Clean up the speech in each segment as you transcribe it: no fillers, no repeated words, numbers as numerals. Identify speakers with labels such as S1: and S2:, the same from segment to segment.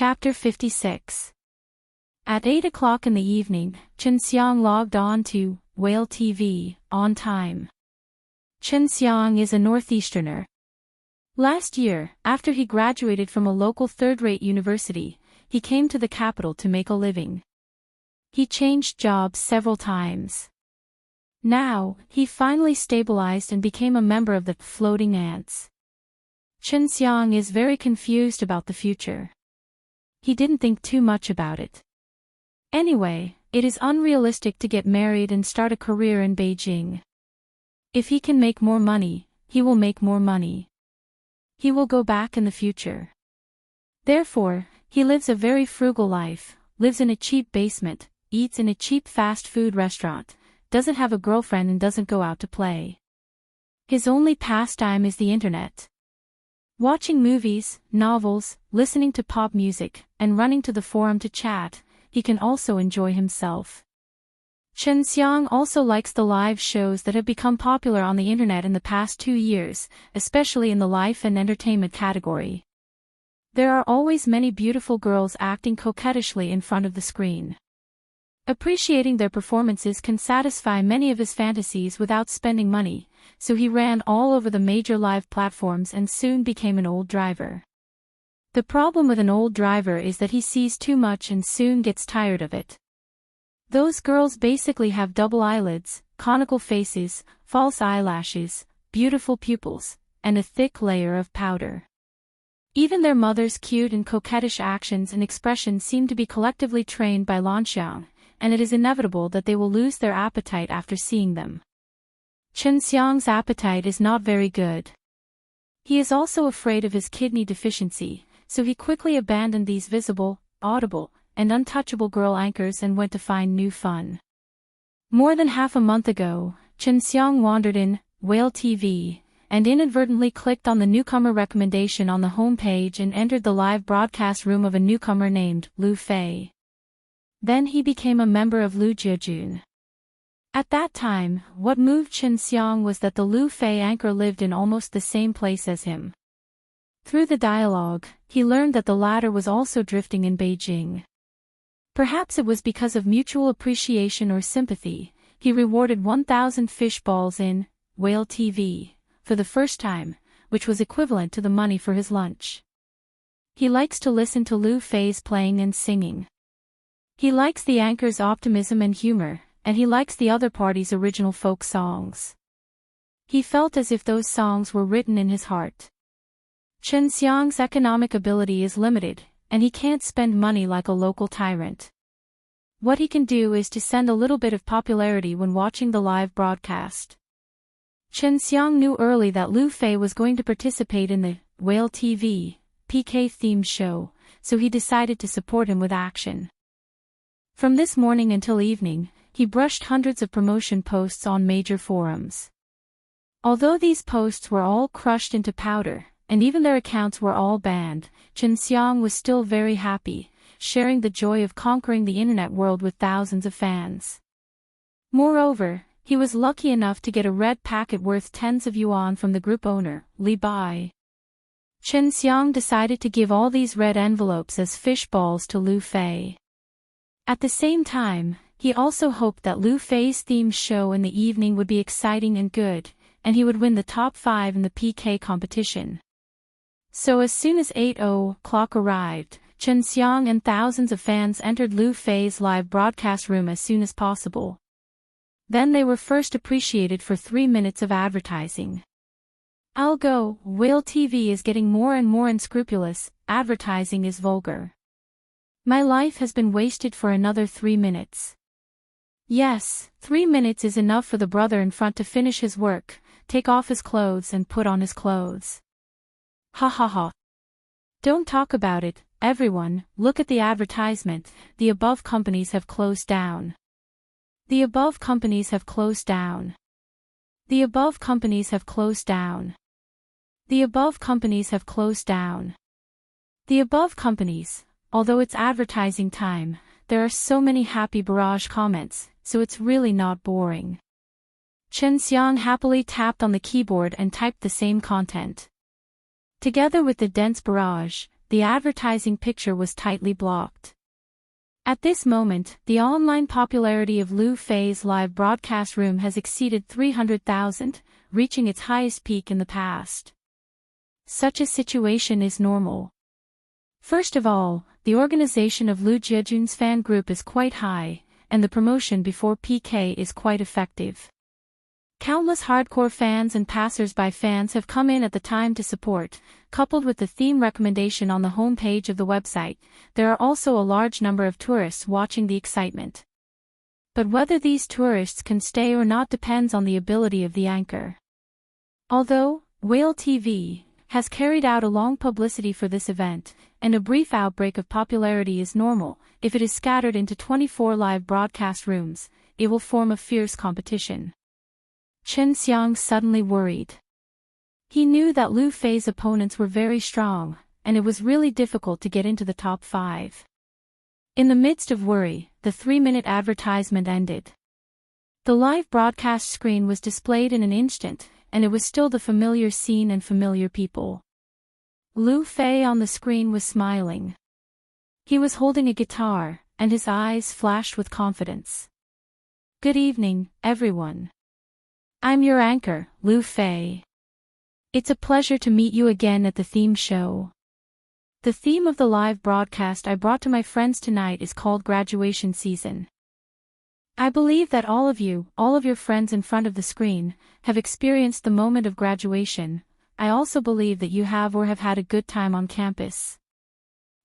S1: Chapter 56. At 8 o'clock in the evening, Chen Xiang logged on to Whale TV, on time. Chen Xiang is a Northeasterner. Last year, after he graduated from a local third-rate university, he came to the capital to make a living. He changed jobs several times. Now, he finally stabilized and became a member of the Floating Ants. Chen Xiang is very confused about the future. He didn't think too much about it. Anyway, it is unrealistic to get married and start a career in Beijing. If he can make more money, he will make more money. He will go back in the future. Therefore, he lives a very frugal life, lives in a cheap basement, eats in a cheap fast food restaurant, doesn't have a girlfriend and doesn't go out to play. His only pastime is the internet. Watching movies, novels, listening to pop music, and running to the forum to chat, he can also enjoy himself. Chen Xiang also likes the live shows that have become popular on the internet in the past 2 years, especially in the life and entertainment category. There are always many beautiful girls acting coquettishly in front of the screen. Appreciating their performances can satisfy many of his fantasies without spending money, so he ran all over the major live platforms and soon became an old driver. The problem with an old driver is that he sees too much and soon gets tired of it. Those girls basically have double eyelids, conical faces, false eyelashes, beautiful pupils, and a thick layer of powder. Even their mother's cute and coquettish actions and expressions seem to be collectively trained by Lanxiang, and it is inevitable that they will lose their appetite after seeing them. Chen Xiang's appetite is not very good. He is also afraid of his kidney deficiency, so he quickly abandoned these visible, audible, and untouchable girl anchors and went to find new fun. More than half a month ago, Chen Xiang wandered in Whale TV, and inadvertently clicked on the newcomer recommendation on the home page and entered the live broadcast room of a newcomer named Lu Fei. Then he became a member of Lu Jiejun. At that time, what moved Chen Xiang was that the Lu Fei anchor lived in almost the same place as him. Through the dialogue, he learned that the latter was also drifting in Beijing. Perhaps it was because of mutual appreciation or sympathy, he rewarded 1,000 fish balls in Whale TV for the first time, which was equivalent to the money for his lunch. He likes to listen to Lu Fei's playing and singing. He likes the anchor's optimism and humor, and he likes the other party's original folk songs. He felt as if those songs were written in his heart. Chen Xiang's economic ability is limited, and he can't spend money like a local tyrant. What he can do is to send a little bit of popularity when watching the live broadcast. Chen Xiang knew early that Lu Fei was going to participate in the Whale TV PK-themed show, so he decided to support him with action. From this morning until evening, he brushed hundreds of promotion posts on major forums. Although these posts were all crushed into powder, and even their accounts were all banned, Chen Xiang was still very happy, sharing the joy of conquering the internet world with thousands of fans. Moreover, he was lucky enough to get a red packet worth tens of yuan from the group owner, Li Bai. Chen Xiang decided to give all these red envelopes as fish balls to Lu Fei. At the same time, he also hoped that Lu Fei's theme show in the evening would be exciting and good, and he would win the top 5 in the PK competition. So as soon as 8 o'clock arrived, Chen Xiang and thousands of fans entered Lu Fei's live broadcast room as soon as possible. Then they were first appreciated for 3 minutes of advertising. "I'll go, Whale TV is getting more and more unscrupulous, advertising is vulgar. My life has been wasted for another 3 minutes." Yes, 3 minutes is enough for the brother in front to finish his work, take off his clothes and put on his clothes. Ha ha ha. Don't talk about it, everyone, look at the advertisement, the above companies have closed down. The above companies have closed down. The above companies have closed down. The above companies have closed down. The above companies, although it's advertising time, there are so many happy barrage comments, so it's really not boring. Chen Xiang happily tapped on the keyboard and typed the same content. Together with the dense barrage, the advertising picture was tightly blocked. At this moment, the online popularity of Lu Fei's live broadcast room has exceeded 300,000, reaching its highest peak in the past. Such a situation is normal. First of all, the organization of Lu Jiejun's fan group is quite high, and the promotion before PK is quite effective. Countless hardcore fans and passers-by fans have come in at the time to support, coupled with the theme recommendation on the homepage of the website. There are also a large number of tourists watching the excitement. But whether these tourists can stay or not depends on the ability of the anchor. Although Whale TV has carried out a long publicity for this event, and a brief outbreak of popularity is normal, if it is scattered into 24 live broadcast rooms, it will form a fierce competition. Chen Xiang suddenly worried. He knew that Lu Fei's opponents were very strong, and it was really difficult to get into the top 5. In the midst of worry, the 3-minute advertisement ended. The live broadcast screen was displayed in an instant, and it was still the familiar scene and familiar people. Lu Fei on the screen was smiling. He was holding a guitar, and his eyes flashed with confidence. Good evening, everyone. I'm your anchor, Lu Fei. It's a pleasure to meet you again at the theme show. The theme of the live broadcast I brought to my friends tonight is called Graduation Season. I believe that all of your friends in front of the screen, have experienced the moment of graduation. I also believe that you have or have had a good time on campus.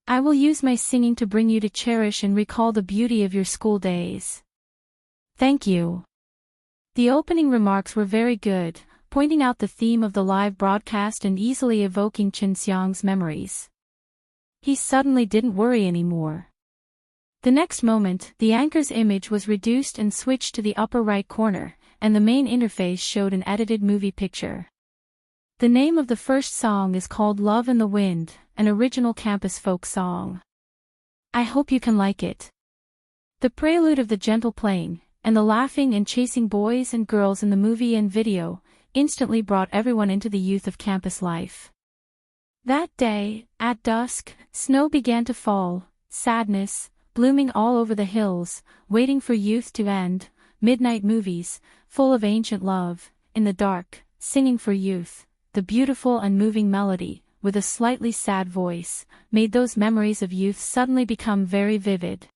S1: I will use my singing to bring you to cherish and recall the beauty of your school days. Thank you. The opening remarks were very good, pointing out the theme of the live broadcast and easily evoking Chen Xiang's memories. He suddenly didn't worry anymore. The next moment, the anchor's image was reduced and switched to the upper right corner, and the main interface showed an edited movie picture. The name of the first song is called Love in the Wind, an original campus folk song. I hope you can like it. The prelude of the gentle playing, and the laughing and chasing boys and girls in the movie and video, instantly brought everyone into the youth of campus life. That day, at dusk, snow began to fall, sadness, blooming all over the hills, waiting for youth to end, midnight movies, full of ancient love, in the dark, singing for youth, the beautiful and moving melody, with a slightly sad voice, made those memories of youth suddenly become very vivid.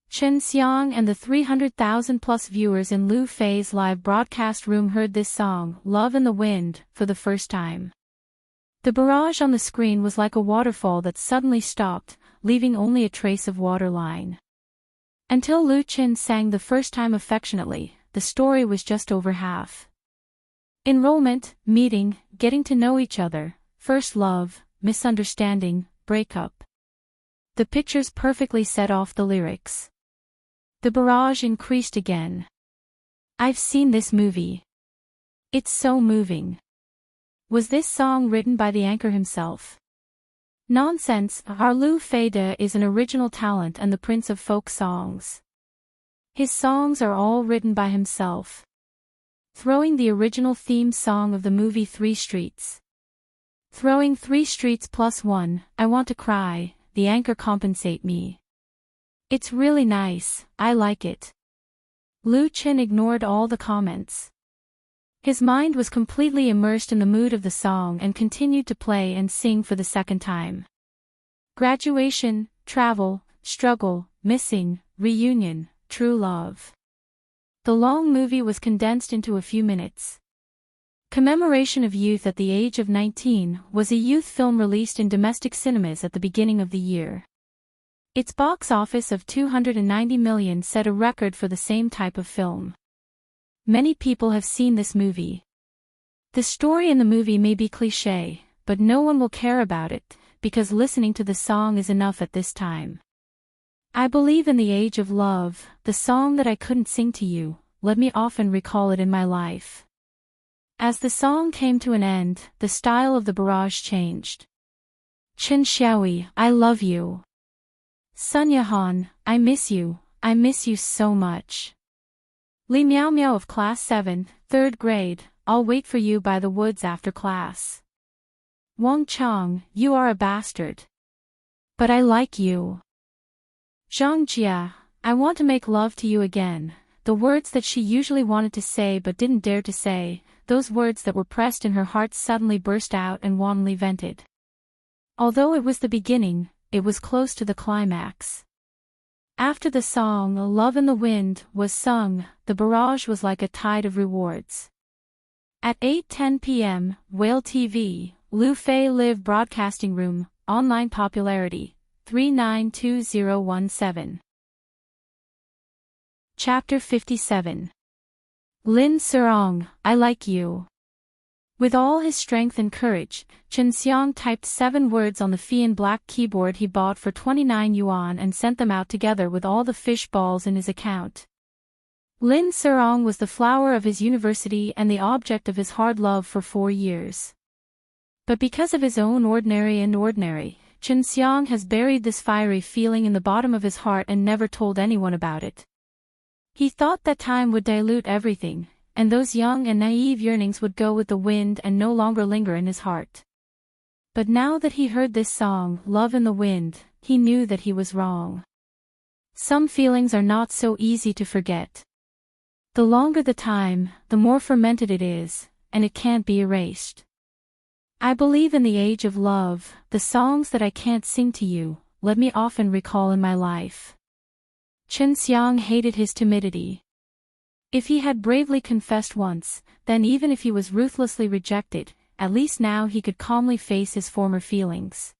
S1: Chen Xiang and the 300,000+ viewers in Lu Fei's live broadcast room heard this song, Love in the Wind, for the first time. The barrage on the screen was like a waterfall that suddenly stopped, leaving only a trace of waterline. Until Lu Chen sang the first time affectionately, the story was just over half. Enrollment, meeting, getting to know each other, first love, misunderstanding, breakup. The pictures perfectly set off the lyrics. The barrage increased again. I've seen this movie. It's so moving. Was this song written by the anchor himself? Nonsense, our Lu Fei is an original talent and the prince of folk songs. His songs are all written by himself. Throwing the original theme song of the movie 3 Streets. Throwing 3 Streets plus 1, I want to cry, the anchor compensate me. It's really nice, I like it. Lu Chen ignored all the comments. His mind was completely immersed in the mood of the song and continued to play and sing for the second time. Graduation, travel, struggle, missing, reunion, true love. The long movie was condensed into a few minutes. Commemoration of Youth at the Age of 19 was a youth film released in domestic cinemas at the beginning of the year. Its box office of 290 million set a record for the same type of film. Many people have seen this movie. The story in the movie may be cliché, but no one will care about it, because listening to the song is enough at this time. I believe in the age of love, the song that I couldn't sing to you, let me often recall it in my life. As the song came to an end, the style of the barrage changed. Chen Xiaoyi, I love you. Sun Yahan, I miss you so much. Li Miao Miao of Class 7, 3rd grade, I'll wait for you by the woods after class. Wang Chang, you are a bastard. But I like you. Zhang, I want to make love to you again. The words that she usually wanted to say but didn't dare to say, those words that were pressed in her heart suddenly burst out and wantonly vented. Although it was the beginning, it was close to the climax. After the song "Love in the Wind" was sung, the barrage was like a tide of rewards. At 8:10 p.m., Whale TV, Lu Fei Live Broadcasting Room, online popularity, 392017. Chapter 57. Lin Serong, I like you. With all his strength and courage, Chen Xiang typed 7 words on the Fian black keyboard he bought for 29 yuan and sent them out together with all the fish balls in his account. Lin Serong was the flower of his university and the object of his hard love for 4 years. But because of his own ordinary, Chen Xiang has buried this fiery feeling in the bottom of his heart and never told anyone about it. He thought that time would dilute everything, and those young and naive yearnings would go with the wind and no longer linger in his heart. But now that he heard this song, Love in the Wind, he knew that he was wrong. Some feelings are not so easy to forget. The longer the time, the more fermented it is, and it can't be erased. I believe in the age of love, the songs that I can't sing to you, let me often recall in my life. Chen Xiang hated his timidity. If he had bravely confessed once, then even if he was ruthlessly rejected, at least now he could calmly face his former feelings.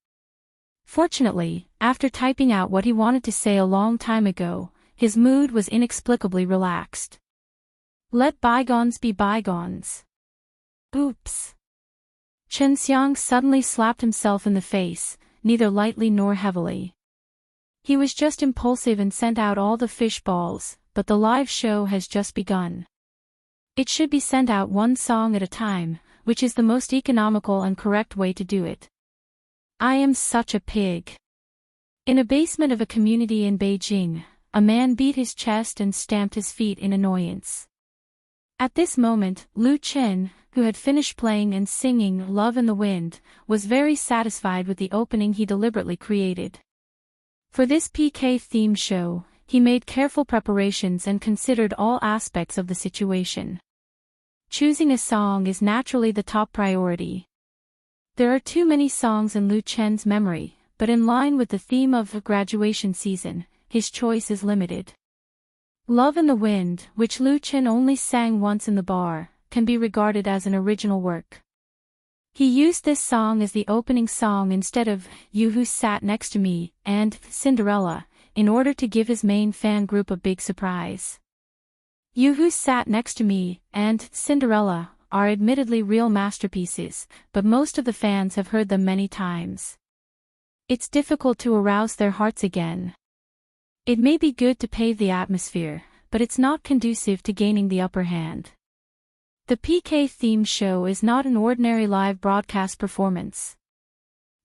S1: Fortunately, after typing out what he wanted to say a long time ago, his mood was inexplicably relaxed. Let bygones be bygones. Oops. Chen Xiang suddenly slapped himself in the face, neither lightly nor heavily. He was just impulsive and sent out all the fish balls, but the live show has just begun. It should be sent out 1 song at a time, which is the most economical and correct way to do it. I am such a pig. In a basement of a community in Beijing, a man beat his chest and stamped his feet in annoyance. At this moment, Lu Chen, who had finished playing and singing Love in the Wind, was very satisfied with the opening he deliberately created. For this PK-themed show, he made careful preparations and considered all aspects of the situation. Choosing a song is naturally the top priority. There are too many songs in Lu Chen's memory, but in line with the theme of the graduation season, his choice is limited. Love in the Wind, which Lu Chen only sang once in the bar, can be regarded as an original work. He used this song as the opening song instead of You Who Sat Next to Me and Cinderella, in order to give his main fan group a big surprise. You Who Sat Next to Me and Cinderella are admittedly real masterpieces, but most of the fans have heard them many times. It's difficult to arouse their hearts again. It may be good to pave the atmosphere, but it's not conducive to gaining the upper hand. The PK-themed show is not an ordinary live broadcast performance.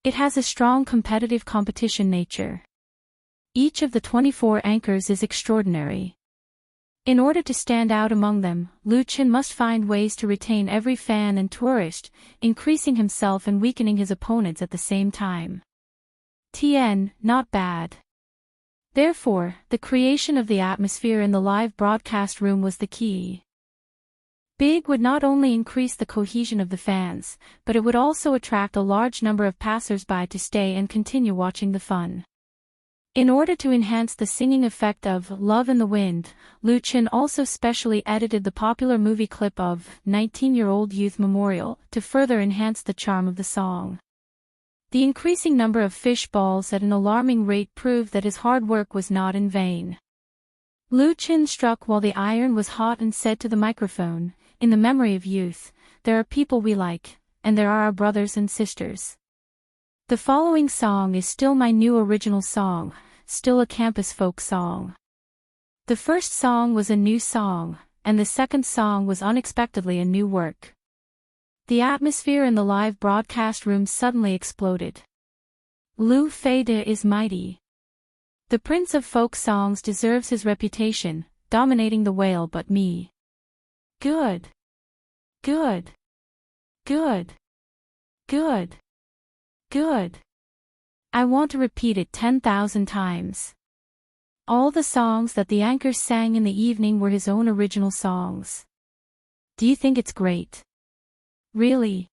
S1: It has a strong competitive competition nature. Each of the 24 anchors is extraordinary. In order to stand out among them, Lu Chen must find ways to retain every fan and tourist, increasing himself and weakening his opponents at the same time. Not bad. Therefore, the creation of the atmosphere in the live broadcast room was the key. Big would not only increase the cohesion of the fans, but it would also attract a large number of passers-by to stay and continue watching the fun. In order to enhance the singing effect of Love in the Wind, Lu Chen also specially edited the popular movie clip of 19-Year-Old Youth Memorial to further enhance the charm of the song. The increasing number of fish balls at an alarming rate proved that his hard work was not in vain. Lu Chen struck while the iron was hot and said to the microphone, "In the memory of youth, there are people we like, and there are our brothers and sisters. The following song is still my new original song, still a campus folk song. The first song was a new song, and the second song was unexpectedly a new work." The atmosphere in the live broadcast room suddenly exploded. Lu Fei is mighty. The prince of folk songs deserves his reputation, dominating the whale but me. Good. Good. Good. Good. Good. I want to repeat it 10,000 times. All the songs that the anchors sang in the evening were his own original songs. Do you think it's great? Really?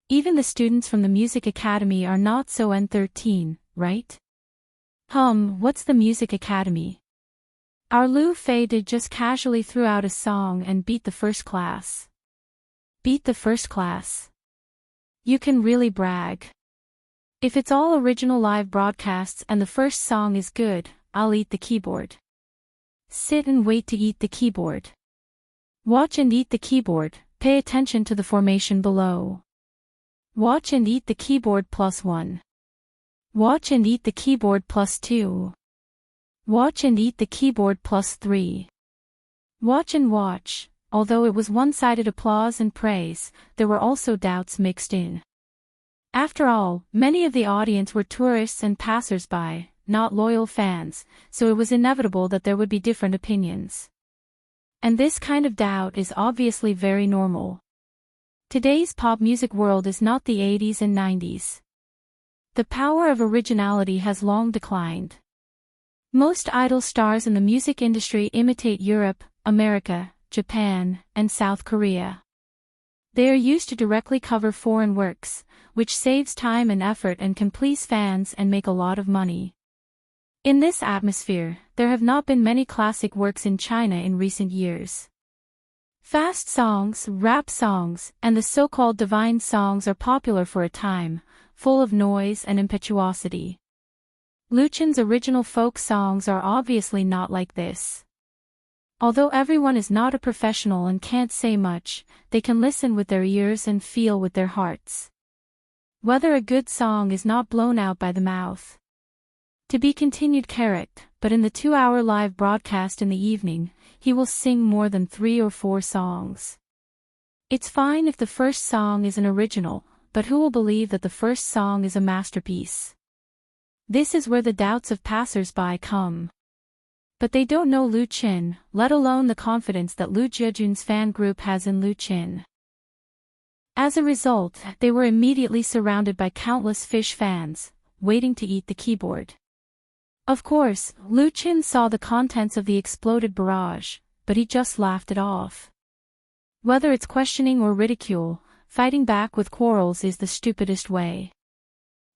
S1: Even the students from the Music Academy are not so N13, right? What's the Music Academy? Our Lu Fei did just casually threw out a song and beat the first class. Beat the first class? You can really brag. If it's all original live broadcasts and the first song is good, I'll eat the keyboard. Sit and wait to eat the keyboard. Watch and eat the keyboard, pay attention to the formation below. Watch and eat the keyboard +1. Watch and eat the keyboard +2. Watch and eat the keyboard +3. Watch and watch. Although it was one-sided applause and praise, there were also doubts mixed in. After all, many of the audience were tourists and passers-by, not loyal fans, so it was inevitable that there would be different opinions. And this kind of doubt is obviously very normal. Today's pop music world is not the 80s and 90s. The power of originality has long declined. Most idol stars in the music industry imitate Europe, America, Japan, and South Korea. They are used to directly cover foreign works, which saves time and effort and can please fans and make a lot of money. In this atmosphere, there have not been many classic works in China in recent years. Fast songs, rap songs, and the so-called divine songs are popular for a time, full of noise and impetuosity. Lu Chen's original folk songs are obviously not like this. Although everyone is not a professional and can't say much, they can listen with their ears and feel with their hearts. Whether a good song is not blown out by the mouth. To be continued. But in the 2-hour live broadcast in the evening, he will sing more than 3 or 4 songs. It's fine if the first song is an original, but who will believe that the first song is a masterpiece? This is where the doubts of passers-by come. But they don't know Lu Chen, let alone the confidence that Lu Jiejun's fan group has in Lu Chen. As a result, they were immediately surrounded by countless fish fans, waiting to eat the keyboard. Of course, Lu Chen saw the contents of the exploded barrage, but he just laughed it off. Whether it's questioning or ridicule, fighting back with quarrels is the stupidest way.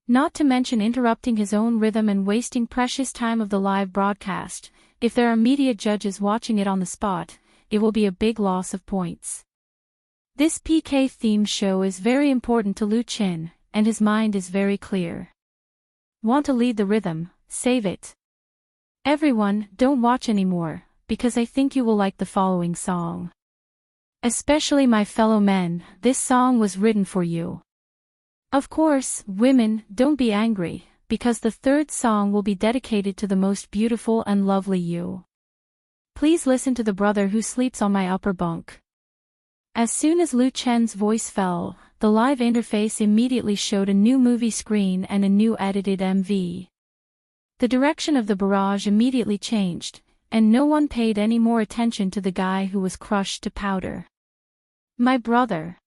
S1: Not to mention interrupting his own rhythm and wasting precious time of the live broadcast. If there are media judges watching it on the spot, it will be a big loss of points. This PK theme show is very important to Lu Chen, and his mind is very clear. Want to lead the rhythm? Save it. Everyone, don't watch anymore, because I think you will like the following song. Especially my fellow men, this song was written for you. Of course, women, don't be angry, because the third song will be dedicated to the most beautiful and lovely you. Please listen to the brother who sleeps on my upper bunk. As soon as Lu Chen's voice fell, the live interface immediately showed a new movie screen and a new edited MV. The direction of the barrage immediately changed, and no one paid any more attention to the guy who was crushed to powder. My brother.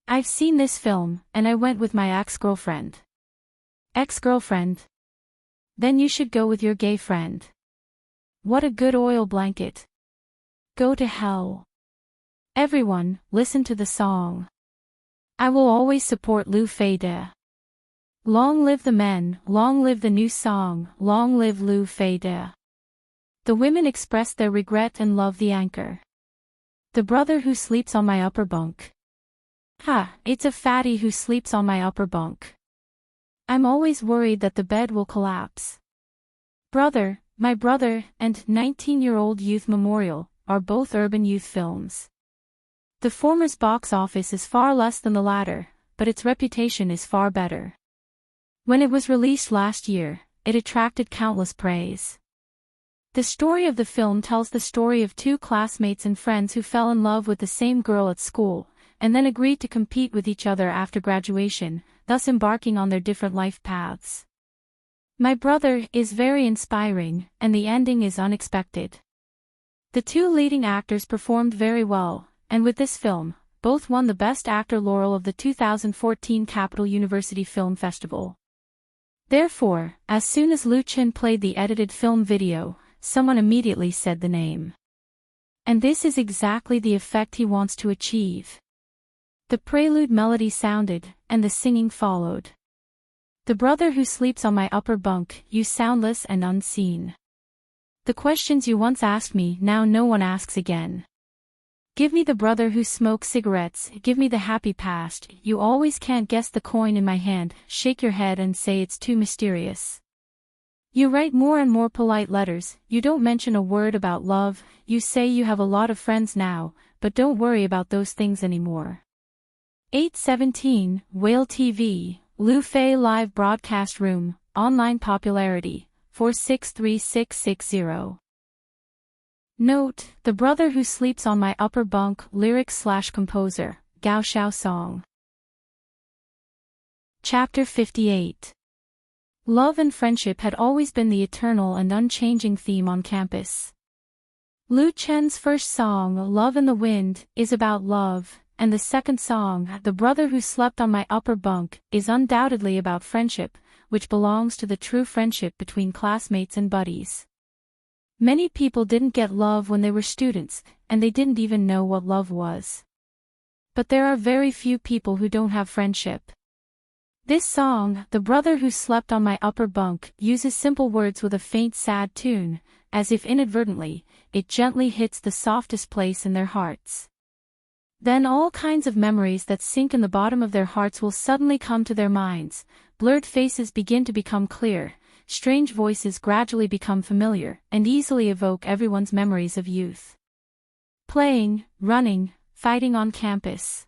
S1: I've seen this film, and I went with my ex-girlfriend. Ex-girlfriend? Then you should go with your gay friend. What a good oil blanket. Go to hell. Everyone, listen to the song. I will always support Lu Fei De. Long live the men, long live the new song, long live Lu Fei De. The women expressed their regret and love the anchor. The brother who sleeps on my upper bunk. It's a fatty who sleeps on my upper bunk. I'm always worried that the bed will collapse. Brother, My Brother, and 19-Year-Old Youth Memorial, are both urban youth films. The former's box office is far less than the latter, but its reputation is far better. When it was released last year, it attracted countless praise. The story of the film tells the story of 2 classmates and friends who fell in love with the same girl at school, and then agreed to compete with each other after graduation, thus embarking on their different life paths. My Brother is very inspiring, and the ending is unexpected. The 2 leading actors performed very well, and with this film, both won the Best Actor laurel of the 2014 Capital University Film Festival. Therefore, as soon as Lu Chen played the edited film video, someone immediately said the name. And this is exactly the effect he wants to achieve. The prelude melody sounded, and the singing followed. The brother who sleeps on my upper bunk, you soundless and unseen. The questions you once asked me, now no one asks again. Give me the brother who smokes cigarettes, give me the happy past, you always can't guess the coin in my hand, shake your head and say it's too mysterious. You write more and more polite letters, you don't mention a word about love, you say you have a lot of friends now, but don't worry about those things anymore. 817, Whale TV, Lu Fei Live Broadcast Room, Online Popularity, 463660. Note, the brother who sleeps on my upper bunk, lyrics/composer, Gao Xiao Song. Chapter 58. Love and friendship had always been the eternal and unchanging theme on campus. Lu Chen's first song, Love in the Wind, is about love, and the second song, The Brother Who Slept on My Upper Bunk, is undoubtedly about friendship, which belongs to the true friendship between classmates and buddies. Many people didn't get love when they were students, and they didn't even know what love was. But there are very few people who don't have friendship. This song, The Brother Who Slept on My Upper Bunk, uses simple words with a faint sad tune, as if inadvertently, it gently hits the softest place in their hearts. Then all kinds of memories that sink in the bottom of their hearts will suddenly come to their minds, blurred faces begin to become clear, strange voices gradually become familiar, and easily evoke everyone's memories of youth. Playing, running, fighting on campus.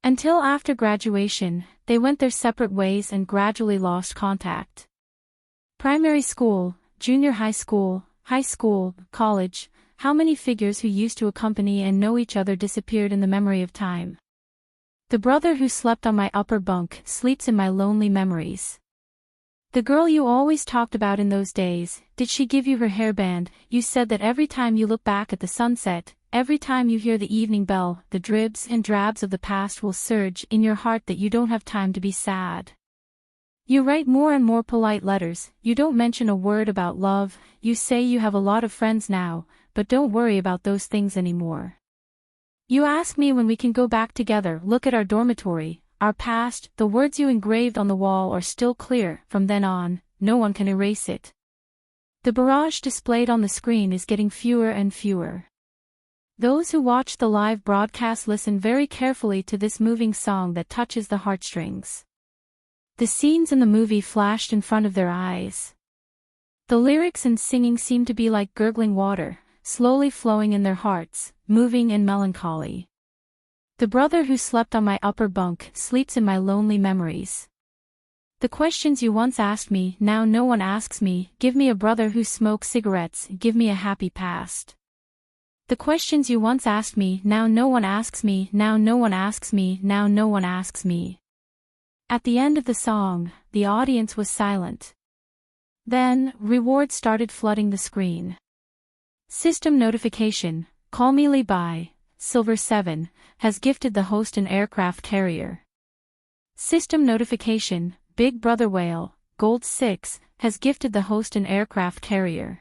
S1: Until after graduation, they went their separate ways and gradually lost contact. Primary school, junior high school, college, how many figures who used to accompany and know each other disappeared in the memory of time. The brother who slept on my upper bunk sleeps in my lonely memories. The girl you always talked about in those days, did she give you her hairband? You said that every time you look back at the sunset, every time you hear the evening bell, the dribs and drabs of the past will surge in your heart that you don't have time to be sad. You write more and more polite letters, you don't mention a word about love, you say you have a lot of friends now, but don't worry about those things anymore. You ask me when we can go back together, look at our dormitory, our past, the words you engraved on the wall are still clear, from then on, no one can erase it. The barrage displayed on the screen is getting fewer and fewer. Those who watch the live broadcast listen very carefully to this moving song that touches the heartstrings. The scenes in the movie flashed in front of their eyes. The lyrics and singing seem to be like gurgling water, slowly flowing in their hearts, moving in melancholy. The brother who slept on my upper bunk sleeps in my lonely memories. The questions you once asked me, now no one asks me, give me a brother who smokes cigarettes, give me a happy past. The questions you once asked me, now no one asks me, now no one asks me, now no one asks me. At the end of the song, the audience was silent. Then, rewards started flooding the screen. System notification, Call Me Li Bai, Silver 7, has gifted the host an aircraft carrier. System notification, Big Brother Whale, Gold 6, has gifted the host an aircraft carrier.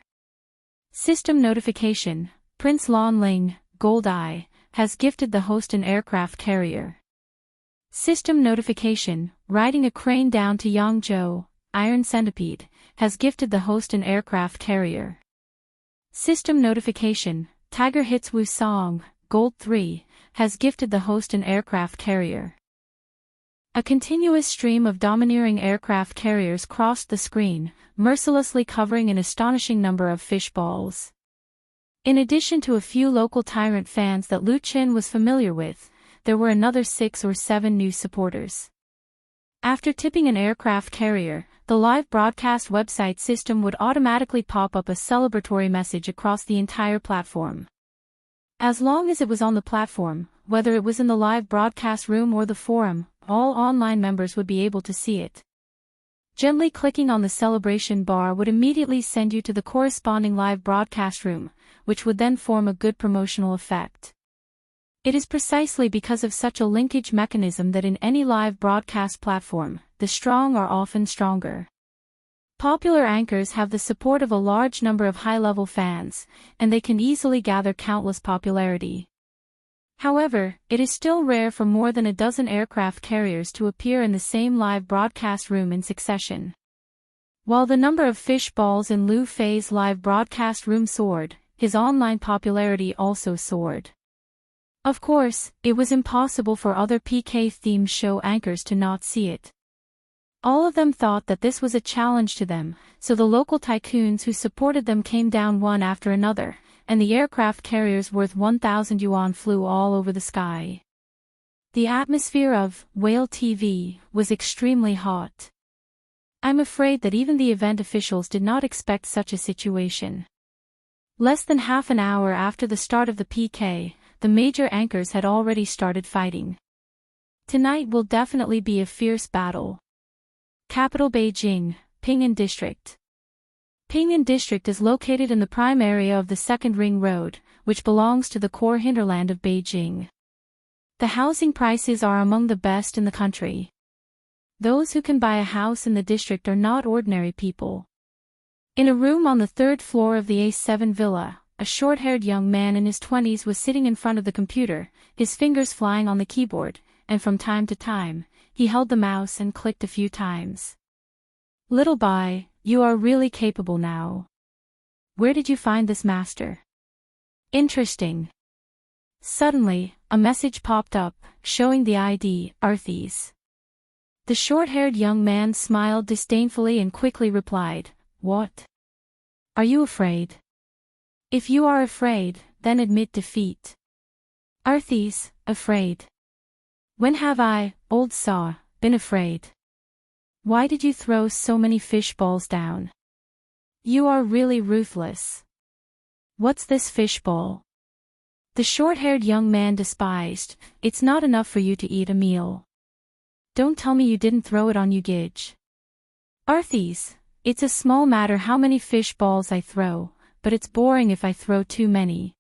S1: System notification, Prince Lon Ling, Gold Eye, has gifted the host an aircraft carrier. System notification, Riding a Crane Down to Yangzhou, Iron Centipede, has gifted the host an aircraft carrier. System notification, Tiger Hits Wu Song, Gold 3, has gifted the host an aircraft carrier. A continuous stream of domineering aircraft carriers crossed the screen, mercilessly covering an astonishing number of fish balls. In addition to a few local tyrant fans that Lu Chen was familiar with, there were another 6 or 7 new supporters. After tipping an aircraft carrier, the live broadcast website system would automatically pop up a celebratory message across the entire platform. As long as it was on the platform, whether it was in the live broadcast room or the forum, all online members would be able to see it. Gently clicking on the celebration bar would immediately send you to the corresponding live broadcast room, which would then form a good promotional effect. It is precisely because of such a linkage mechanism that in any live broadcast platform, the strong are often stronger. Popular anchors have the support of a large number of high-level fans, and they can easily gather countless popularity. However, it is still rare for more than a dozen aircraft carriers to appear in the same live broadcast room in succession. While the number of fish balls in Lou Fei's live broadcast room soared, his online popularity also soared. Of course, it was impossible for other PK-themed show anchors to not see it. All of them thought that this was a challenge to them, so the local tycoons who supported them came down one after another, and the aircraft carriers worth 1,000 yuan flew all over the sky. The atmosphere of Whale TV was extremely hot. I'm afraid that even the event officials did not expect such a situation. Less than half an hour after the start of the PK, the major anchors had already started fighting. Tonight will definitely be a fierce battle. Capital Beijing, Ping'an District. Ping'an District is located in the prime area of the Second Ring Road, which belongs to the core hinterland of Beijing. The housing prices are among the best in the country. Those who can buy a house in the district are not ordinary people. In a room on the third floor of the A7 villa, a short-haired young man in his 20s was sitting in front of the computer, his fingers flying on the keyboard, and from time to time, he held the mouse and clicked a few times. Little Bai, you are really capable now. Where did you find this master? Interesting. Suddenly, a message popped up, showing the ID, Arthes. The short-haired young man smiled disdainfully and quickly replied, "What? Are you afraid? If you are afraid, then admit defeat." Arthes, afraid. When have I, old saw, been afraid? Why did you throw so many fish balls down? You are really ruthless. What's this fish ball? The short-haired young man despised, it's not enough for you to eat a meal. Don't tell me you didn't throw it on you, Gidge. Arthes, it's a small matter how many fish balls I throw, but it's boring if I throw too many.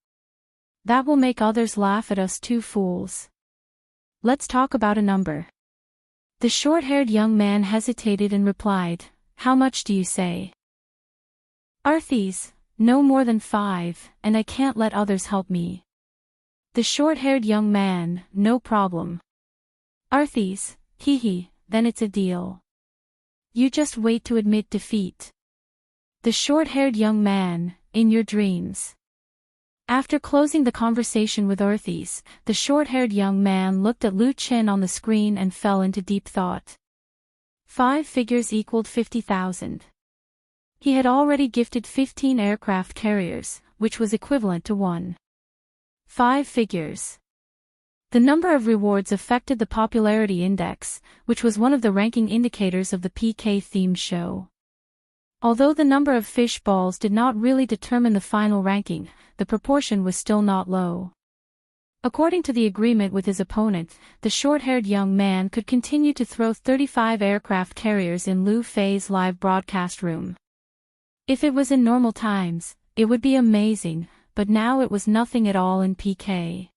S1: That will make others laugh at us two fools. Let's talk about a number. The short-haired young man hesitated and replied, "How much do you say?" Arthes, no more than 5, and I can't let others help me. The short-haired young man, no problem. Arthes, hee, then it's a deal. You just wait to admit defeat. The short-haired young man, in your dreams. After closing the conversation with Arthes, the short-haired young man looked at Lu Chen on the screen and fell into deep thought. 5 figures equaled 50,000. He had already gifted 15 aircraft carriers, which was equivalent to 1. 5 figures. The number of rewards affected the popularity index, which was one of the ranking indicators of the PK-themed show. Although the number of fish balls did not really determine the final ranking, the proportion was still not low. According to the agreement with his opponent, the short-haired young man could continue to throw 35 aircraft carriers in Lu Fei's live broadcast room. If it was in normal times, it would be amazing, but now it was nothing at all in PK.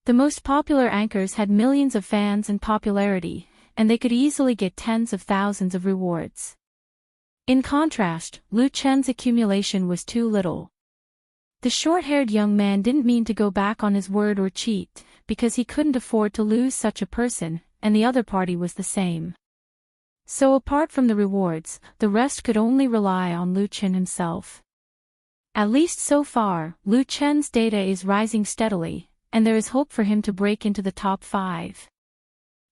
S1: The most popular anchors had millions of fans and popularity, and they could easily get tens of thousands of rewards. In contrast, Lu Chen's accumulation was too little. The short-haired young man didn't mean to go back on his word or cheat, because he couldn't afford to lose such a person, and the other party was the same. So apart from the rewards, the rest could only rely on Lu Chen himself. At least so far, Lu Chen's data is rising steadily, and there is hope for him to break into the top 5.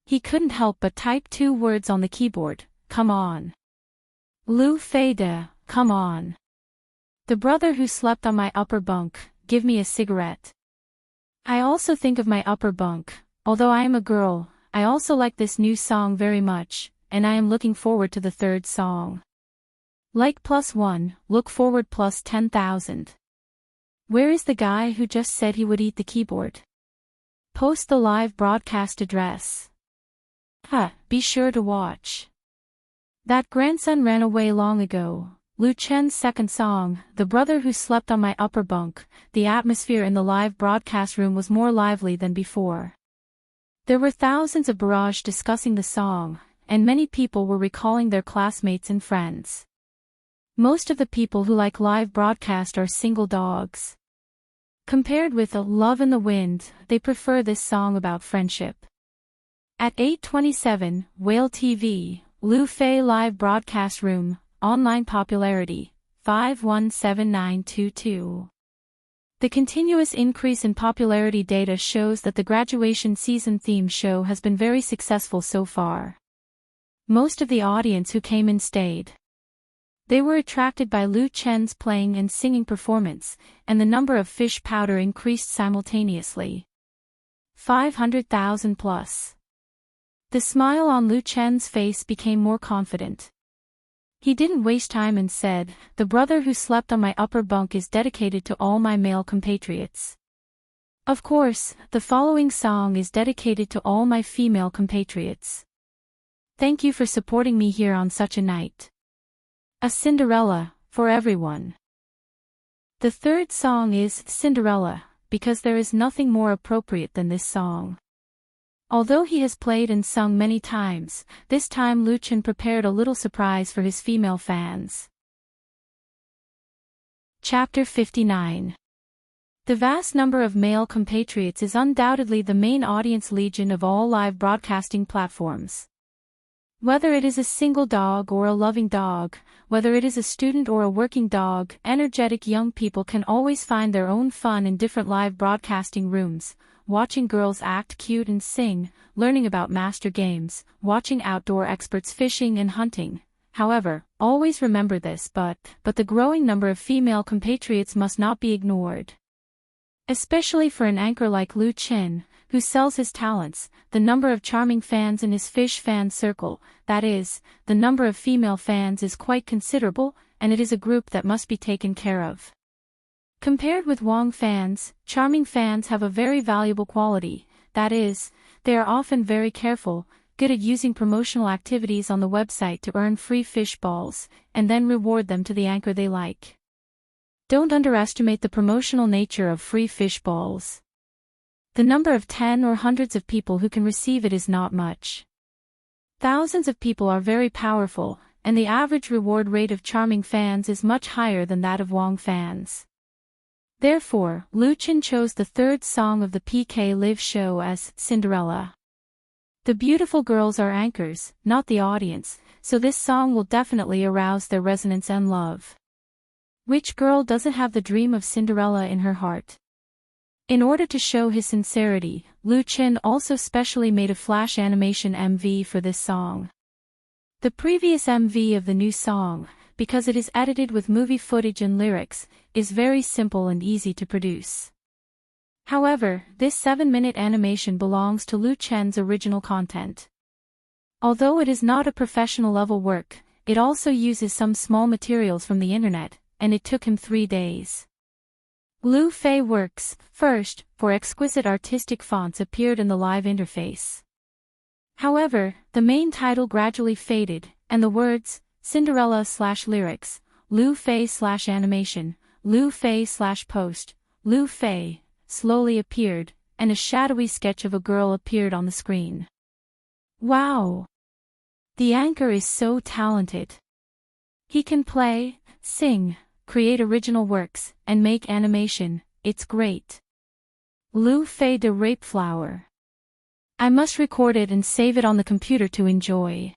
S1: He couldn't help but type 2 words on the keyboard, "Come on. Lu Fei de, come on. The brother who slept on my upper bunk, give me a cigarette." I also think of my upper bunk, although I am a girl, I also like this new song very much, and I am looking forward to the third song. Like +1, look forward +10,000. Where is the guy who just said he would eat the keyboard? Post the live broadcast address. Be sure to watch. That grandson ran away long ago. Lu Chen's second song, The Brother Who Slept on My Upper Bunk. The atmosphere in the live broadcast room was more lively than before. There were thousands of barrage discussing the song, and many people were recalling their classmates and friends. Most of the people who like live broadcast are single dogs. Compared with A Love in the Wind, they prefer this song about friendship. At 8:27, Whale TV, Lu Fei Live Broadcast Room, Online Popularity, 517922. The continuous increase in popularity data shows that the graduation season theme show has been very successful so far. Most of the audience who came in stayed. They were attracted by Lu Chen's playing and singing performance, and the number of fish powder increased simultaneously. 500,000 plus. The smile on Lu Chen's face became more confident. He didn't waste time and said, "The brother who slept on my upper bunk is dedicated to all my male compatriots. Of course, the following song is dedicated to all my female compatriots. Thank you for supporting me here on such a night. A Cinderella, for everyone." The third song is Cinderella, because there is nothing more appropriate than this song. Although he has played and sung many times, this time Lu Chen prepared a little surprise for his female fans. Chapter 59. The vast number of male compatriots is undoubtedly the main audience legion of all live broadcasting platforms. Whether it is a single dog or a loving dog, whether it is a student or a working dog, energetic young people can always find their own fun in different live broadcasting rooms, watching girls act cute and sing, learning about master games, watching outdoor experts fishing and hunting. However, always remember this, but the growing number of female compatriots must not be ignored. Especially for an anchor like Lu Chen, who sells his talents, the number of charming fans in his fish fan circle, that is, the number of female fans, is quite considerable, and it is a group that must be taken care of. Compared with Wang fans, charming fans have a very valuable quality, that is, they are often very careful, good at using promotional activities on the website to earn free fish balls, and then reward them to the anchor they like. Don't underestimate the promotional nature of free fish balls. The number of 10 or hundreds of people who can receive it is not much. Thousands of people are very powerful, and the average reward rate of charming fans is much higher than that of Wang fans. Therefore, Lu Chen chose the third song of the PK Live show as Cinderella. The beautiful girls are anchors, not the audience, so this song will definitely arouse their resonance and love. Which girl doesn't have the dream of Cinderella in her heart? In order to show his sincerity, Lu Chen also specially made a flash animation MV for this song. The previous MV of the new song, because it is edited with movie footage and lyrics, is very simple and easy to produce. However, this 7-minute animation belongs to Lu Chen's original content. Although it is not a professional level work, it also uses some small materials from the internet, and it took him 3 days. Lu Fei works, first, for exquisite artistic fonts appeared in the live interface. However, the main title gradually faded, and the words, Cinderella/lyrics, Lu Fei/animation, Lu Fei/post, Lu Fei, slowly appeared, and a shadowy sketch of a girl appeared on the screen. Wow! The anchor is so talented. He can play, sing, create original works, and make animation. It's great. Lu Fei de Rape Flower. I must record it and save it on the computer to enjoy.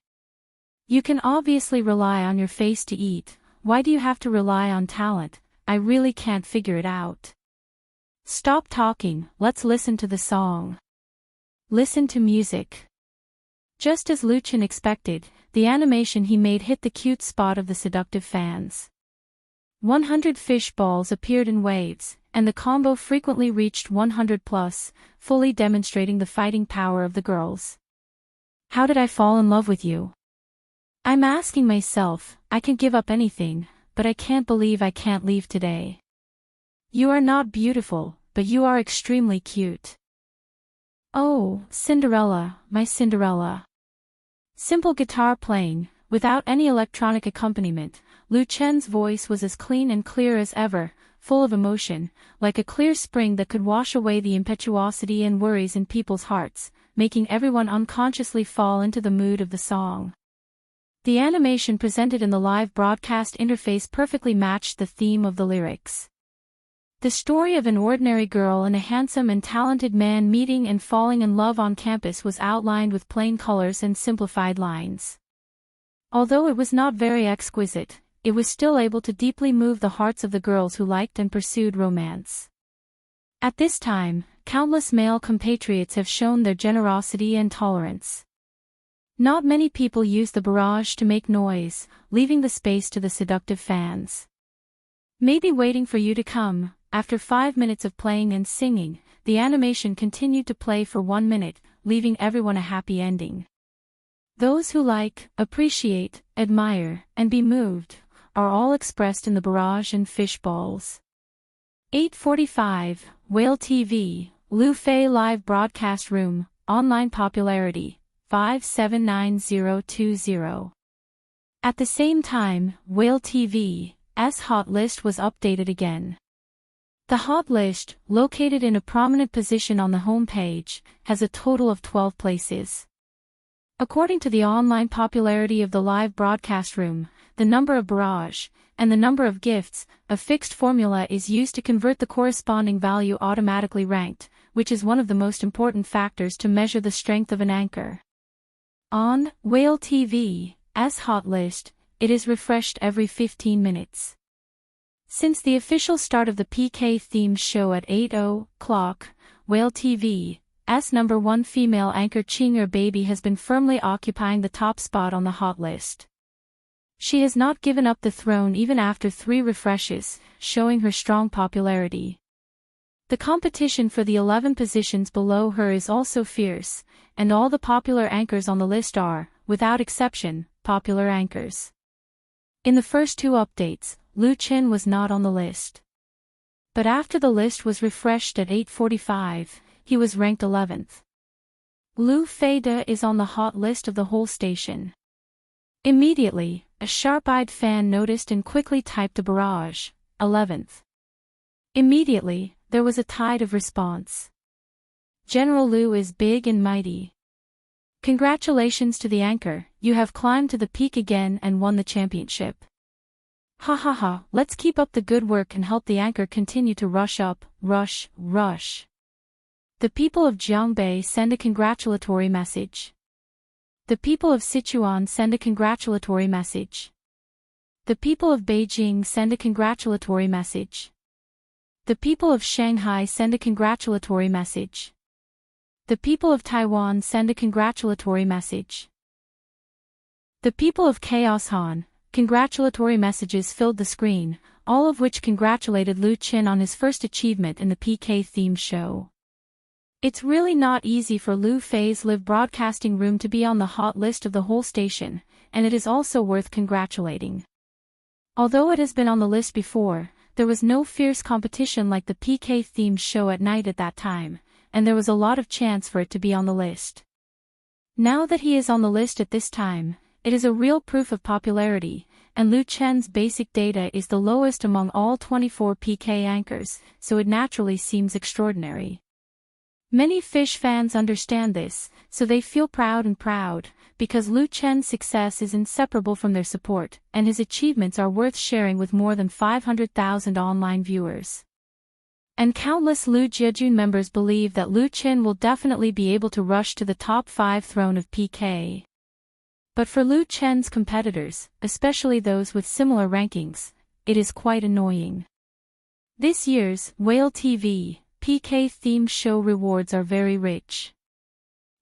S1: You can obviously rely on your face to eat. Why do you have to rely on talent? I really can't figure it out. Stop talking, let's listen to the song. Listen to music. Just as Lu Chen expected, the animation he made hit the cute spot of the seductive fans. 100 fish balls appeared in waves, and the combo frequently reached 100 plus, fully demonstrating the fighting power of the girls. How did I fall in love with you? I'm asking myself, I can give up anything, but I can't believe I can't leave today. You are not beautiful, but you are extremely cute. Oh, Cinderella, my Cinderella. Simple guitar playing, without any electronic accompaniment, Lu Chen's voice was as clean and clear as ever, full of emotion, like a clear spring that could wash away the impetuosity and worries in people's hearts, making everyone unconsciously fall into the mood of the song. The animation presented in the live broadcast interface perfectly matched the theme of the lyrics. The story of an ordinary girl and a handsome and talented man meeting and falling in love on campus was outlined with plain colors and simplified lines. Although it was not very exquisite, it was still able to deeply move the hearts of the girls who liked and pursued romance. At this time, countless male compatriots have shown their generosity and tolerance. Not many people use the barrage to make noise, leaving the space to the seductive fans. Maybe waiting for you to come. After 5 minutes of playing and singing, the animation continued to play for 1 minute, leaving everyone a happy ending. Those who like, appreciate, admire, and be moved are all expressed in the barrage and fish balls. 8:45, Whale TV, Lu Fei Live Broadcast Room, Online Popularity, 579020. At the same time, Whale TV's hot list was updated again. The hot list, located in a prominent position on the home page, has a total of 12 places. According to the online popularity of the live broadcast room, the number of barrage, and the number of gifts, a fixed formula is used to convert the corresponding value automatically ranked, which is one of the most important factors to measure the strength of an anchor. On Whale TV's hot list, it is refreshed every 15 minutes. Since the official start of the PK-themed show at 8:00, Whale TV's number 1 female anchor Chinger Baby has been firmly occupying the top spot on the hot list. She has not given up the throne even after 3 refreshes, showing her strong popularity. The competition for the 11 positions below her is also fierce, and all the popular anchors on the list are, without exception, popular anchors. In the first 2 updates, Lu Chen was not on the list. But after the list was refreshed at 8:45, he was ranked 11th. Lu Fei is on the hot list of the whole station. Immediately, a sharp-eyed fan noticed and quickly typed a barrage, 11th. Immediately, there was a tide of response. General Lu is big and mighty. Congratulations to the anchor, you have climbed to the peak again and won the championship. Ha ha ha, let's keep up the good work and help the anchor continue to rush up, rush. The people of Jiangbei send a congratulatory message. The people of Sichuan send a congratulatory message. The people of Beijing send a congratulatory message. The people of Shanghai send a congratulatory message. The people of Taiwan send a congratulatory message. The people of Chaoshan, congratulatory messages filled the screen, all of which congratulated Lu Chen on his first achievement in the PK-themed show. It's really not easy for Lu Fei's live broadcasting room to be on the hot list of the whole station, and it is also worth congratulating. Although it has been on the list before, there was no fierce competition like the PK-themed show at night at that time, and there was a lot of chance for it to be on the list. Now that he is on the list at this time, it is a real proof of popularity, and Lu Chen's basic data is the lowest among all 24 PK anchors, so it naturally seems extraordinary. Many fish fans understand this, so they feel proud, because Lu Chen's success is inseparable from their support, and his achievements are worth sharing with more than 500,000 online viewers. And countless Lu Jiejun members believe that Lu Chen will definitely be able to rush to the top 5 throne of PK. But for Lu Chen's competitors, especially those with similar rankings, it is quite annoying. This year's Whale TV PK-themed show rewards are very rich.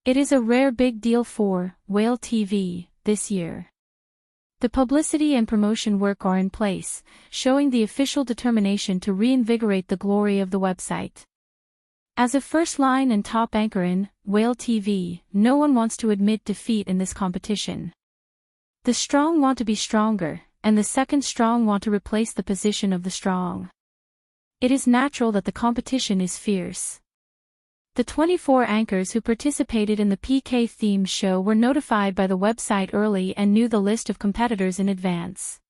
S1: It is a rare big deal for Whale TV this year. The publicity and promotion work are in place, showing the official determination to reinvigorate the glory of the website. As a first-line and top anchor in Whale TV, no one wants to admit defeat in this competition. The strong want to be stronger, and the second strong want to replace the position of the strong. It is natural that the competition is fierce. The 24 anchors who participated in the PK-themed show were notified by the website early and knew the list of competitors in advance.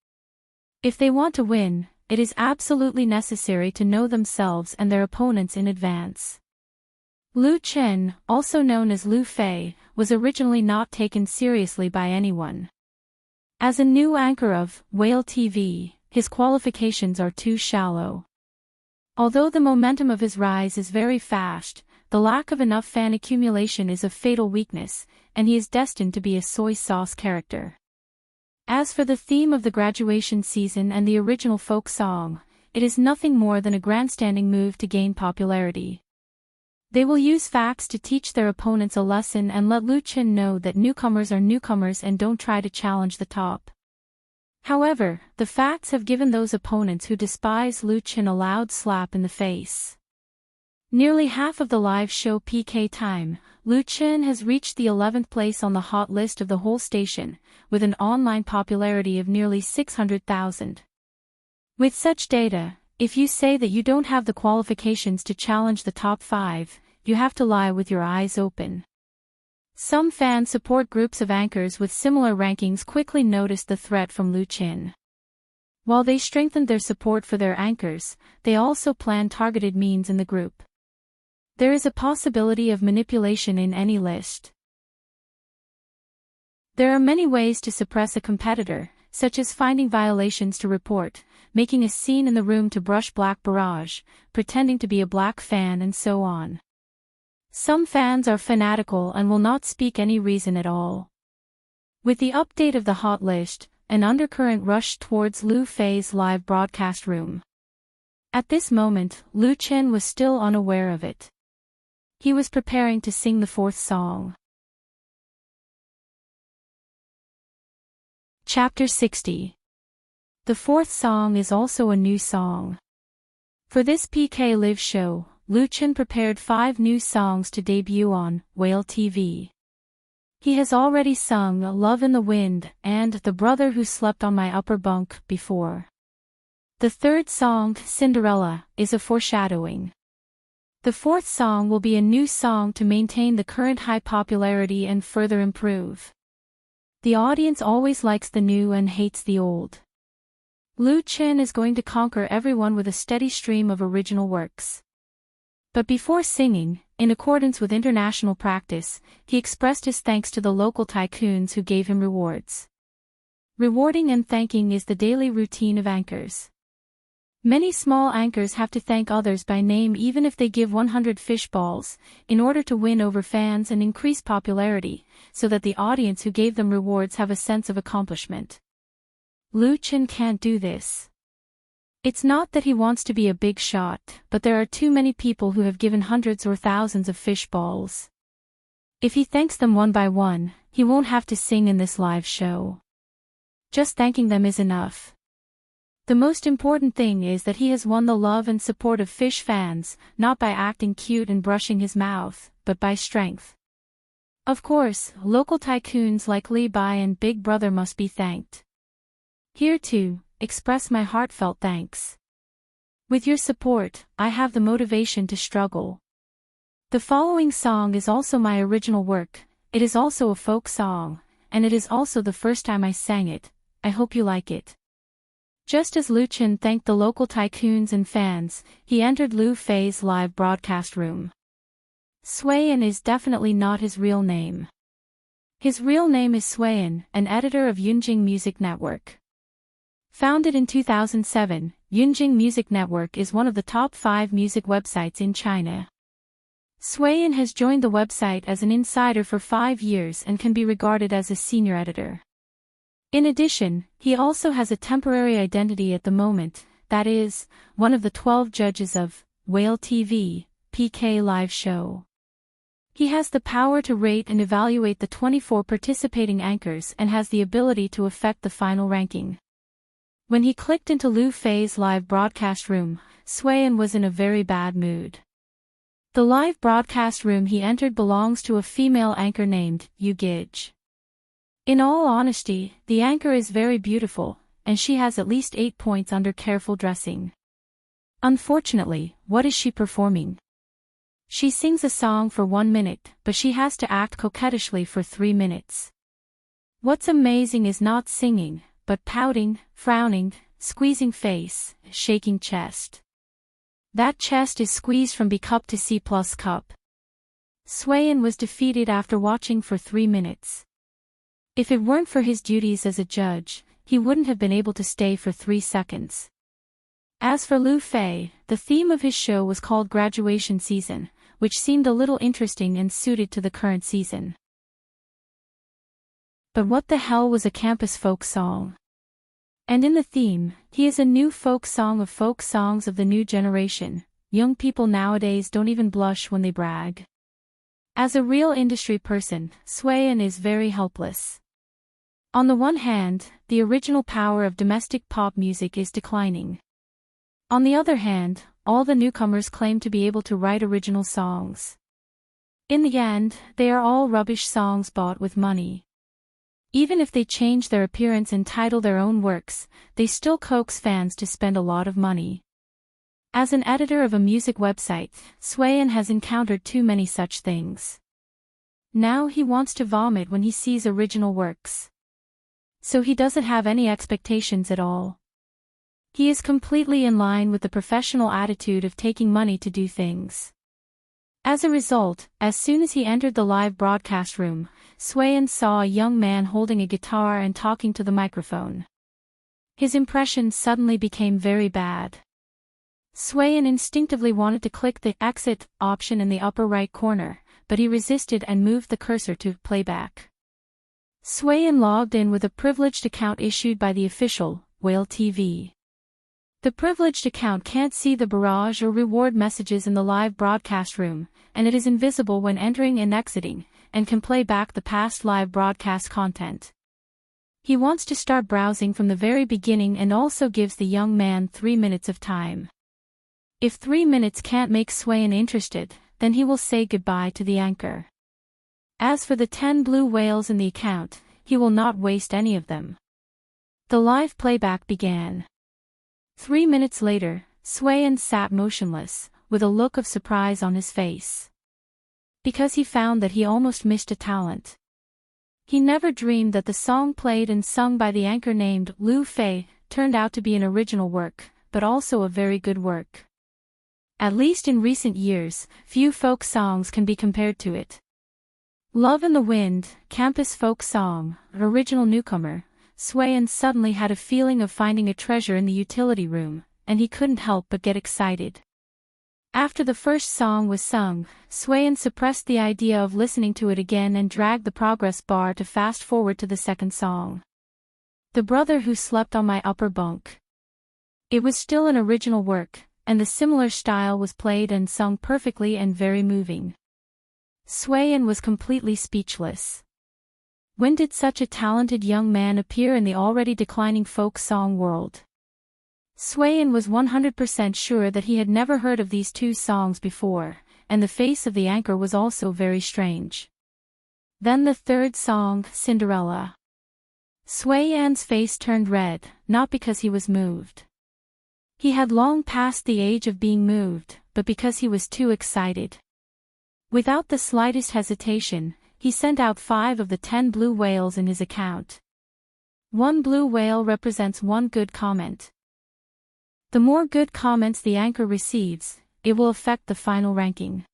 S1: If they want to win, it is absolutely necessary to know themselves and their opponents in advance. Lu Chen, also known as Lu Fei, was originally not taken seriously by anyone. As a new anchor of Whale TV, his qualifications are too shallow. Although the momentum of his rise is very fast, the lack of enough fan accumulation is a fatal weakness, and he is destined to be a soy sauce character. As for the theme of the graduation season and the original folk song, it is nothing more than a grandstanding move to gain popularity. They will use facts to teach their opponents a lesson and let Lu Qin know that newcomers are newcomers and don't try to challenge the top. However, the facts have given those opponents who despise Lu Qin a loud slap in the face. Nearly half of the live show PK time, Lu Qin has reached the 11th place on the hot list of the whole station, with an online popularity of nearly 600,000. With such data, if you say that you don't have the qualifications to challenge the top 5, you have to lie with your eyes open. Some fan support groups of anchors with similar rankings quickly noticed the threat from Lu Qin. While they strengthened their support for their anchors, they also planned targeted means in the group. There is a possibility of manipulation in any list. There are many ways to suppress a competitor, such as finding violations to report, making a scene in the room to brush black barrage, pretending to be a black fan and so on. Some fans are fanatical and will not speak any reason at all. With the update of the hot list, an undercurrent rushed towards Lu Fei's live broadcast room. At this moment, Lu Qin was still unaware of it. He was preparing to sing the 4th song. Chapter 60. The 4th song is also a new song. For this PK Live show, Lu Qin prepared 5 new songs to debut on Whale TV. He has already sung Love in the Wind and The Brother Who Slept on My Upper Bunk before. The 3rd song, Cinderella, is a foreshadowing. The 4th song will be a new song to maintain the current high popularity and further improve. The audience always likes the new and hates the old. Lu Qin is going to conquer everyone with a steady stream of original works. But before singing, in accordance with international practice, he expressed his thanks to the local tycoons who gave him rewards. Rewarding and thanking is the daily routine of anchors. Many small anchors have to thank others by name even if they give 100 fish balls, in order to win over fans and increase popularity, so that the audience who gave them rewards have a sense of accomplishment. Lu Qin can't do this. It's not that he wants to be a big shot, but there are too many people who have given hundreds or thousands of fish balls. If he thanks them one by one, he won't have to sing in this live show. Just thanking them is enough. The most important thing is that he has won the love and support of fish fans, not by acting cute and brushing his mouth, but by strength. Of course, local tycoons like Li Bai and Big Brother must be thanked. Here too, express my heartfelt thanks. With your support, I have the motivation to struggle. The following song is also my original work, it is also a folk song, and it is also the first time I sang it. I hope you like it. Just as Lu Qin thanked the local tycoons and fans, he entered Lu Fei's live broadcast room. Suiyan is definitely not his real name. His real name is Suiyan, an editor of Yunjing Music Network. Founded in 2007, Yunjing Music Network is one of the top 5 music websites in China. Suiyan has joined the website as an insider for 5 years and can be regarded as a senior editor. In addition, he also has a temporary identity at the moment, that is, one of the 12 judges of Whale TV, PK Live Show. He has the power to rate and evaluate the 24 participating anchors and has the ability to affect the final ranking. When he clicked into Lu Fei's live broadcast room, Suiyan was in a very bad mood. The live broadcast room he entered belongs to a female anchor named Yu Gij. In all honesty, the anchor is very beautiful, and she has at least 8 points under careful dressing. Unfortunately, what is she performing? She sings a song for 1 minute, but she has to act coquettishly for 3 minutes. What's amazing is not singing, but pouting, frowning, squeezing face, shaking chest. That chest is squeezed from B cup to C+ cup. Suiyan was defeated after watching for 3 minutes. If it weren't for his duties as a judge, he wouldn't have been able to stay for 3 seconds. As for Lu Fei, the theme of his show was called Graduation Season, which seemed a little interesting and suited to the current season. But what the hell was a campus folk song? And in the theme, he is a new folk song of folk songs of the new generation. Young people nowadays don't even blush when they brag. As a real industry person, Swayan is very helpless. On the one hand, the original power of domestic pop music is declining. On the other hand, all the newcomers claim to be able to write original songs. In the end, they are all rubbish songs bought with money. Even if they change their appearance and title their own works, they still coax fans to spend a lot of money. As an editor of a music website, Swayan has encountered too many such things. Now he wants to vomit when he sees original works. So he doesn't have any expectations at all. He is completely in line with the professional attitude of taking money to do things. As a result, as soon as he entered the live broadcast room, Swayan saw a young man holding a guitar and talking to the microphone. His impression suddenly became very bad. Swayan instinctively wanted to click the exit option in the upper right corner, but he resisted and moved the cursor to playback. Swayan logged in with a privileged account issued by the official, Whale TV. The privileged account can't see the barrage or reward messages in the live broadcast room, and it is invisible when entering and exiting, and can play back the past live broadcast content. He wants to start browsing from the very beginning and also gives the young man 3 minutes of time. If 3 minutes can't make Swayan interested, then he will say goodbye to the anchor. As for the 10 blue whales in the account, he will not waste any of them. The live playback began. 3 minutes later, Swayan sat motionless, with a look of surprise on his face. Because he found that he almost missed a talent. He never dreamed that the song played and sung by the anchor named Lu Fei turned out to be an original work, but also a very good work. At least in recent years, few folk songs can be compared to it. Love in the Wind, campus folk song, original newcomer. Swayan suddenly had a feeling of finding a treasure in the utility room, and he couldn't help but get excited. After the first song was sung, Swayan suppressed the idea of listening to it again and dragged the progress bar to fast forward to the second song. The Brother Who Slept on My Upper Bunk. It was still an original work, and the similar style was played and sung perfectly and very moving. Swayan was completely speechless. When did such a talented young man appear in the already declining folk song world? Swayan was 100% sure that he had never heard of these two songs before, and the face of the anchor was also very strange. Then the third song, Cinderella. Swayan's face turned red, not because he was moved. He had long passed the age of being moved, but because he was too excited. Without the slightest hesitation, he sent out 5 of the 10 blue whales in his account. 1 blue whale represents 1 good comment. The more good comments the anchor receives, it will affect the final ranking.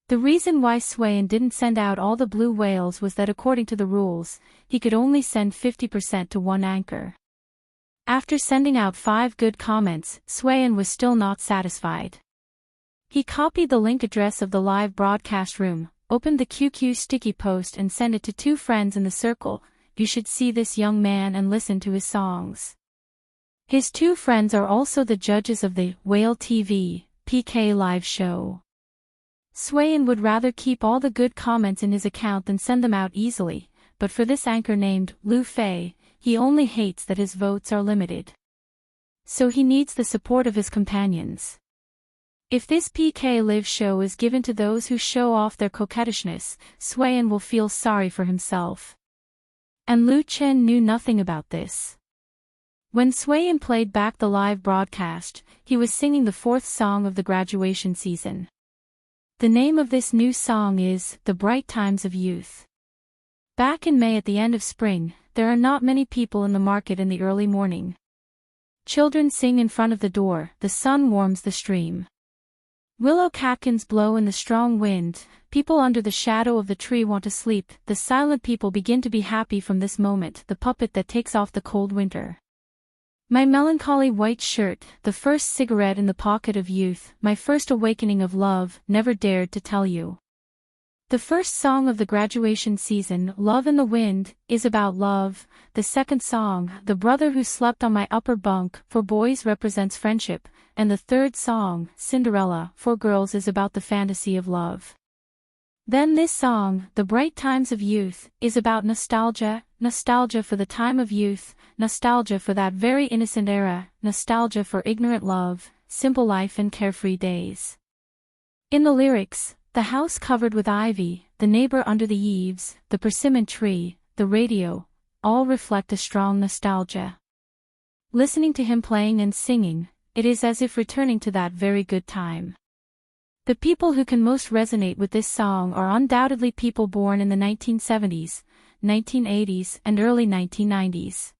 S1: The reason why Swayan didn't send out all the blue whales was that according to the rules, he could only send 50% to one anchor. After sending out 5 good comments, Swayan was still not satisfied. He copied the link address of the live broadcast room, opened the QQ sticky post and sent it to 2 friends in the circle. You should see this young man and listen to his songs. His 2 friends are also the judges of the Whale TV PK live show. Swayan would rather keep all the good comments in his account than send them out easily, but for this anchor named Lu Fei, he only hates that his votes are limited. So he needs the support of his companions. If this PK live show is given to those who show off their coquettishness, Swayan will feel sorry for himself. And Lu Chen knew nothing about this. When Swayan played back the live broadcast, he was singing the 4th song of the graduation season. The name of this new song is The Bright Times of Youth. Back in May at the end of spring, there are not many people in the market in the early morning. Children sing in front of the door, the sun warms the stream. Willow catkins blow in the strong wind, people under the shadow of the tree want to sleep, the silent people begin to be happy from this moment, the puppet that takes off the cold winter. My melancholy white shirt, the first cigarette in the pocket of youth, my first awakening of love, never dared to tell you. The first song of the graduation season, Love in the Wind, is about love. The second song, The Brother Who Slept on My Upper Bunk, for boys represents friendship, and the third song, Cinderella, for girls is about the fantasy of love. Then this song, The Bright Times of Youth, is about nostalgia, nostalgia for the time of youth, nostalgia for that very innocent era, nostalgia for ignorant love, simple life and carefree days. In the lyrics, the house covered with ivy, the neighbor under the eaves, the persimmon tree, the radio, all reflect a strong nostalgia. Listening to him playing and singing, it is as if returning to that very good time. The people who can most resonate with this song are undoubtedly people born in the 1970s, 1980s, and early 1990s.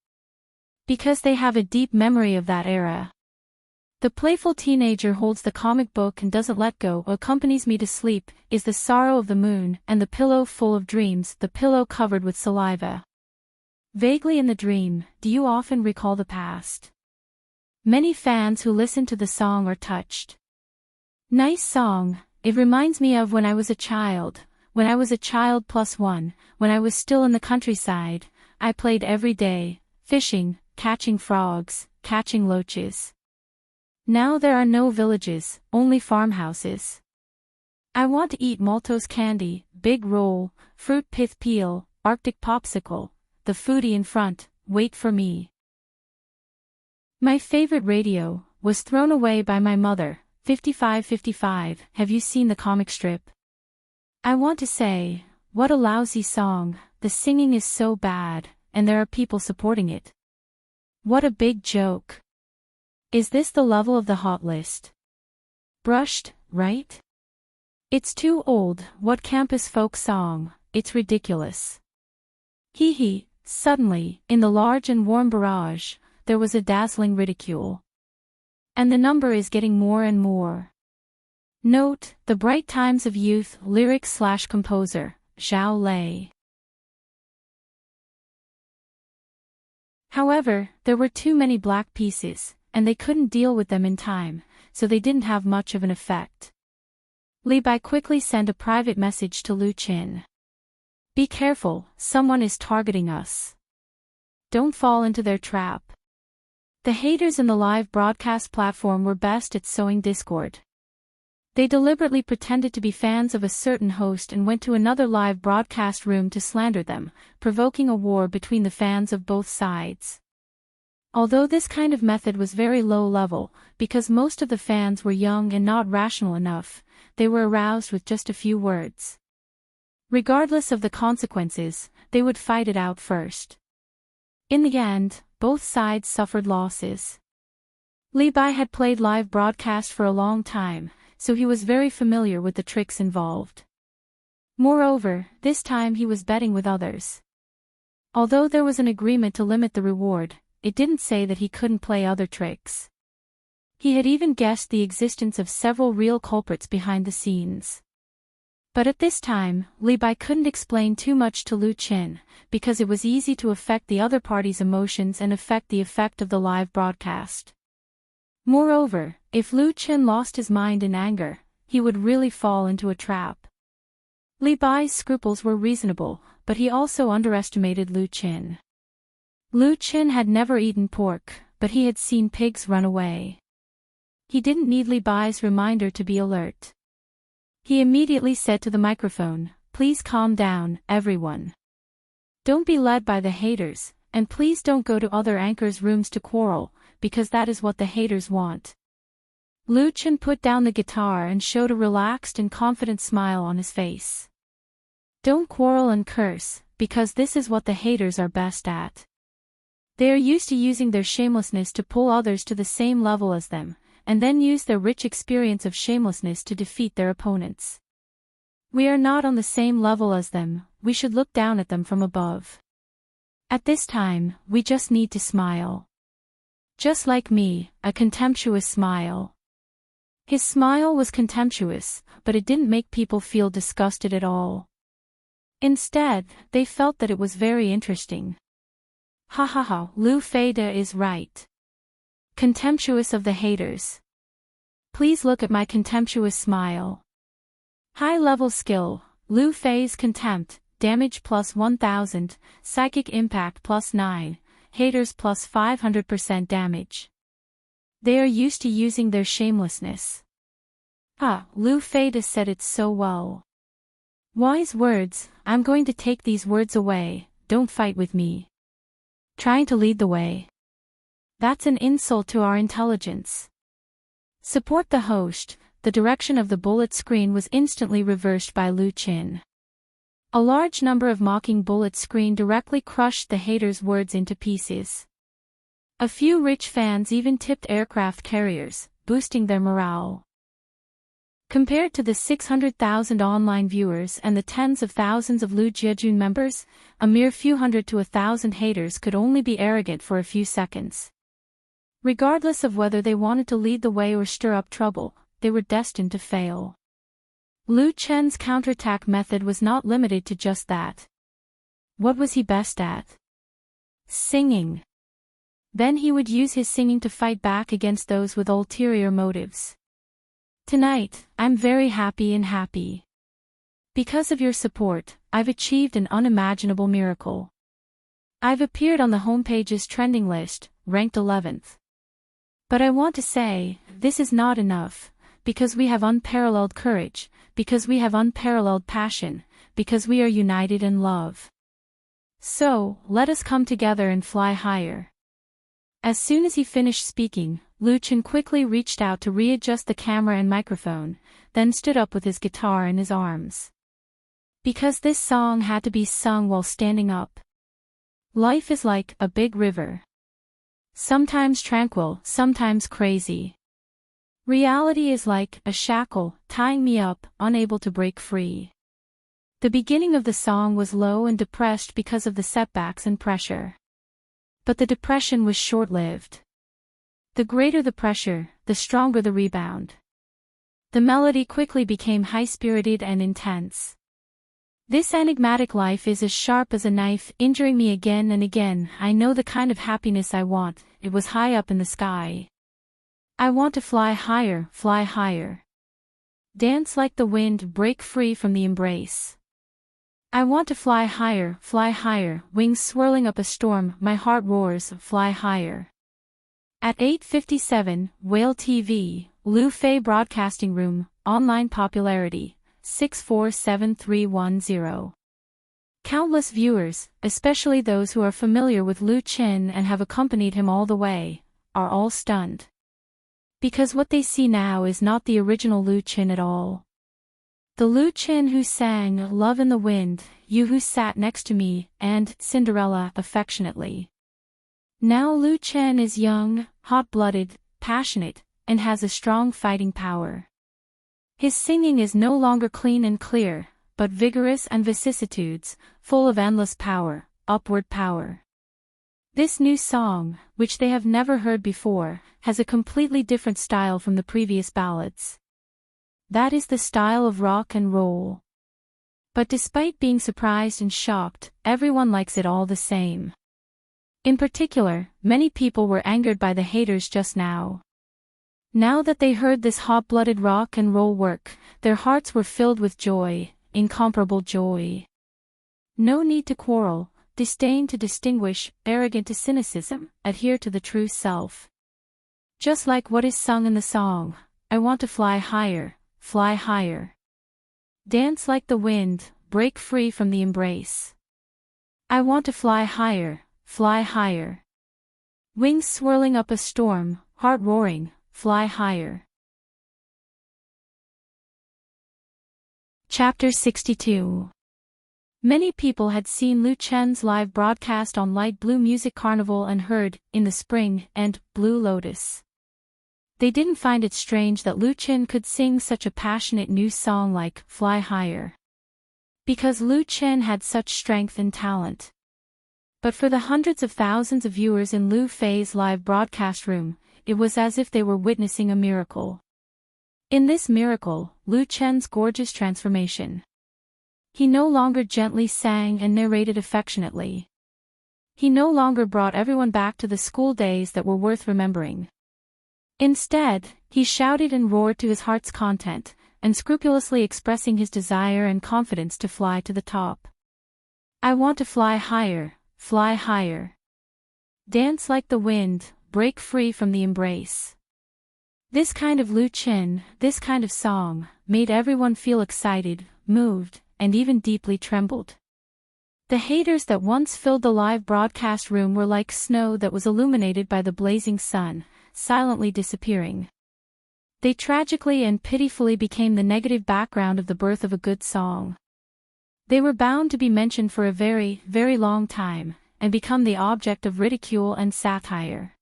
S1: Because they have a deep memory of that era. The playful teenager holds the comic book and doesn't let go, accompanies me to sleep, is the sorrow of the moon, and the pillow full of dreams, the pillow covered with saliva. Vaguely in the dream, do you often recall the past? Many fans who listen to the song are touched. Nice song, it reminds me of when I was a child +1, when I was still in the countryside, I played every day, fishing, catching frogs, catching loaches. Now there are no villages, only farmhouses. I want to eat maltose candy, big roll, fruit pith peel, Arctic popsicle, the foodie in front, wait for me. My favorite radio was thrown away by my mother, 5555, have you seen the comic strip? I want to say, what a lousy song, the singing is so bad, and there are people supporting it. What a big joke. Is this the level of the hot list? Brushed, right? It's too old, what campus folk song, it's ridiculous. Hee hee, suddenly, in the large and warm barrage, there was a dazzling ridicule. And the number is getting more and more. Note, The Bright Times of Youth, lyrics/composer, Zhao Lei. However, there were too many black pieces, and they couldn't deal with them in time, so they didn't have much of an effect. Li Bai quickly sent a private message to Lu Qin. Be careful, someone is targeting us. Don't fall into their trap. The haters in the live broadcast platform were best at sowing discord. They deliberately pretended to be fans of a certain host and went to another live broadcast room to slander them, provoking a war between the fans of both sides. Although this kind of method was very low level, because most of the fans were young and not rational enough, they were aroused with just a few words. Regardless of the consequences, they would fight it out first. In the end, both sides suffered losses. Li Bai had played live broadcast for a long time, so he was very familiar with the tricks involved. Moreover, this time he was betting with others. Although there was an agreement to limit the reward, it didn't say that he couldn't play other tricks. He had even guessed the existence of several real culprits behind the scenes. But at this time, Li Bai couldn't explain too much to Lu Qin, because it was easy to affect the other party's emotions and affect the effect of the live broadcast. Moreover, if Lu Qin lost his mind in anger, he would really fall into a trap. Li Bai's scruples were reasonable, but he also underestimated Lu Qin. Lu Qin had never eaten pork, but he had seen pigs run away. He didn't need Li Bai's reminder to be alert. He immediately said to the microphone, "Please calm down, everyone. Don't be led by the haters, and please don't go to other anchors' rooms to quarrel, because that is what the haters want." Lu Qin put down the guitar and showed a relaxed and confident smile on his face. Don't quarrel and curse, because this is what the haters are best at. They are used to using their shamelessness to pull others to the same level as them, and then use their rich experience of shamelessness to defeat their opponents. We are not on the same level as them, we should look down at them from above. At this time, we just need to smile. Just like me, a contemptuous smile. His smile was contemptuous, but it didn't make people feel disgusted at all. Instead, they felt that it was very interesting. Ha ha ha, Lu Feida is right. Contemptuous of the haters. Please look at my contemptuous smile. High-level skill, Lu Fei's contempt, damage plus 1000, psychic impact plus 9, haters plus 500% damage. They are used to using their shamelessness. Lu Feida said it so well. Wise words, I'm going to take these words away, don't fight with me. Trying to lead the way. That's an insult to our intelligence. Support the host. The direction of the bullet screen was instantly reversed by Lu Qin. A large number of mocking bullets screen directly crushed the haters' words into pieces. A few rich fans even tipped aircraft carriers, boosting their morale. Compared to the 600,000 online viewers and the tens of thousands of Lu Jiejun members, a mere few hundred to 1,000 haters could only be arrogant for a few seconds. Regardless of whether they wanted to lead the way or stir up trouble, they were destined to fail. Lu Chen's counterattack method was not limited to just that. What was he best at? Singing. Then he would use his singing to fight back against those with ulterior motives. Tonight, I'm very happy. Because of your support, I've achieved an unimaginable miracle. I've appeared on the homepage's trending list, ranked 11th. But I want to say, this is not enough, because we have unparalleled courage, because we have unparalleled passion, because we are united in love. So, let us come together and fly higher. As soon as he finished speaking, Lu Qin quickly reached out to readjust the camera and microphone, then stood up with his guitar in his arms. Because this song had to be sung while standing up. Life is like a big river. Sometimes tranquil, sometimes crazy. Reality is like a shackle, tying me up, unable to break free. The beginning of the song was low and depressed because of the setbacks and pressure. But the depression was short-lived. The greater the pressure, the stronger the rebound. The melody quickly became high-spirited and intense. This enigmatic life is as sharp as a knife, injuring me again and again. I know the kind of happiness I want, it was high up in the sky. I want to fly higher, fly higher. Dance like the wind, break free from the embrace. I want to fly higher, wings swirling up a storm, my heart roars, fly higher. At 8:57, Whale TV, Lu Fei Broadcasting Room, online popularity, 647,310. Countless viewers, especially those who are familiar with Lu Qin and have accompanied him all the way, are all stunned. Because what they see now is not the original Lu Qin at all. The Lu Qin who sang Love in the Wind, You Who Sat Next to Me, and Cinderella affectionately. Now Lu Qin is young, hot-blooded, passionate, and has a strong fighting power. His singing is no longer clean and clear, but vigorous and vicissitudes, full of endless power, upward power. This new song, which they have never heard before, has a completely different style from the previous ballads. That is the style of rock and roll. But despite being surprised and shocked, everyone likes it all the same. In particular, many people were angered by the haters just now. Now that they heard this hot-blooded rock and roll work, their hearts were filled with joy, incomparable joy. No need to quarrel, disdain to distinguish, arrogant to cynicism, adhere to the true self. Just like what is sung in the song, I want to fly higher, fly higher. Dance like the wind, break free from the embrace. I want to fly higher, fly higher. Wings swirling up a storm, heart roaring, fly higher. Chapter 62. Many people had seen Lu Chen's live broadcast on Light Blue Music Carnival and heard, In the Spring, and Blue Lotus. They didn't find it strange that Lu Chen could sing such a passionate new song like Fly Higher. Because Lu Chen had such strength and talent. But for the hundreds of thousands of viewers in Lu Fei's live broadcast room, it was as if they were witnessing a miracle. In this miracle, Lu Chen's gorgeous transformation. He no longer gently sang and narrated affectionately. He no longer brought everyone back to the school days that were worth remembering. Instead, he shouted and roared to his heart's content, unscrupulously expressing his desire and confidence to fly to the top. I want to fly higher, fly higher. Dance like the wind, break free from the embrace. This kind of Lu Chen, this kind of song, made everyone feel excited, moved, and even deeply trembled. The haters that once filled the live broadcast room were like snow that was illuminated by the blazing sun, silently disappearing. They tragically and pitifully became the negative background of the birth of a good song. They were bound to be mentioned for a very, very long time, and become the object of ridicule and satire.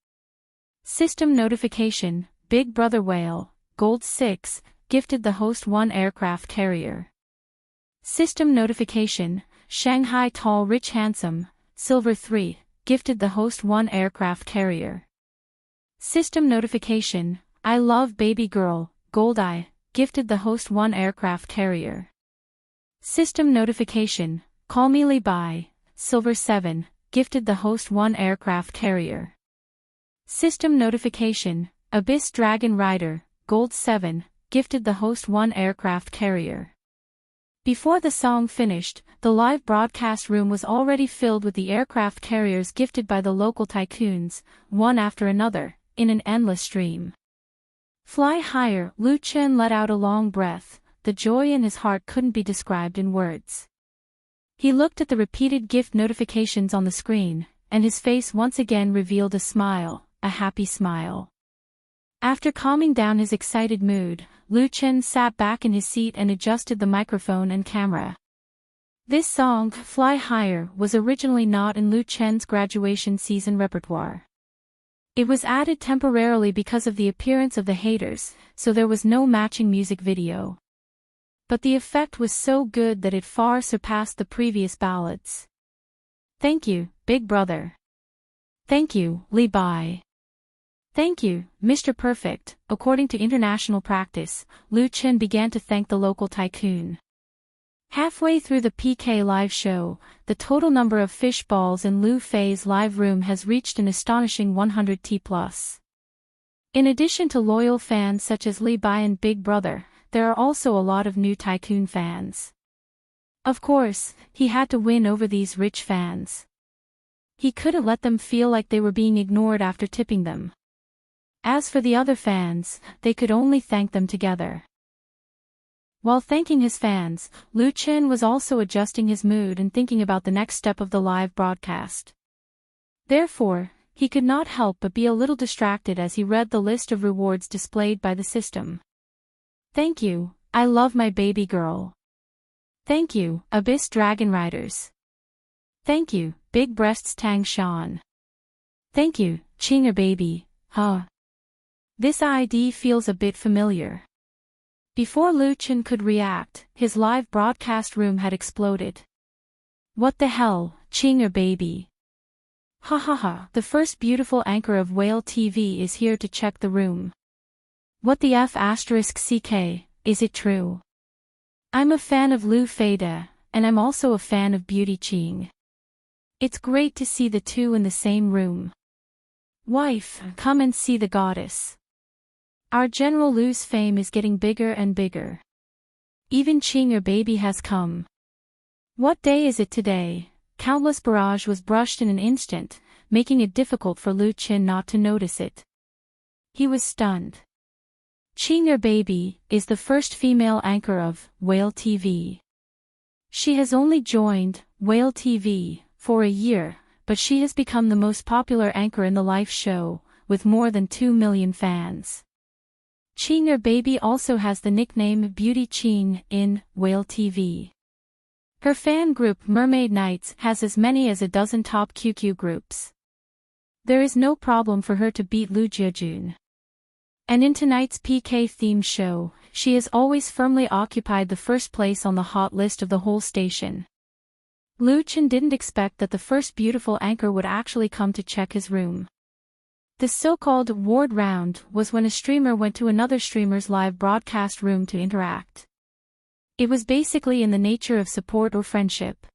S1: System notification: Big Brother Whale, Gold 6, gifted the host 1 aircraft carrier. System notification: Shanghai Tall Rich Handsome, Silver 3, gifted the host 1 aircraft carrier. System notification: I Love Baby Girl, Gold Eye, gifted the host 1 aircraft carrier. System notification: Call Me Li Bai, Silver 7, gifted the host 1 aircraft carrier. System notification: Abyss Dragon Rider, Gold 7, gifted the host 1 aircraft carrier. Before the song finished, the live broadcast room was already filled with the aircraft carriers gifted by the local tycoons, one after another, in an endless stream. Fly higher, Lu Chen let out a long breath. The joy in his heart couldn't be described in words. He looked at the repeated gift notifications on the screen, and his face once again revealed a smile, a happy smile. After calming down his excited mood, Lu Chen sat back in his seat and adjusted the microphone and camera. This song, Fly Higher, was originally not in Lu Chen's graduation season repertoire. It was added temporarily because of the appearance of the haters, so there was no matching music video. But the effect was so good that it far surpassed the previous ballads. Thank you, Big Brother. Thank you, Li Bai. Thank you, Mr. Perfect. According to international practice, Lu Chen began to thank the local tycoon. Halfway through the PK live show, the total number of fish balls in Lu Fei's live room has reached an astonishing 100+. In addition to loyal fans such as Li Bai and Big Brother, there are also a lot of new tycoon fans. Of course, he had to win over these rich fans. He couldn't let them feel like they were being ignored after tipping them. As for the other fans, they could only thank them together. While thanking his fans, Lu Chen was also adjusting his mood and thinking about the next step of the live broadcast. Therefore, he could not help but be a little distracted as he read the list of rewards displayed by the system. Thank you, I Love My Baby Girl. Thank you, Abyss Dragon Riders. Thank you, Big Breasts Tang Shan. Thank you, Chinger Baby, huh? This ID feels a bit familiar. Before Lu Chen could react, his live broadcast room had exploded. What the hell, Chinger Baby? Ha ha ha, the first beautiful anchor of Whale TV is here to check the room. What the F***CK, is it true? I'm a fan of Lu Feida, and I'm also a fan of Beauty Ching. It's great to see the two in the same room. Wife, come and see the goddess. Our General Lu's fame is getting bigger and bigger. Even Chinger Baby has come. What day is it today? Countless barrage was brushed in an instant, making it difficult for Lu Chen not to notice it. He was stunned. Chinger Baby is the first female anchor of Whale TV. She has only joined Whale TV for a year, but she has become the most popular anchor in the live show, with more than 2 million fans. Chinger Baby also has the nickname Beauty Ching in Whale TV. Her fan group Mermaid Knights has as many as a dozen top QQ groups. There is no problem for her to beat Lu Jiejun. And in tonight's PK theme show, she has always firmly occupied the first place on the hot list of the whole station. Lu Chen didn't expect that the first beautiful anchor would actually come to check his room. The so-called ward round was when a streamer went to another streamer's live broadcast room to interact. It was basically in the nature of support or friendship.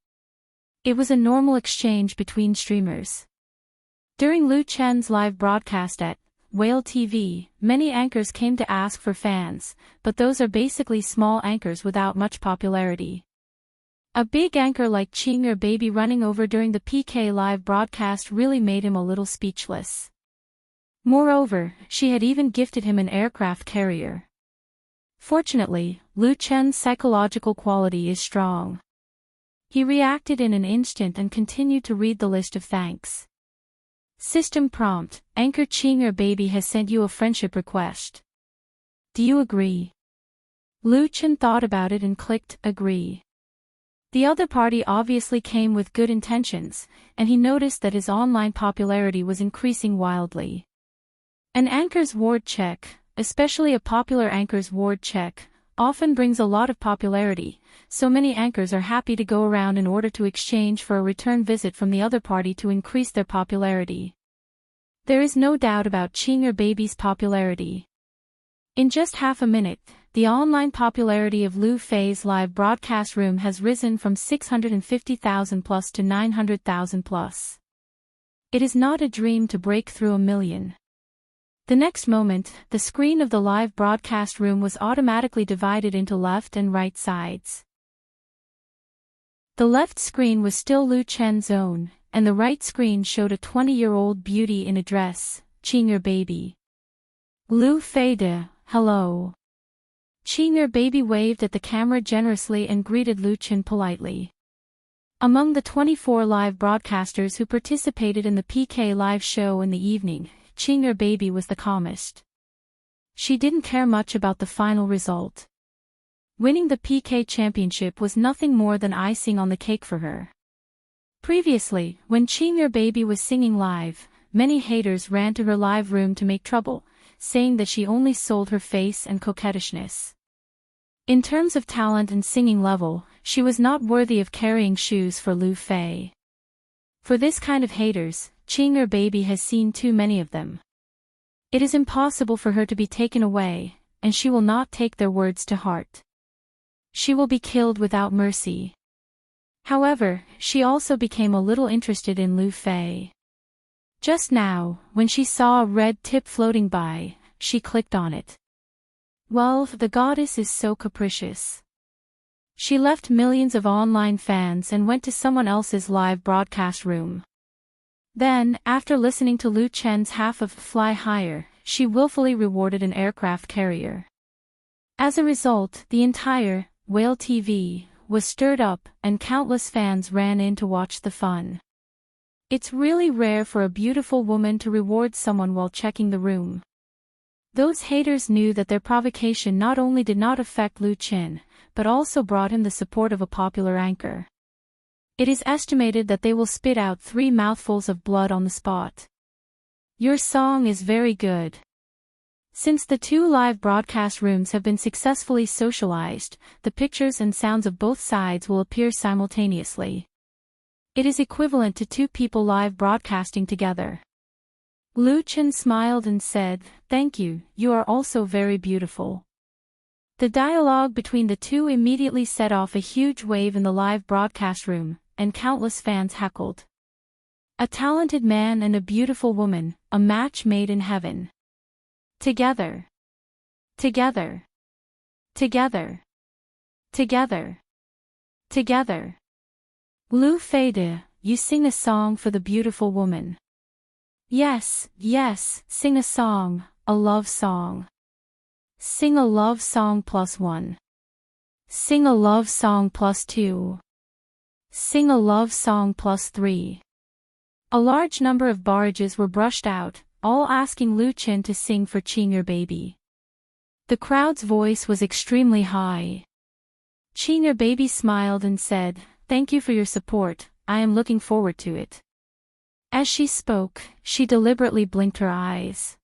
S1: It was a normal exchange between streamers. During Lu Chen's live broadcast at Whale TV, many anchors came to ask for fans, but those are basically small anchors without much popularity. A big anchor like Qinger Baby running over during the PK live broadcast really made him a little speechless. Moreover, she had even gifted him an aircraft carrier. Fortunately, Lu Chen's psychological quality is strong. He reacted in an instant and continued to read the list of thanks. System prompt: Anchor Qinger Baby has sent you a friendship request. Do you agree? Lu Chen thought about it and clicked agree. The other party obviously came with good intentions, and he noticed that his online popularity was increasing wildly. An anchor's ward check, especially a popular anchor's ward check, often brings a lot of popularity, so many anchors are happy to go around in order to exchange for a return visit from the other party to increase their popularity. There is no doubt about Qinger Baby's popularity. In just half a minute, the online popularity of Lu Fei's live broadcast room has risen from 650,000 plus to 900,000 plus. It is not a dream to break through 1 million. The next moment, the screen of the live broadcast room was automatically divided into left and right sides. The left screen was still Lu Chen's own, and the right screen showed a 20-year-old beauty in a dress, Qinger Baby. Lu Fei de, hello. Qinger Baby waved at the camera generously and greeted Lu Chen politely. Among the 24 live broadcasters who participated in the PK live show in the evening, Qinger Baby was the calmest. She didn't care much about the final result. Winning the PK championship was nothing more than icing on the cake for her. Previously, when Qinger Baby was singing live, many haters ran to her live room to make trouble, saying that she only sold her face and coquettishness. In terms of talent and singing level, she was not worthy of carrying shoes for Lu Fei. For this kind of haters, Qinger Baby has seen too many of them. It is impossible for her to be taken away, and she will not take their words to heart. She will be killed without mercy. However, she also became a little interested in Lu Fei. Just now, when she saw a red tip floating by, she clicked on it. Well, the goddess is so capricious. She left millions of online fans and went to someone else's live broadcast room. Then, after listening to Lu Chen's half of Fly Higher, she willfully rewarded an aircraft carrier. As a result, the entire Whale TV was stirred up, and countless fans ran in to watch the fun. It's really rare for a beautiful woman to reward someone while checking the room. Those haters knew that their provocation not only did not affect Lu Chen, but also brought him the support of a popular anchor. It is estimated that they will spit out 3 mouthfuls of blood on the spot. Your song is very good. Since the 2 live broadcast rooms have been successfully socialized, the pictures and sounds of both sides will appear simultaneously. It is equivalent to 2 people live broadcasting together. Lu Chen smiled and said, "Thank you, you are also very beautiful." The dialogue between the two immediately set off a huge wave in the live broadcast room, and countless fans heckled. A talented man and a beautiful woman, a match made in heaven. Together. Together. Together. Together. Together. Lu Fei de, you sing a song for the beautiful woman. Yes, yes, sing a song, a love song. Sing a love song +1. Sing a love song +2. Sing a love song +3. A large number of barrages were brushed out, all asking Lu Chen to sing for Qinger Baby. The crowd's voice was extremely high. Qinger Baby smiled and said, "Thank you for your support, I am looking forward to it." As she spoke, she deliberately blinked her eyes.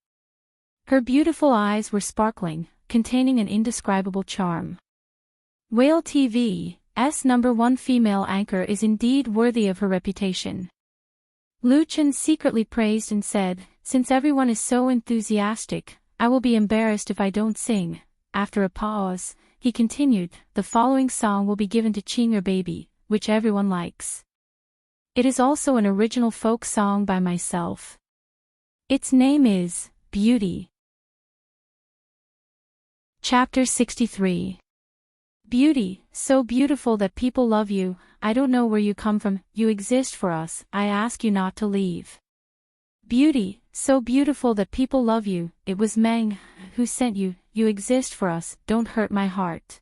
S1: Her beautiful eyes were sparkling, containing an indescribable charm. Whale TV's #1 female anchor is indeed worthy of her reputation. Lu Chen secretly praised and said, Since everyone is so enthusiastic, I will be embarrassed if I don't sing." After a pause, he continued, "The following song will be given to Chinger Baby, which everyone likes. It is also an original folk song by myself. Its name is Beauty." Chapter 63. Beauty, so beautiful that people love you. I don't know where you come from, you exist for us, I ask you not to leave. Beauty, so beautiful that people love you, it was Meng who sent you, you exist for us, don't hurt my heart.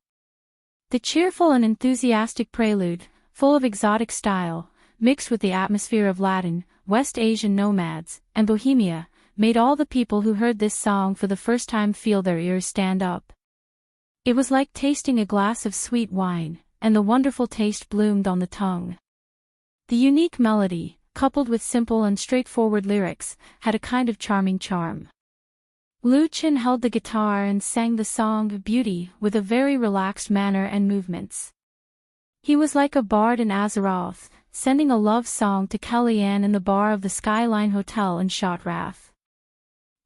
S1: The cheerful and enthusiastic prelude, full of exotic style, mixed with the atmosphere of Latin, West Asian nomads, and Bohemia, made all the people who heard this song for the first time feel their ears stand up. It was like tasting a glass of sweet wine, and the wonderful taste bloomed on the tongue. The unique melody, coupled with simple and straightforward lyrics, had a kind of charming charm. Lu Qin held the guitar and sang the song Beauty with a very relaxed manner and movements. He was like a bard in Azeroth, sending a love song to Kellyanne in the bar of the Skyline Hotel in Shotrath.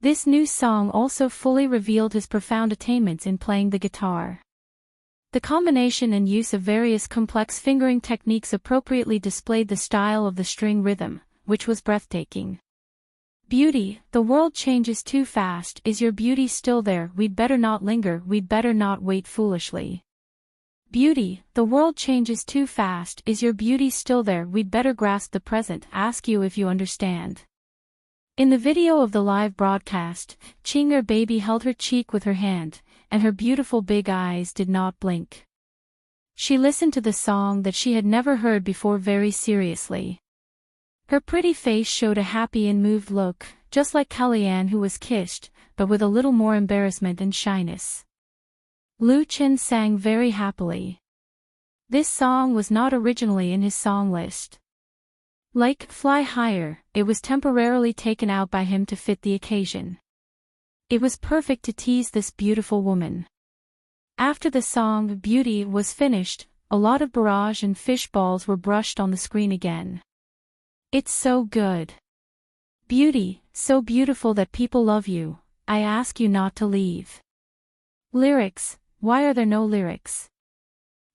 S1: This new song also fully revealed his profound attainments in playing the guitar. The combination and use of various complex fingering techniques appropriately displayed the style of the string rhythm, which was breathtaking. Beauty, the world changes too fast, is your beauty still there, we'd better not linger, we'd better not wait foolishly. Beauty, the world changes too fast, is your beauty still there, we'd better grasp the present, ask you if you understand. In the video of the live broadcast, Chinger Baby held her cheek with her hand, and her beautiful big eyes did not blink. She listened to the song that she had never heard before very seriously. Her pretty face showed a happy and moved look, just like Kellyanne who was kissed, but with a little more embarrassment and shyness. Lu Qin sang very happily. This song was not originally in his song list. Like Fly Higher, it was temporarily taken out by him to fit the occasion. It was perfect to tease this beautiful woman. After the song Beauty was finished, a lot of barrage and fish balls were brushed on the screen again. It's so good. Beauty, so beautiful that people love you, I ask you not to leave. Lyrics, why are there no lyrics?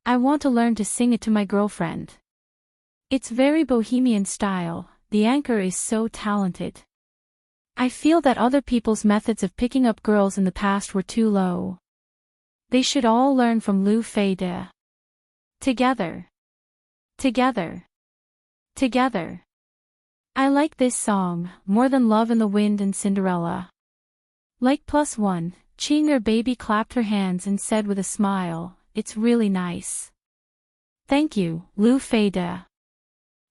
S1: I want to learn to sing it to my girlfriend. It's very bohemian style, the anchor is so talented. I feel that other people's methods of picking up girls in the past were too low. They should all learn from Lu Fei De. Together. Together. Together. I like this song, more than Love in the Wind and Cinderella. Like +1, Chinger Baby clapped her hands and said with a smile, it's really nice. Thank you, Lu Fei De.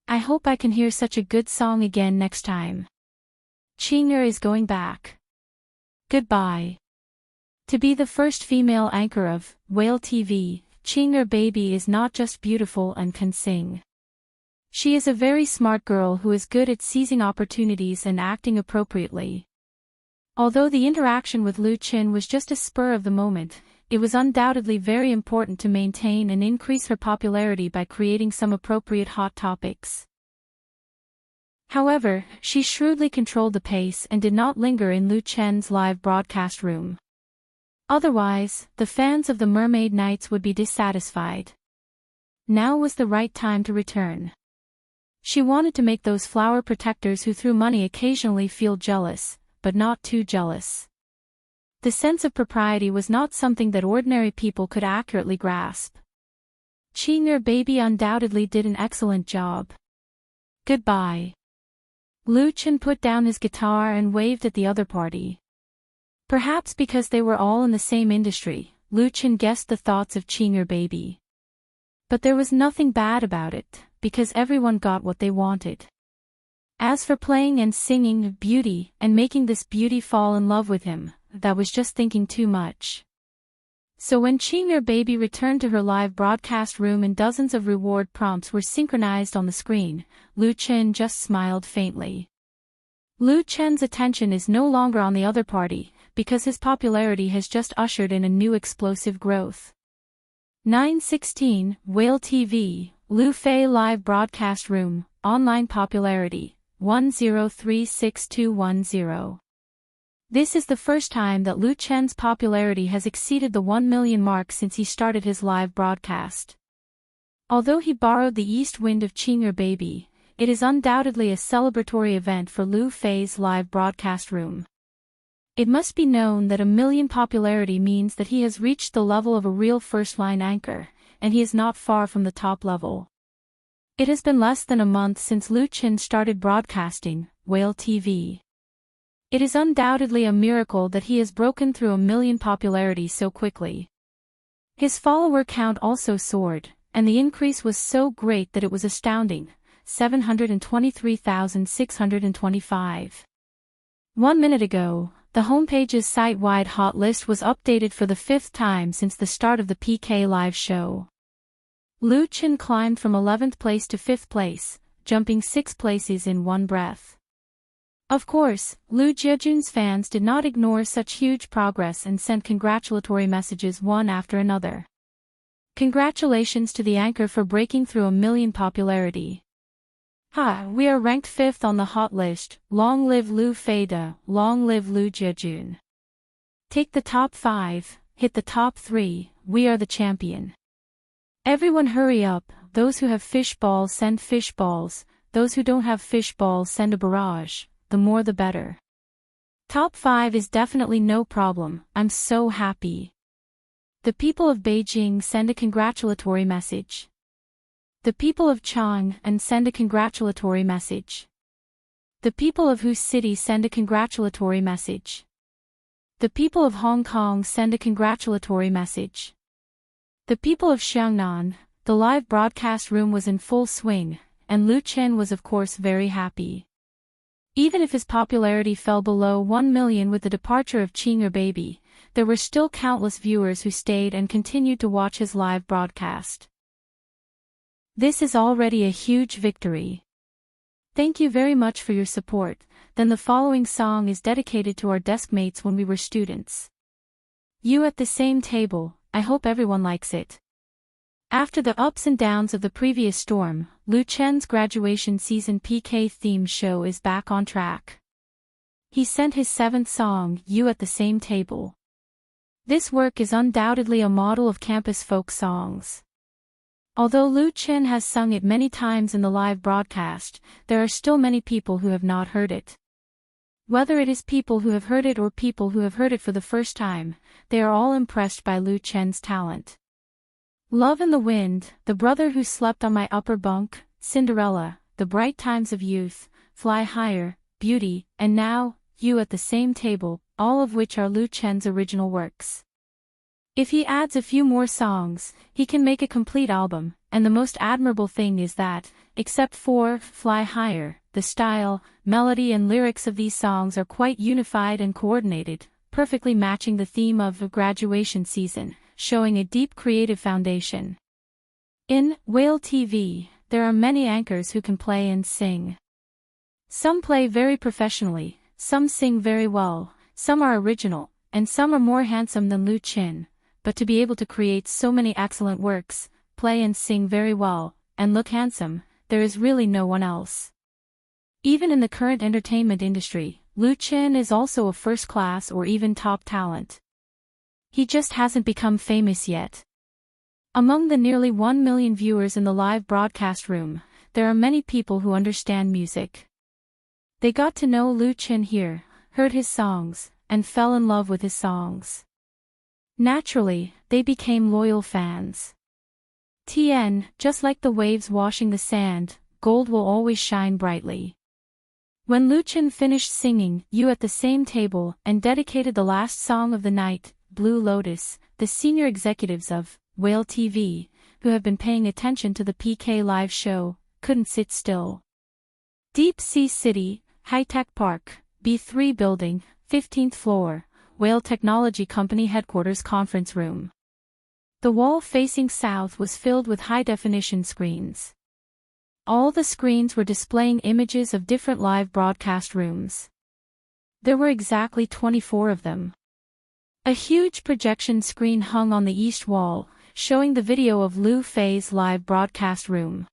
S1: I hope I can hear such a good song again next time. Chinger is going back. Goodbye. To be the first female anchor of Whale TV, Chinger Baby is not just beautiful and can sing. She is a very smart girl who is good at seizing opportunities and acting appropriately. Although the interaction with Lu Qin was just a spur of the moment, it was undoubtedly very important to maintain and increase her popularity by creating some appropriate hot topics. However, she shrewdly controlled the pace and did not linger in Lu Qin's live broadcast room. Otherwise, the fans of the Mermaid Nights would be dissatisfied. Now was the right time to return. She wanted to make those flower protectors who threw money occasionally feel jealous, but not too jealous. The sense of propriety was not something that ordinary people could accurately grasp. Chinger Baby undoubtedly did an excellent job. Goodbye. Lu Qin put down his guitar and waved at the other party. Perhaps because they were all in the same industry, Lu Qin guessed the thoughts of Chinger Baby. But there was nothing bad about it, because everyone got what they wanted. As for playing and singing Beauty and making this beauty fall in love with him, that was just thinking too much. So when Chinger Baby returned to her live broadcast room and dozens of reward prompts were synchronized on the screen, Lu Qin just smiled faintly. Lu Qin's attention is no longer on the other party, because his popularity has just ushered in a new explosive growth. 916, Whale TV, Lu Fei Live Broadcast Room, Online Popularity, 1036210. This is the first time that Lu Chen's popularity has exceeded the 1 million mark since he started his live broadcast. Although he borrowed the east wind of Chinger Baby, it is undoubtedly a celebratory event for Lu Fei's live broadcast room. It must be known that 1 million popularity means that he has reached the level of a real first-line anchor, and he is not far from the top level. It has been less than a month since Lu Chen started broadcasting Whale TV. It is undoubtedly a miracle that he has broken through 1 million popularity so quickly. His follower count also soared, and the increase was so great that it was astounding, 723,625. 1 minute ago, the homepage's site-wide hot list was updated for the 5th time since the start of the PK live show. Lu Chen climbed from 11th place to 5th place, jumping 6 places in one breath. Of course, Lu Jiejun's fans did not ignore such huge progress and sent congratulatory messages one after another. Congratulations to the anchor for breaking through 1 million popularity. We are ranked 5th on the hot list. Long live Lu Feida, long live Lu Jiejun. Take the top 5, hit the top 3, we are the champion. Everyone hurry up, those who have fish balls send fish balls, those who don't have fish balls send a barrage, the more the better. Top 5 is definitely no problem, I'm so happy. The people of Beijing send a congratulatory message. The people of Chang'an send a congratulatory message. The people of Hu City send a congratulatory message. The people of Hong Kong send a congratulatory message. The people of Xiangnan, the live broadcast room was in full swing, and Lu Chen was of course very happy. Even if his popularity fell below 1 million with the departure of Chinger Baby, there were still countless viewers who stayed and continued to watch his live broadcast. This is already a huge victory. Thank you very much for your support. Then the following song is dedicated to our desk mates when we were students. You at the same table, I hope everyone likes it. After the ups and downs of the previous storm, Lu Chen's graduation season PK theme show is back on track. He sent his 7th song, You at the Same Table. This work is undoubtedly a model of campus folk songs. Although Lu Chen has sung it many times in the live broadcast, there are still many people who have not heard it. Whether it is people who have heard it or people who have heard it for the first time, they are all impressed by Lu Chen's talent. Love in the Wind, The Brother Who Slept on My Upper Bunk, Cinderella, The Bright Times of Youth, Fly Higher, Beauty, and now, You at the Same Table, all of which are Lu Chen's original works. If he adds a few more songs, he can make a complete album, and the most admirable thing is that, except for Fly Higher, the style, melody and lyrics of these songs are quite unified and coordinated, perfectly matching the theme of graduation season, showing a deep creative foundation. In Whale TV, there are many anchors who can play and sing. Some play very professionally, some sing very well, some are original, and some are more handsome than Lu Chen. But to be able to create so many excellent works, play and sing very well, and look handsome, there is really no one else. Even in the current entertainment industry, Lu Chen is also a first-class or even top talent. He just hasn't become famous yet. Among the nearly 1 million viewers in the live broadcast room, there are many people who understand music. They got to know Lu Chen here, heard his songs, and fell in love with his songs. Naturally, they became loyal fans. Just like the waves washing the sand, gold will always shine brightly. When Lu Chen finished singing You at the Same Table and dedicated the last song of the night, Blue Lotus, the senior executives of Whale TV, who have been paying attention to the PK live show, couldn't sit still. Deep Sea City, High-Tech Park, B3 Building, 15th floor. Whale Technology Company Headquarters Conference Room. The wall facing south was filled with high-definition screens. All the screens were displaying images of different live broadcast rooms. There were exactly 24 of them. A huge projection screen hung on the east wall, showing the video of Lu Fei's live broadcast room.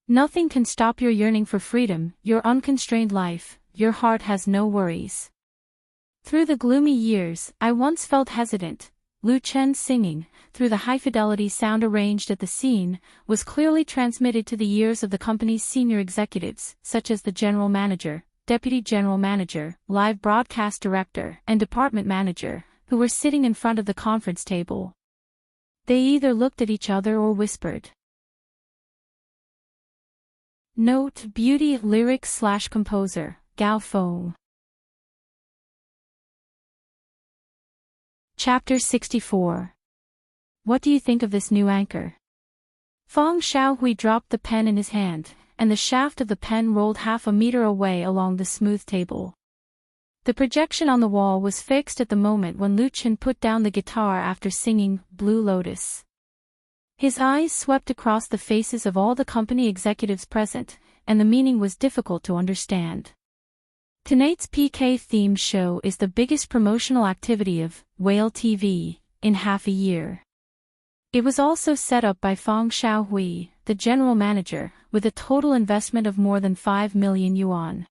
S1: Nothing can stop your yearning for freedom, your unconstrained life, your heart has no worries. Through the gloomy years, I once felt hesitant. Lu Chen's singing, through the high-fidelity sound arranged at the scene, was clearly transmitted to the ears of the company's senior executives, such as the general manager, deputy general manager, live broadcast director, and department manager, who were sitting in front of the conference table. They either looked at each other or whispered. Note: Beauty lyrics/composer, Gao Feng. Chapter 64. What do you think of this new anchor? Feng Xiaohui dropped the pen in his hand, and the shaft of the pen rolled half a meter away along the smooth table. The projection on the wall was fixed at the moment when Lu Chen put down the guitar after singing Blue Lotus. His eyes swept across the faces of all the company executives present, and the meaning was difficult to understand. Tonight's PK-themed show is the biggest promotional activity of Whale TV in half a year. It was also set up by Feng Xiaohui, the general manager, with a total investment of more than 5 million yuan.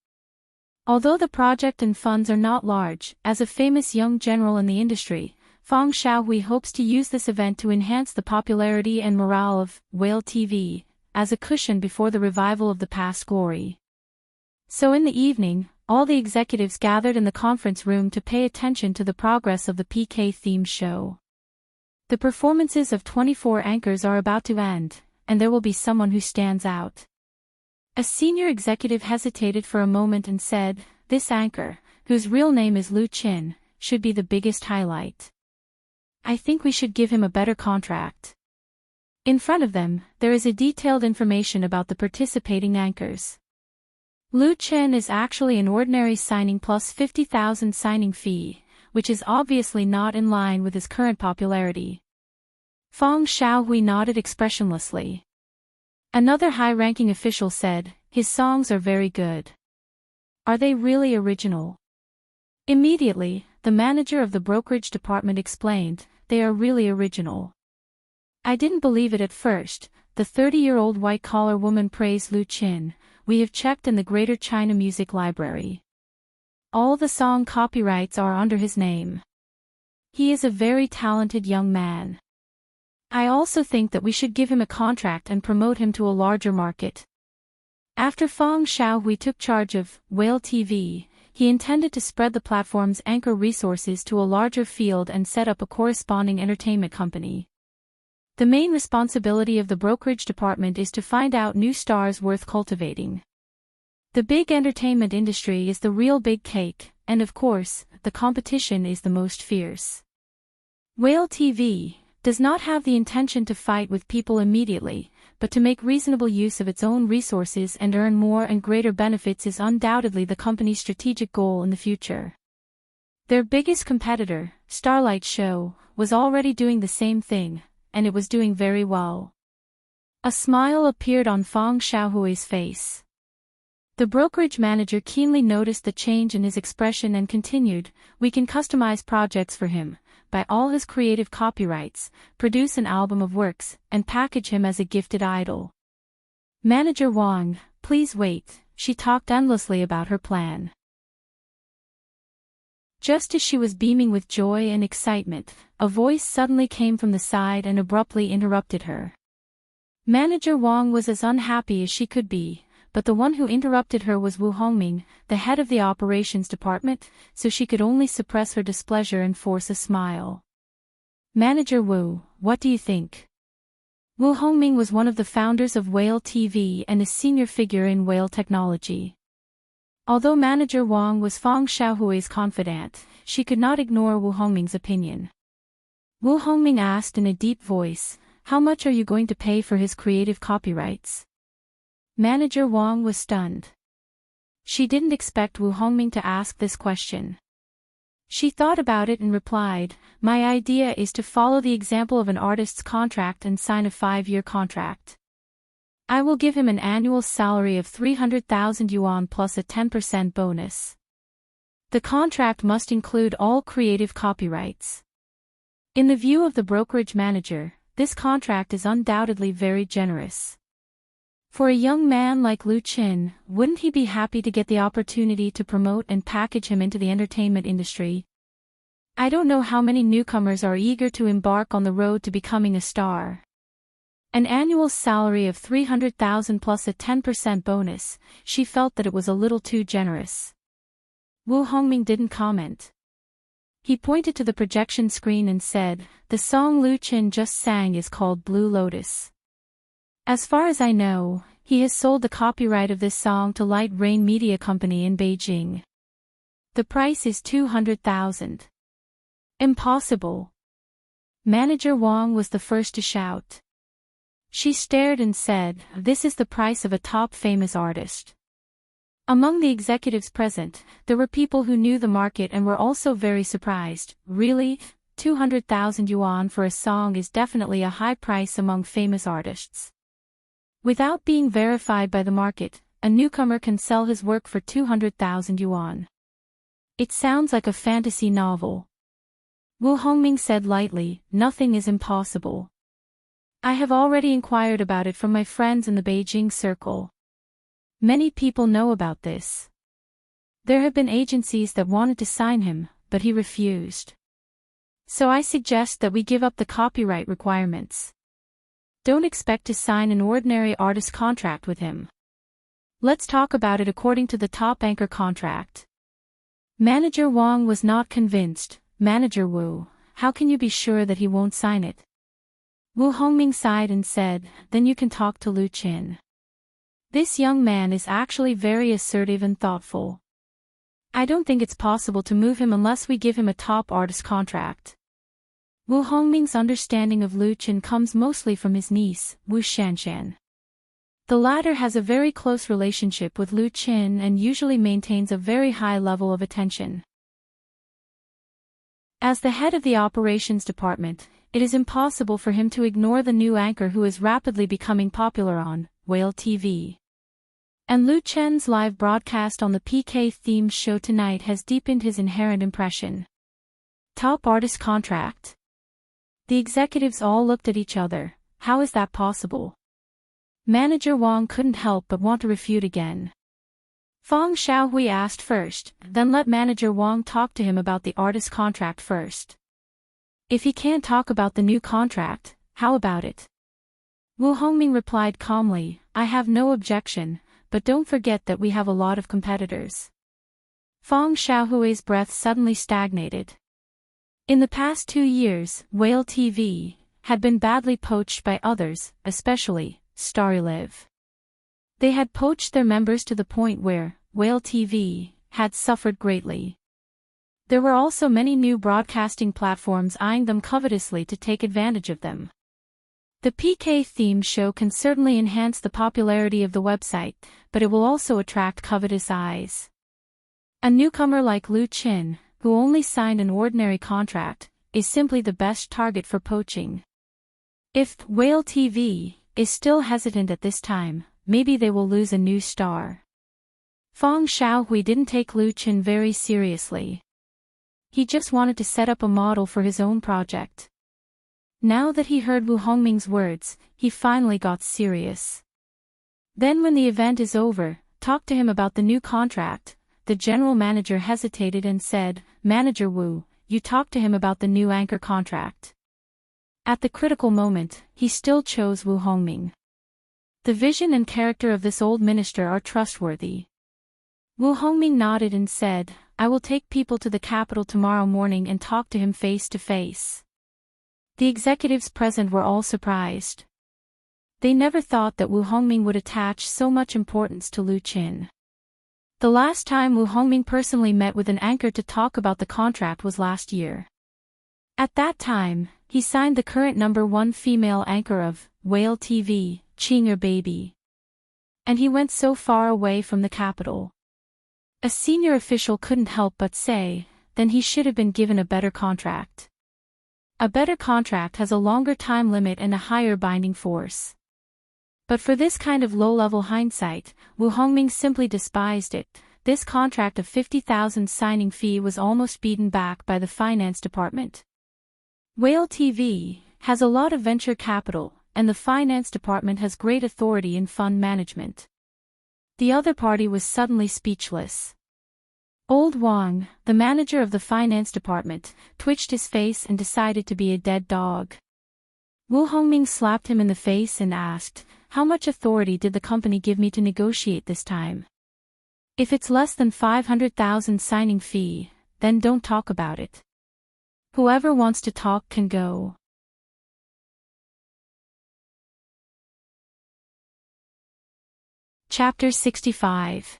S1: Although the project and funds are not large, as a famous young general in the industry, Feng Xiaohui hopes to use this event to enhance the popularity and morale of Whale TV, as a cushion before the revival of the past glory. So in the evening, all the executives gathered in the conference room to pay attention to the progress of the PK-themed show. The performances of 24 anchors are about to end, and there will be someone who stands out. A senior executive hesitated for a moment and said, "This anchor, whose real name is Lu Chen, should be the biggest highlight. I think we should give him a better contract." In front of them, there is a detailed information about the participating anchors. Lu Chen is actually an ordinary signing plus 50,000 signing fee, which is obviously not in line with his current popularity. Feng Xiaohui nodded expressionlessly. Another high-ranking official said, "His songs are very good. Are they really original?" Immediately, the manager of the brokerage department explained, "They are really original. I didn't believe it at first," the 30-year-old white-collar woman praised Lu Chen. "We have checked in the Greater China Music Library. All the song copyrights are under his name. He is a very talented young man. I also think that we should give him a contract and promote him to a larger market." After Feng Xiaohui took charge of Whale TV, he intended to spread the platform's anchor resources to a larger field and set up a corresponding entertainment company. The main responsibility of the brokerage department is to find out new stars worth cultivating. The big entertainment industry is the real big cake, and of course, the competition is the most fierce. Whale TV does not have the intention to fight with people immediately, but to make reasonable use of its own resources and earn more and greater benefits is undoubtedly the company's strategic goal in the future. Their biggest competitor, Starlight Show, was already doing the same thing, and it was doing very well. A smile appeared on Feng Xiaohui's face. The brokerage manager keenly noticed the change in his expression and continued, "We can customize projects for him, buy all his creative copyrights, produce an album of works, and package him as a gifted idol." Manager Wang, "Please wait," she talked endlessly about her plan. Just as she was beaming with joy and excitement, a voice suddenly came from the side and abruptly interrupted her. Manager Wang was as unhappy as she could be, but the one who interrupted her was Wu Hongming, the head of the operations department, so she could only suppress her displeasure and force a smile. "Manager Wu, what do you think?" Wu Hongming was one of the founders of Whale TV and a senior figure in Whale technology. Although Manager Wang was Feng Xiaohui's confidant, she could not ignore Wu Hongming's opinion. Wu Hongming asked in a deep voice, "How much are you going to pay for his creative copyrights?" Manager Wang was stunned. She didn't expect Wu Hongming to ask this question. She thought about it and replied, "My idea is to follow the example of an artist's contract and sign a 5-year contract. I will give him an annual salary of 300,000 yuan plus a 10% bonus. The contract must include all creative copyrights." In the view of the brokerage manager, this contract is undoubtedly very generous. For a young man like Lu Qin, wouldn't he be happy to get the opportunity to promote and package him into the entertainment industry? I don't know how many newcomers are eager to embark on the road to becoming a star. An annual salary of 300,000 plus a 10% bonus, she felt that it was a little too generous. Wu Hongming didn't comment. He pointed to the projection screen and said, "The song Lu Qin just sang is called Blue Lotus. As far as I know, he has sold the copyright of this song to Light Rain Media Company in Beijing. The price is 200,000. Impossible." Manager Wang was the first to shout. She stared and said, "This is the price of a top famous artist." Among the executives present, there were people who knew the market and were also very surprised. Really? 200,000 yuan for a song is definitely a high price among famous artists. Without being verified by the market, a newcomer can sell his work for 200,000 yuan. It sounds like a fantasy novel. Wu Hongming said lightly, "Nothing is impossible. I have already inquired about it from my friends in the Beijing circle. Many people know about this. There have been agencies that wanted to sign him, but he refused. So I suggest that we give up the copyright requirements. Don't expect to sign an ordinary artist contract with him. Let's talk about it according to the top anchor contract." Manager Wang was not convinced. "Manager Wu, how can you be sure that he won't sign it?" Wu Hongming sighed and said, "Then you can talk to Lu Qin. This young man is actually very assertive and thoughtful. I don't think it's possible to move him unless we give him a top artist contract." Wu Hongming's understanding of Lu Qin comes mostly from his niece, Wu Shanshan. The latter has a very close relationship with Lu Qin and usually maintains a very high level of attention. As the head of the operations department, it is impossible for him to ignore the new anchor who is rapidly becoming popular on Whale TV. And Lu Chen's live broadcast on the PK-themed show tonight has deepened his inherent impression. Top artist contract. The executives all looked at each other. How is that possible? Manager Wang couldn't help but want to refute again. Fang Xiaohui asked first, then let Manager Wang talk to him about the artist contract first. If he can't talk about the new contract, how about it? Wu Hongming replied calmly, "I have no objection, but don't forget that we have a lot of competitors." Fang Xiaohui's breath suddenly stagnated. In the past 2 years, Whale TV had been badly poached by others, especially StarLive. They had poached their members to the point where Whale TV had suffered greatly. There were also many new broadcasting platforms eyeing them covetously to take advantage of them. The PK-themed show can certainly enhance the popularity of the website, but it will also attract covetous eyes. A newcomer like Lu Qin, who only signed an ordinary contract, is simply the best target for poaching. If Whale TV is still hesitant at this time, maybe they will lose a new star. Fang Xiaohui didn't take Lu Qin very seriously. He just wanted to set up a model for his own project. Now that he heard Wu Hongming's words, he finally got serious. "Then when the event is over, talk to him about the new contract." The general manager hesitated and said, "Manager Wu, you talk to him about the new anchor contract." At the critical moment, he still chose Wu Hongming. The vision and character of this old minister are trustworthy. Wu Hongming nodded and said, "I will take people to the capital tomorrow morning and talk to him face to face." The executives present were all surprised. They never thought that Wu Hongming would attach so much importance to Lu Qin. The last time Wu Hongming personally met with an anchor to talk about the contract was last year. At that time, he signed the current #1 female anchor of Whale TV, Chinger Baby. And he went so far away from the capital. A senior official couldn't help but say, then he should have been given a better contract. A better contract has a longer time limit and a higher binding force. But for this kind of low-level hindsight, Wu Hongming simply despised it. This contract of 50,000 signing fee was almost beaten back by the finance department. Whale TV has a lot of venture capital, and the finance department has great authority in fund management. The other party was suddenly speechless. Old Wang, the manager of the finance department, twitched his face and decided to be a dead dog. Wu Hongming slapped him in the face and asked, "How much authority did the company give me to negotiate this time? If it's less than 500,000 signing fee, then don't talk about it. Whoever wants to talk can go." Chapter 65.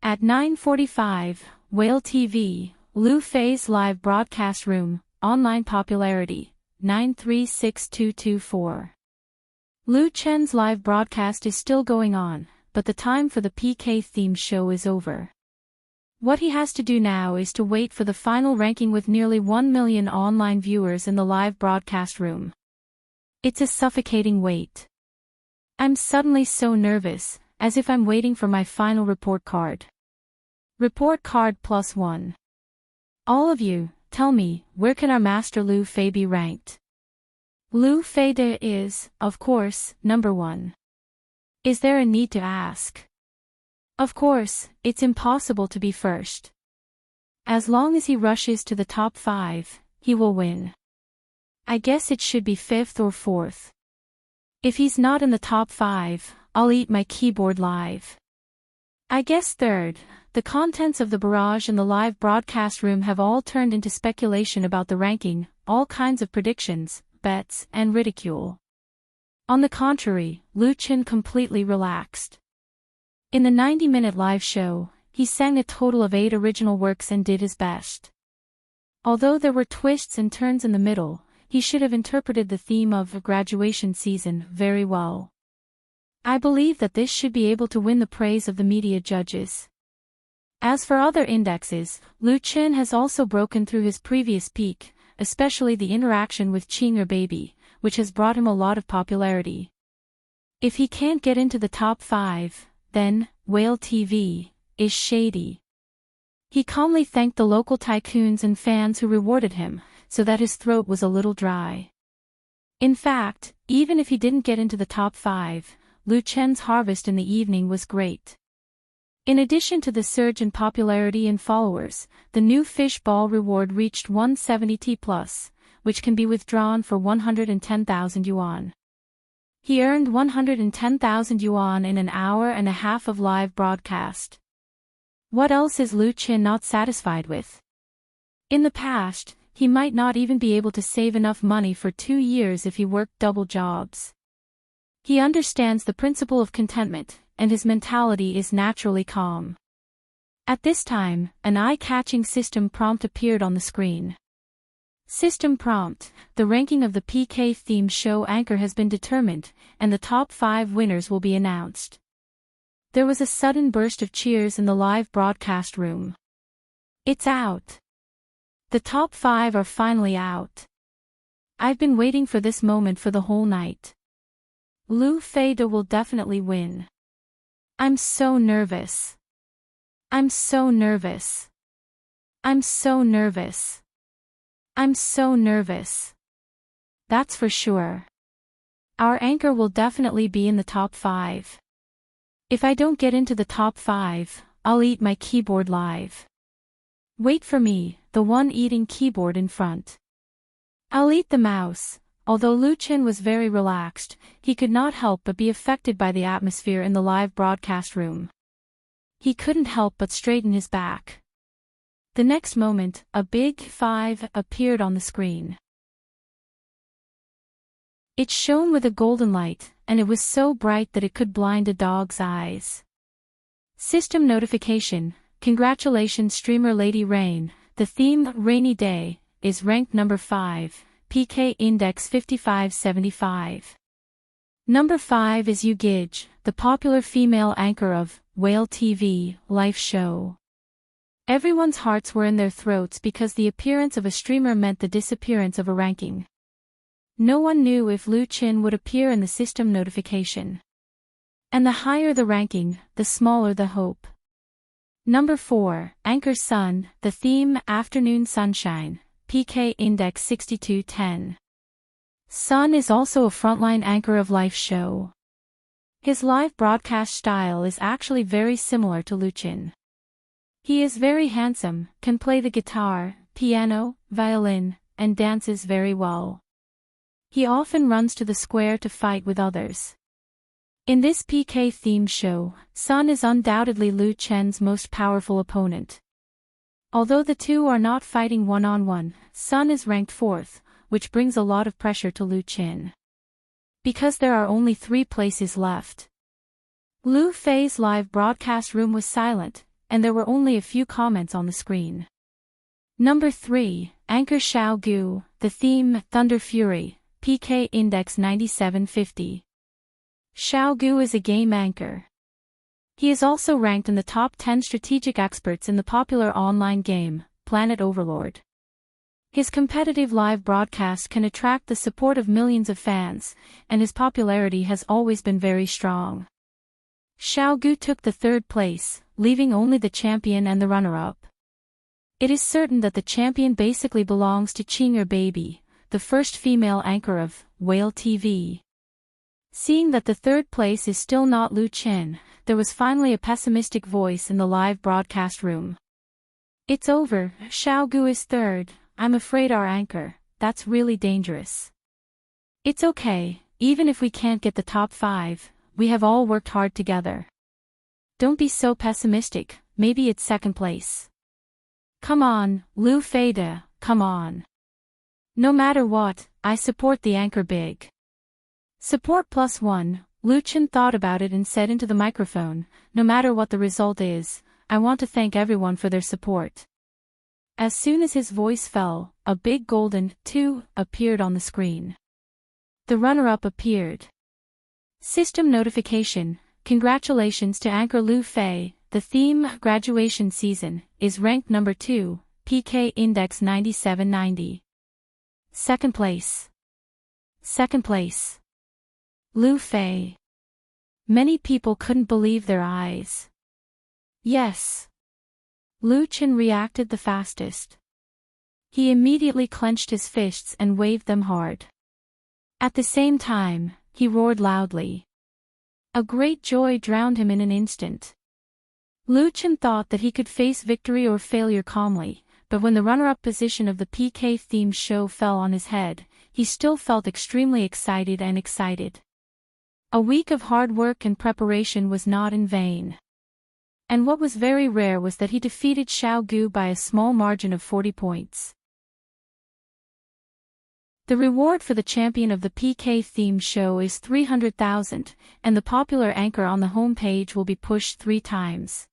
S1: At 9:45, Whale TV, Lu Fei's live broadcast room, online popularity, 936,224. Lu Chen's live broadcast is still going on, but the time for the PK theme show is over. What he has to do now is to wait for the final ranking with nearly 1 million online viewers in the live broadcast room. It's a suffocating wait. I'm suddenly so nervous, as if I'm waiting for my final report card. Report card +1. All of you, tell me, where can our master Lu Fei be ranked? Lu Fei is, of course, number 1. Is there a need to ask? Of course, it's impossible to be first. As long as he rushes to the top 5, he will win. I guess it should be 5th or 4th. If he's not in the top 5, I'll eat my keyboard live. I guess 3rd. The contents of the barrage in the live broadcast room have all turned into speculation about the ranking, all kinds of predictions, bets, and ridicule. On the contrary, Lu Chen completely relaxed. In the 90-minute live show, he sang a total of 8 original works and did his best. Although there were twists and turns in the middle, he should have interpreted the theme of graduation season very well. I believe that this should be able to win the praise of the media judges. As for other indexes, Lu Chen has also broken through his previous peak, especially the interaction with Chinger Baby, which has brought him a lot of popularity. If he can't get into the top 5, then, Whale TV, is shady. He calmly thanked the local tycoons and fans who rewarded him, so that his throat was a little dry. In fact, even if he didn't get into the top 5, Lu Chen's harvest in the evening was great. In addition to the surge in popularity and followers, the new fish ball reward reached 170T+, which can be withdrawn for 110,000 yuan. He earned 110,000 yuan in an hour and a half of live broadcast. What else is Lu Chen not satisfied with? In the past, he might not even be able to save enough money for 2 years if he worked double jobs. He understands the principle of contentment, and his mentality is naturally calm. At this time, an eye-catching system prompt appeared on the screen. System prompt: the ranking of the PK theme show anchor has been determined, and the top 5 winners will be announced. There was a sudden burst of cheers in the live broadcast room. It's out. The top 5 are finally out. I've been waiting for this moment for the whole night. Lu Fei will definitely win. I'm so nervous. I'm so nervous. I'm so nervous. I'm so nervous. That's for sure. Our anchor will definitely be in the top 5. If I don't get into the top 5, I'll eat my keyboard live. Wait for me, the one eating keyboard in front. I'll eat the mouse. Although Lu Chen was very relaxed, he could not help but be affected by the atmosphere in the live broadcast room. He couldn't help but straighten his back. The next moment, a big 5 appeared on the screen. It shone with a golden light, and it was so bright that it could blind a dog's eyes. System notification: congratulations streamer Lady Rain, the theme, Rainy Day, is ranked number 5. PK Index 5575. Number 5 is Yu Gij, the popular female anchor of Whale TV live show. Everyone's hearts were in their throats because the appearance of a streamer meant the disappearance of a ranking. No one knew if Lu Chen would appear in the system notification. And the higher the ranking, the smaller the hope. Number 4, Anchor Sun, the theme, Afternoon Sunshine. PK Index 6210. Sun is also a frontline anchor of Life's show. His live broadcast style is actually very similar to Luchin. He is very handsome, can play the guitar, piano, violin, and dances very well. He often runs to the square to fight with others. In this PK-themed show, Sun is undoubtedly Lu Chen's most powerful opponent. Although the two are not fighting one-on-one, Sun is ranked 4th, which brings a lot of pressure to Lu Chen. Because there are only 3 places left. Lu Fei's live broadcast room was silent, and there were only a few comments on the screen. Number 3, Anchor Xiao Gu, the theme, Thunder Fury, PK Index 9750. Xiao Gu is a game anchor. He is also ranked in the top 10 strategic experts in the popular online game, Planet Overlord. His competitive live broadcast can attract the support of millions of fans, and his popularity has always been very strong. Xiao Gu took the 3rd place, leaving only the champion and the runner-up. It is certain that the champion basically belongs to Qing'er Baby, the first female anchor of Whale TV. Seeing that the 3rd place is still not Lu Chen, there was finally a pessimistic voice in the live broadcast room. It's over, Xiao Gu is 3rd, I'm afraid our anchor, that's really dangerous. It's okay, even if we can't get the top 5, we have all worked hard together. Don't be so pessimistic, maybe it's 2nd place. Come on, Lu Feida, come on. No matter what, I support the anchor big. Support +1, Lu Chen thought about it and said into the microphone, no matter what the result is, I want to thank everyone for their support. As soon as his voice fell, a big golden 2 appeared on the screen. The runner-up appeared. System notification, congratulations to anchor Lu Fei, the theme, graduation season, is ranked number 2, PK Index 9790. 2nd place. 2nd place. Lu Fei. Many people couldn't believe their eyes. Yes. Lu Chen reacted the fastest. He immediately clenched his fists and waved them hard. At the same time, he roared loudly. A great joy drowned him in an instant. Lu Chen thought that he could face victory or failure calmly, but when the runner-up position of the PK-themed show fell on his head, he still felt extremely excited. A week of hard work and preparation was not in vain. And what was very rare was that he defeated Xiao Gu by a small margin of 40 points. The reward for the champion of the PK-themed show is 300,000, and the popular anchor on the home page will be pushed 3 times.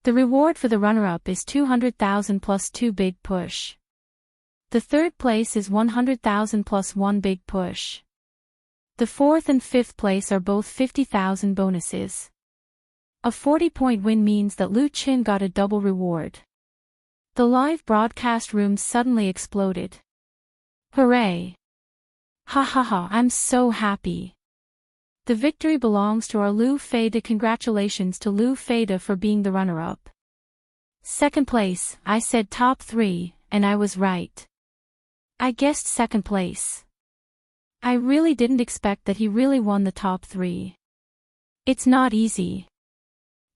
S1: The reward for the runner-up is 200,000 plus 2 big push. The 3rd place is 100,000 plus 1 big push. The 4th and 5th place are both 50,000 bonuses. A 40-point win means that Lu Chen got a double reward. The live broadcast room suddenly exploded. Hooray! Ha ha ha, I'm so happy. The victory belongs to our Lu Feida. Congratulations to Lu Feida for being the runner-up. 2nd place, I said top 3, and I was right. I guessed 2nd place. I really didn't expect that he really won the top 3. It's not easy.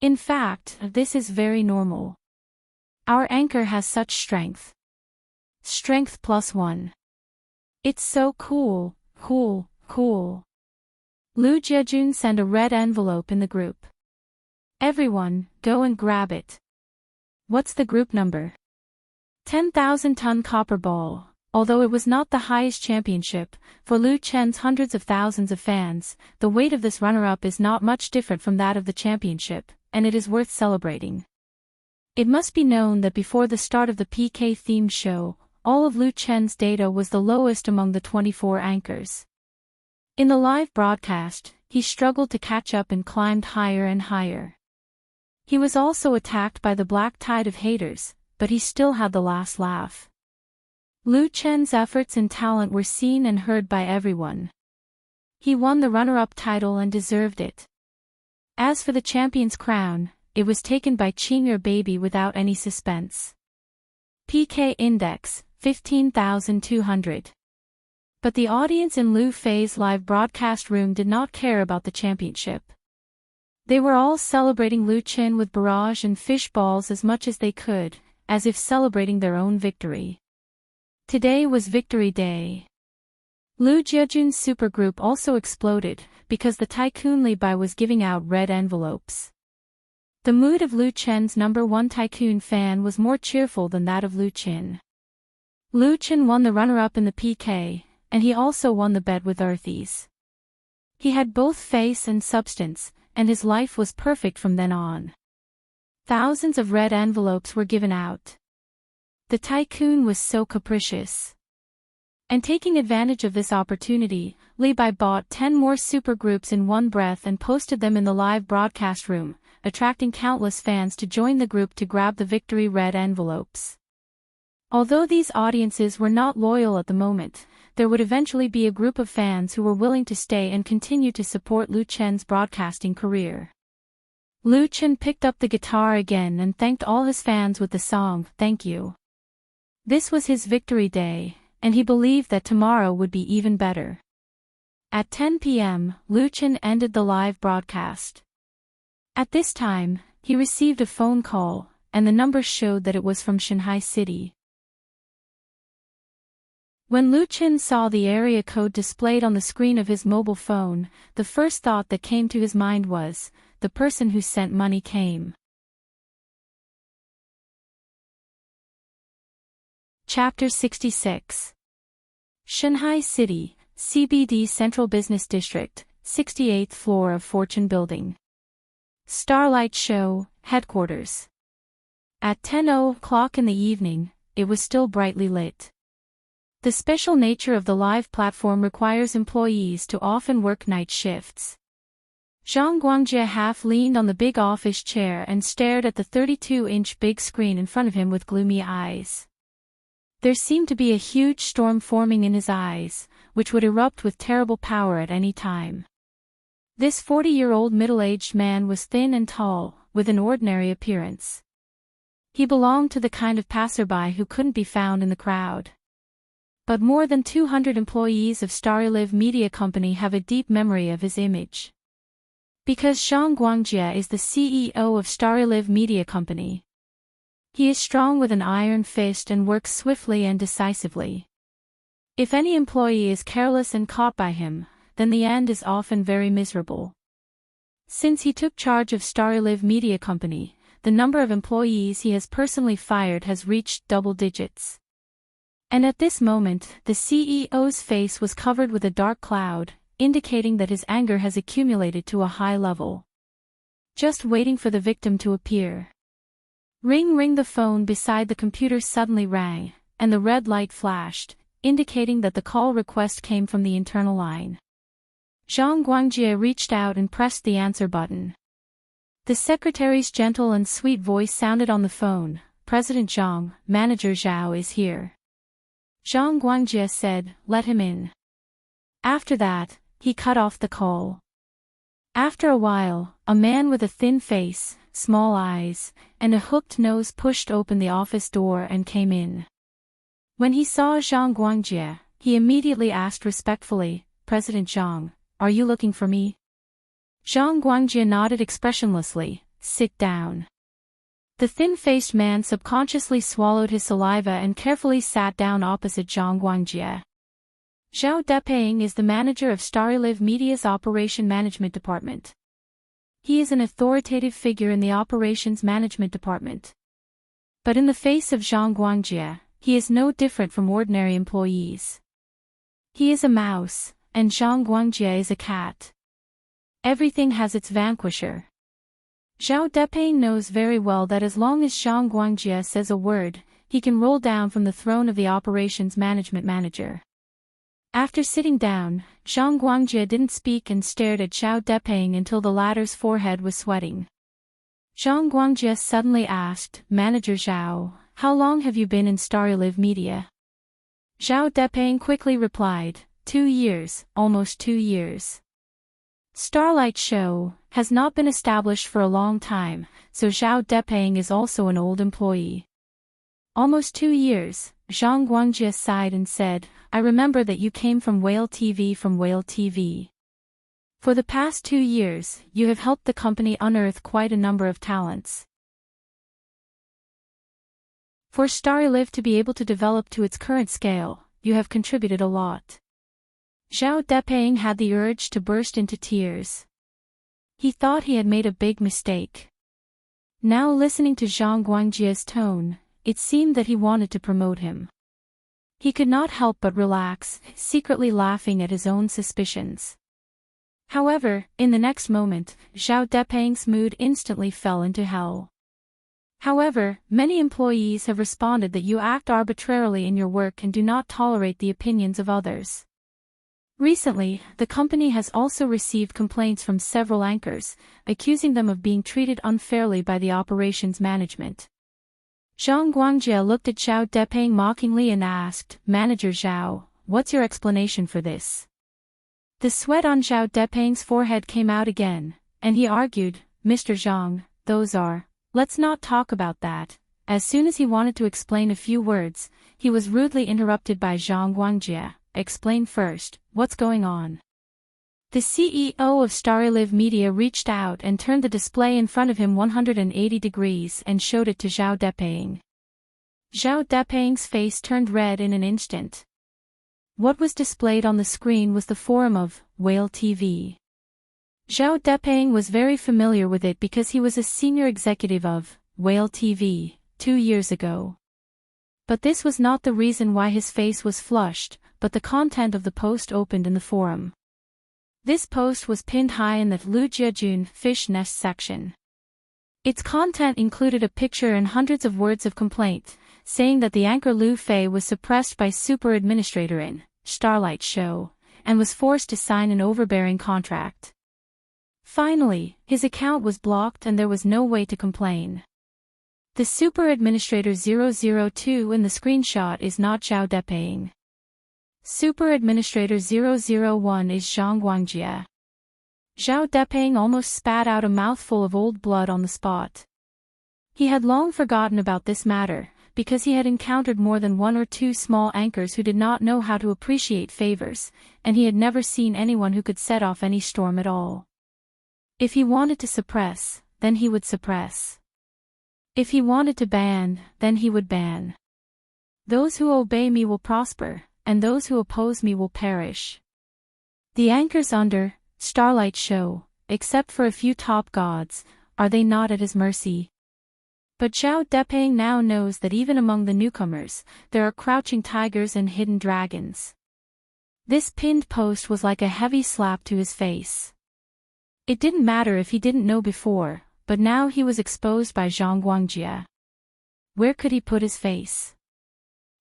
S1: In fact, this is very normal. Our anchor has such strength. Strength +1. It's so cool. Lu Jiajun sent a red envelope in the group. Everyone, go and grab it. What's the group number? 10,000-ton copper ball. Although it was not the highest championship, for Lu Chen's hundreds of thousands of fans, the weight of this runner-up is not much different from that of the championship, and it is worth celebrating. It must be known that before the start of the PK-themed show, all of Lu Chen's data was the lowest among the 24 anchors. In the live broadcast, he struggled to catch up and climbed higher and higher. He was also attacked by the black tide of haters, but he still had the last laugh. Lu Chen's efforts and talent were seen and heard by everyone. He won the runner-up title and deserved it. As for the champion's crown, it was taken by Qing'er Baby without any suspense. PK Index, 15,200. But the audience in Lu Fei's live broadcast room did not care about the championship. They were all celebrating Lu Chen with barrage and fish balls as much as they could, as if celebrating their own victory. Today was Victory Day. Lu Jiejun's supergroup also exploded, because the Tycoon Li Bai was giving out red envelopes. The mood of Lu Chen's #1 Tycoon fan was more cheerful than that of Lu Chen. Lu Chen won the runner-up in the PK, and he also won the bet with Earthies. He had both face and substance, and his life was perfect from then on. Thousands of red envelopes were given out. The Tycoon was so capricious. And taking advantage of this opportunity, Li Bai bought 10 more supergroups in one breath and posted them in the live broadcast room, attracting countless fans to join the group to grab the victory red envelopes. Although these audiences were not loyal at the moment, there would eventually be a group of fans who were willing to stay and continue to support Lu Chen's broadcasting career. Lu Chen picked up the guitar again and thanked all his fans with the song, "Thank You." This was his victory day, and he believed that tomorrow would be even better. At 10 p.m., Lu Chen ended the live broadcast. At this time, he received a phone call, and the number showed that it was from Shanghai City. When Lu Chen saw the area code displayed on the screen of his mobile phone, the first thought that came to his mind was, the person who sent money came. Chapter 66. Shanghai City, CBD Central Business District, 68th floor of Fortune Building. Starlight Show, Headquarters. At 10:00 in the evening, it was still brightly lit. The special nature of the live platform requires employees to often work night shifts. Zhang Guangjie half leaned on the big office chair and stared at the 32-inch big screen in front of him with gloomy eyes. There seemed to be a huge storm forming in his eyes, which would erupt with terrible power at any time. This 40-year-old middle-aged man was thin and tall, with an ordinary appearance. He belonged to the kind of passerby who couldn't be found in the crowd. But more than 200 employees of StarLive Media Company have a deep memory of his image. Because Zhang Guangjie is the CEO of StarLive Media Company. He is strong with an iron fist and works swiftly and decisively. If any employee is careless and caught by him, then the end is often very miserable. Since he took charge of StarLive Media Company, the number of employees he has personally fired has reached double digits. And at this moment, the CEO's face was covered with a dark cloud, indicating that his anger has accumulated to a high level. Just waiting for the victim to appear. Ring ring, the phone beside the computer suddenly rang, and the red light flashed, indicating that the call request came from the internal line. Zhang Guangjie reached out and pressed the answer button. The secretary's gentle and sweet voice sounded on the phone, "President Zhang, Manager Zhao is here." Zhang Guangjie said, "Let him in." After that, he cut off the call. After a while, a man with a thin face, small eyes, and a hooked nose pushed open the office door and came in. When he saw Zhang Guangjie, he immediately asked respectfully, "President Zhang, are you looking for me?" Zhang Guangjie nodded expressionlessly, "Sit down." The thin-faced man subconsciously swallowed his saliva and carefully sat down opposite Zhang Guangjie. Zhao Depaying is the manager of StarLive Media's Operation Management Department. He is an authoritative figure in the Operations Management Department. But in the face of Zhang Guangjie, he is no different from ordinary employees. He is a mouse, and Zhang Guangjie is a cat. Everything has its vanquisher. Zhao Depaying knows very well that as long as Zhang Guangjie says a word, he can roll down from the throne of the Operations Management Manager. After sitting down, Zhang Guangjie didn't speak and stared at Zhao Depaying until the latter's forehead was sweating. Zhang Guangjie suddenly asked, "Manager Zhao, how long have you been in StarLive Media?" Zhao Depaying quickly replied, 2 years, almost 2 years. Starlight Show has not been established for a long time, so Zhao Depaying is also an old employee. Almost 2 years, Zhang Guangjie sighed and said, I remember that you came from Whale TV from Whale TV. For the past 2 years, you have helped the company unearth quite a number of talents. For Starry Live to be able to develop to its current scale, you have contributed a lot. Zhao Depeng had the urge to burst into tears. He thought he had made a big mistake. Now listening to Zhang Guangjie's tone, it seemed that he wanted to promote him. He could not help but relax, secretly laughing at his own suspicions. However, in the next moment, Zhao Depeng's mood instantly fell into hell. However, many employees have responded that you act arbitrarily in your work and do not tolerate the opinions of others. Recently, the company has also received complaints from several anchors, accusing them of being treated unfairly by the operations management. Zhang Guangjie looked at Zhao Depeng mockingly and asked, Manager Zhao, what's your explanation for this? The sweat on Zhao Depeng's forehead came out again, and he argued, Mr. Zhang, those are... Let's not talk about that. As soon as he wanted to explain a few words, he was rudely interrupted by Zhang Guangjie. Explain first, what's going on? The CEO of Starry Live Media reached out and turned the display in front of him 180 degrees and showed it to Zhao Depeng. Zhao Depeng's face turned red in an instant. What was displayed on the screen was the forum of Whale TV. Zhao Depeng was very familiar with it because he was a senior executive of Whale TV 2 years ago. But this was not the reason why his face was flushed, but the content of the post opened in the forum. This post was pinned high in the Lu Jiajun Fish Nest section. Its content included a picture and hundreds of words of complaint, saying that the anchor Lu Fei was suppressed by super administrator in Starlight Show, and was forced to sign an overbearing contract. Finally, his account was blocked and there was no way to complain. The Super Administrator 002 in the screenshot is not Zhao Depeng. Super Administrator 001 is Zhang Guangjie. Zhao Depeng almost spat out a mouthful of old blood on the spot. He had long forgotten about this matter, because he had encountered more than 1 or 2 small anchors who did not know how to appreciate favors, and he had never seen anyone who could set off any storm at all. If he wanted to suppress, then he would suppress. If he wanted to ban, then he would ban. Those who obey me will prosper, and those who oppose me will perish. The anchors under Starlight Show, except for a few top gods, are they not at his mercy? But Zhao Depeng now knows that even among the newcomers, there are crouching tigers and hidden dragons. This pinned post was like a heavy slap to his face. It didn't matter if he didn't know before, but now he was exposed by Zhang Guangjie. Where could he put his face?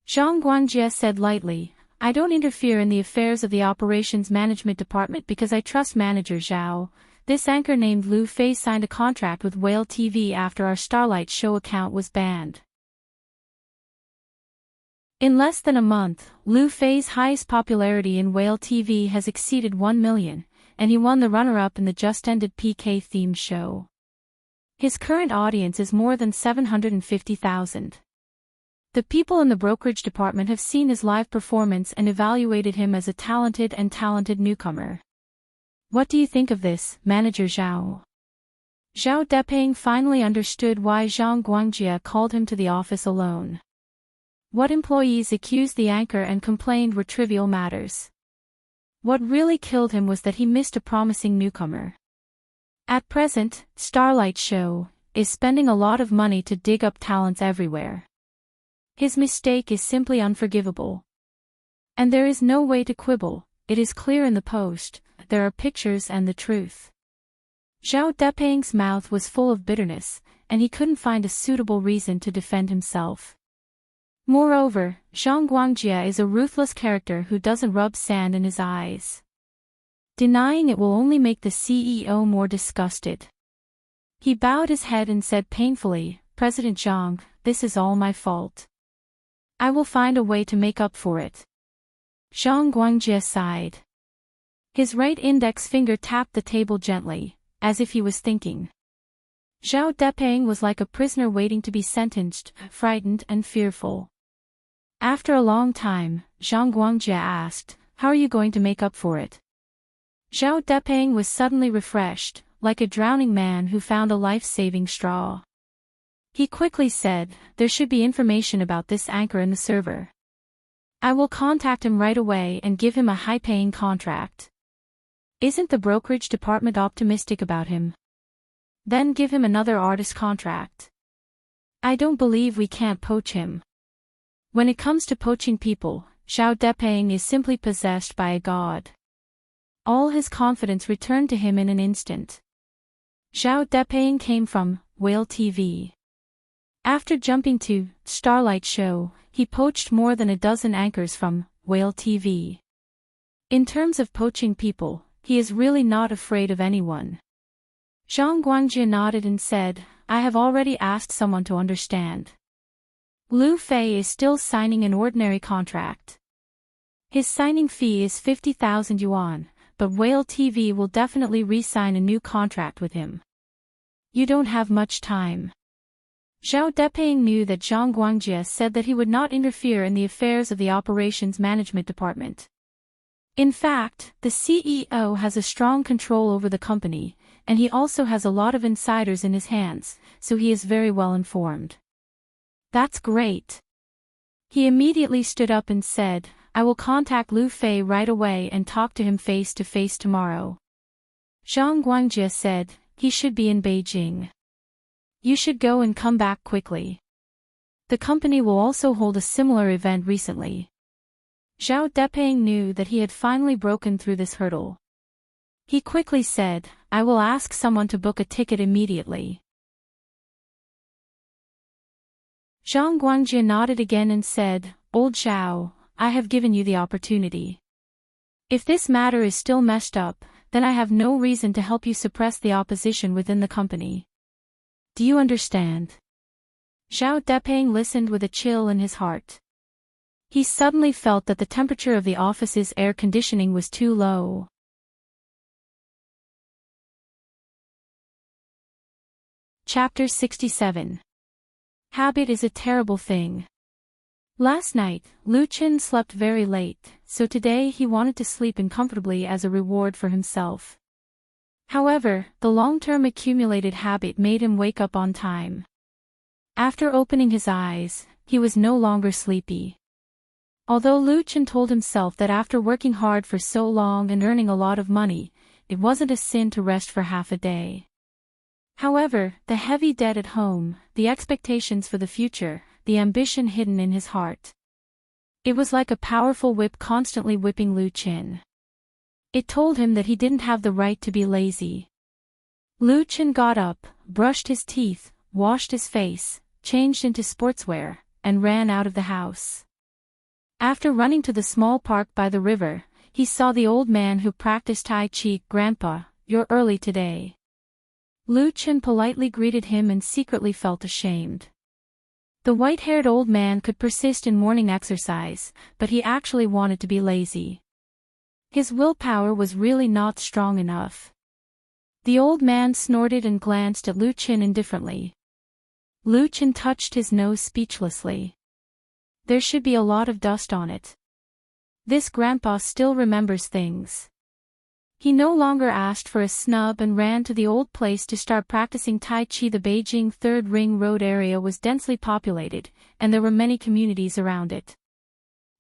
S1: Zhang Guangjie said lightly, I don't interfere in the affairs of the operations management department because I trust Manager Zhao. This anchor named Lu Fei signed a contract with Whale TV after our Starlight Show account was banned. In less than a month, Lu Fei's highest popularity in Whale TV has exceeded 1 million. And he won the runner-up in the just-ended PK-themed show. His current audience is more than 750,000. The people in the brokerage department have seen his live performance and evaluated him as a talented newcomer. What do you think of this, Manager Zhao? Zhao Depeng finally understood why Zhang Guangjie called him to the office alone. What employees accused the anchor and complained were trivial matters. What really killed him was that he missed a promising newcomer. At present, Starlight Show is spending a lot of money to dig up talents everywhere. His mistake is simply unforgivable. And there is no way to quibble, it is clear in the post, there are pictures and the truth. Zhao Depeng's mouth was full of bitterness, and he couldn't find a suitable reason to defend himself. Moreover, Zhang Guangjie is a ruthless character who doesn't rub sand in his eyes. Denying it will only make the CEO more disgusted. He bowed his head and said painfully, President Zhang, this is all my fault. I will find a way to make up for it. Zhang Guangjie sighed. His right index finger tapped the table gently, as if he was thinking. Zhao Depeng was like a prisoner waiting to be sentenced, frightened and fearful. After a long time, Zhang Guangjie asked, "How are you going to make up for it?" Zhao Depeng was suddenly refreshed, like a drowning man who found a life-saving straw. He quickly said, "There should be information about this anchor in the server. I will contact him right away and give him a high-paying contract. Isn't the brokerage department optimistic about him? Then give him another artist contract. I don't believe we can't poach him." When it comes to poaching people, Zhao Depeng is simply possessed by a god. All his confidence returned to him in an instant. Zhao Depeng came from Whale TV. After jumping to Starlight Show, he poached more than a dozen anchors from Whale TV. In terms of poaching people, he is really not afraid of anyone. Zhang Guangjie nodded and said, "I have already asked someone to understand. Lu Fei is still signing an ordinary contract. His signing fee is 50,000 yuan, but Whale TV will definitely re-sign a new contract with him. You don't have much time." Zhao Depeng knew that Zhang Guangjie said that he would not interfere in the affairs of the operations management department. In fact, the CEO has a strong control over the company, and he also has a lot of insiders in his hands, so he is very well informed. That's great. He immediately stood up and said, "I will contact Lu Fei right away and talk to him face to face tomorrow." Zhang Guangjie said, "He should be in Beijing. You should go and come back quickly. The company will also hold a similar event recently." Zhao Depeng knew that he had finally broken through this hurdle. He quickly said, "I will ask someone to book a ticket immediately." Zhang Guangjie nodded again and said, "Old Zhao, I have given you the opportunity. If this matter is still messed up, then I have no reason to help you suppress the opposition within the company. Do you understand?" Zhao Depeng listened with a chill in his heart. He suddenly felt that the temperature of the office's air conditioning was too low. Chapter 67. Habit is a terrible thing. Last night, Lu Qin slept very late, so today he wanted to sleep uncomfortably as a reward for himself. However, the long-term accumulated habit made him wake up on time. After opening his eyes, he was no longer sleepy. Although Lu Qin told himself that after working hard for so long and earning a lot of money, it wasn't a sin to rest for half a day. However, the heavy debt at home, the expectations for the future, the ambition hidden in his heart. It was like a powerful whip constantly whipping Lu Qin. It told him that he didn't have the right to be lazy. Lu Qin got up, brushed his teeth, washed his face, changed into sportswear, and ran out of the house. After running to the small park by the river, he saw the old man who practiced Tai Chi. "Grandpa, you're early today." Lu Qin politely greeted him and secretly felt ashamed. The white-haired old man could persist in morning exercise, but he actually wanted to be lazy. His willpower was really not strong enough. The old man snorted and glanced at Lu Qin indifferently. Lu Qin touched his nose speechlessly. There should be a lot of dust on it. This grandpa still remembers things. He no longer asked for a snub and ran to the old place to start practicing Tai Chi. The Beijing Third Ring Road area was densely populated, and there were many communities around it.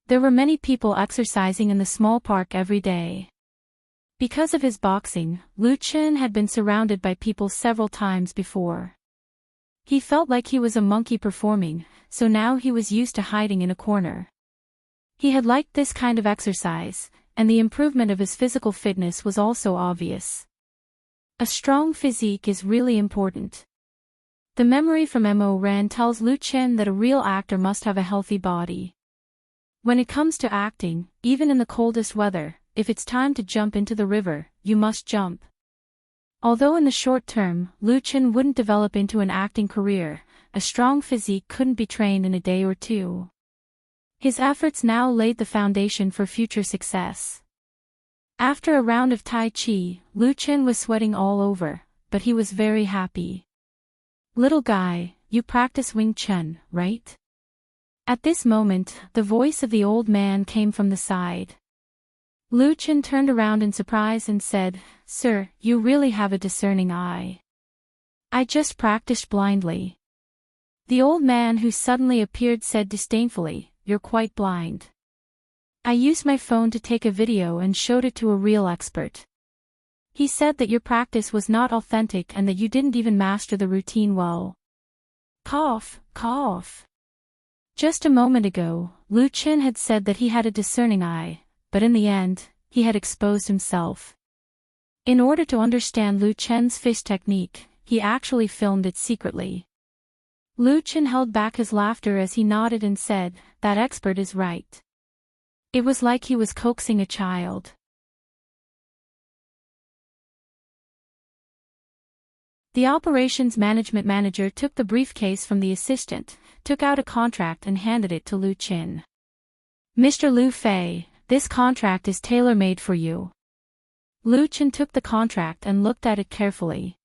S1: There were many people exercising in the small park every day. Because of his boxing, Lu Qin had been surrounded by people several times before. He felt like he was a monkey performing, so now he was used to hiding in a corner. He had liked this kind of exercise, and the improvement of his physical fitness was also obvious. A strong physique is really important. The memory from Mo Ran tells Lu Qin that a real actor must have a healthy body. When it comes to acting, even in the coldest weather, if it's time to jump into the river, you must jump. Although in the short term, Lu Qin wouldn't develop into an acting career, a strong physique couldn't be trained in a day or two. His efforts now laid the foundation for future success. After a round of Tai Chi, Lu Qin was sweating all over, but he was very happy. "Little guy, you practice Wing Chun, right?" At this moment, the voice of the old man came from the side. Lu Chen turned around in surprise and said, "Sir, you really have a discerning eye." "I just practiced blindly." The old man who suddenly appeared said disdainfully, "You're quite blind. I used my phone to take a video and showed it to a real expert. He said that your practice was not authentic and that you didn't even master the routine well." Cough, cough. Just a moment ago, Lu Chen had said that he had a discerning eye, but in the end, he had exposed himself. In order to understand Lu Chen's fish technique, he actually filmed it secretly. Lu Chen held back his laughter as he nodded and said, "That expert is right." It was like he was coaxing a child. The operations management manager took the briefcase from the assistant, took out a contract and handed it to Lu Chen. "Mr. Lu Fei, this contract is tailor-made for you." Lu Chen took the contract and looked at it carefully.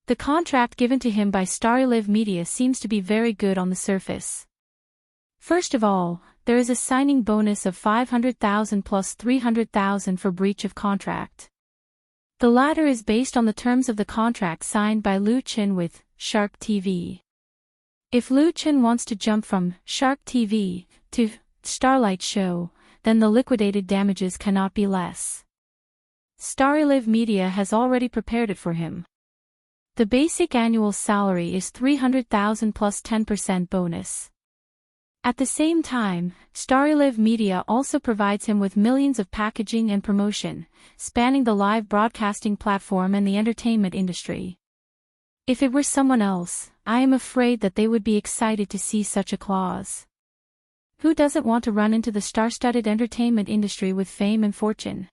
S1: The contract given to him by StarLive Media seems to be very good on the surface. First of all, there is a signing bonus of 500,000 plus 300,000 for breach of contract. The latter is based on the terms of the contract signed by Lu Chen with Shark TV. If Lu Chen wants to jump from Shark TV to Starlight Show, then the liquidated damages cannot be less. StarLive Media has already prepared it for him. The basic annual salary is 300,000 plus 10% bonus. At the same time, StarLive Media also provides him with millions of packaging and promotion, spanning the live broadcasting platform and the entertainment industry. If it were someone else, I am afraid that they would be excited to see such a clause. Who doesn't want to run into the star-studded entertainment industry with fame and fortune?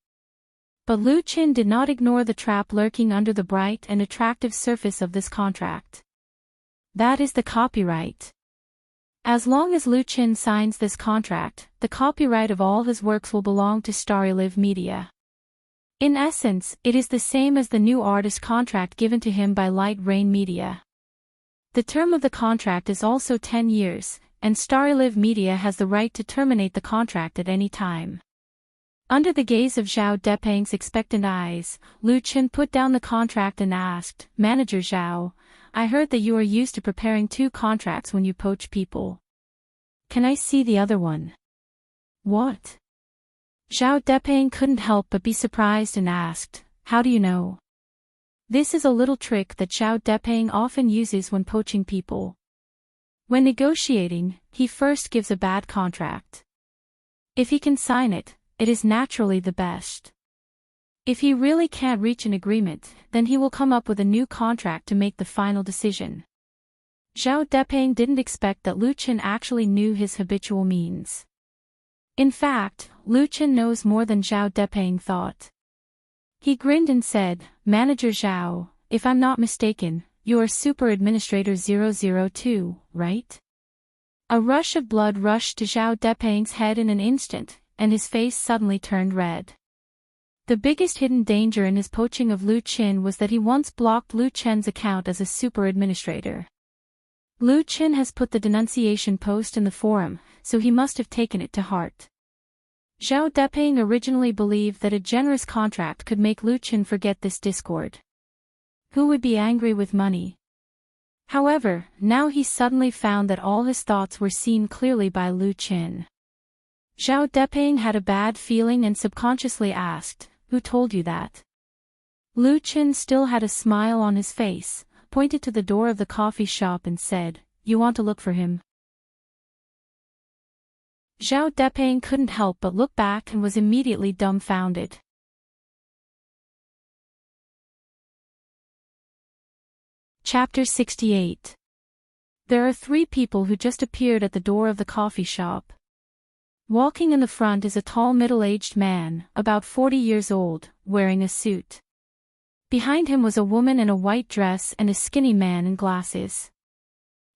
S1: But Lu Chen did not ignore the trap lurking under the bright and attractive surface of this contract. That is the copyright. As long as Lu Chen signs this contract, the copyright of all his works will belong to StarLive Media. In essence, it is the same as the new artist contract given to him by Light Rain Media. The term of the contract is also 10 years, and StarLive Media has the right to terminate the contract at any time. Under the gaze of Zhao Depeng's expectant eyes, Lu Chen put down the contract and asked, "Manager Zhao, I heard that you are used to preparing 2 contracts when you poach people. Can I see the other one?" "What?" Zhao Depeng couldn't help but be surprised and asked, "How do you know?" This is a little trick that Zhao Depeng often uses when poaching people. When negotiating, he first gives a bad contract. If he can sign it, it is naturally the best. If he really can't reach an agreement, then he will come up with a new contract to make the final decision. Zhao Depeng didn't expect that Lu Chen actually knew his habitual means. In fact, Lu Chen knows more than Zhao Depeng thought. He grinned and said, "Manager Zhao, if I'm not mistaken, you are Super Administrator 002, right?" A rush of blood rushed to Zhao Depeng's head in an instant, and his face suddenly turned red. The biggest hidden danger in his poaching of Lu Chen was that he once blocked Lu Chen's account as a super administrator. Lu Chen has put the denunciation post in the forum, so he must have taken it to heart. Zhao Depeng originally believed that a generous contract could make Lu Chen forget this discord. Who would be angry with money? However, now he suddenly found that all his thoughts were seen clearly by Lu Chen. Zhao Depeng had a bad feeling and subconsciously asked, "Who told you that?" Lu Chen still had a smile on his face, pointed to the door of the coffee shop and said, "You want to look for him?" Zhao Depeng couldn't help but look back and was immediately dumbfounded. Chapter 68. There are 3 people who just appeared at the door of the coffee shop. Walking in the front is a tall middle-aged man, about 40 years old, wearing a suit. Behind him was a woman in a white dress and a skinny man in glasses.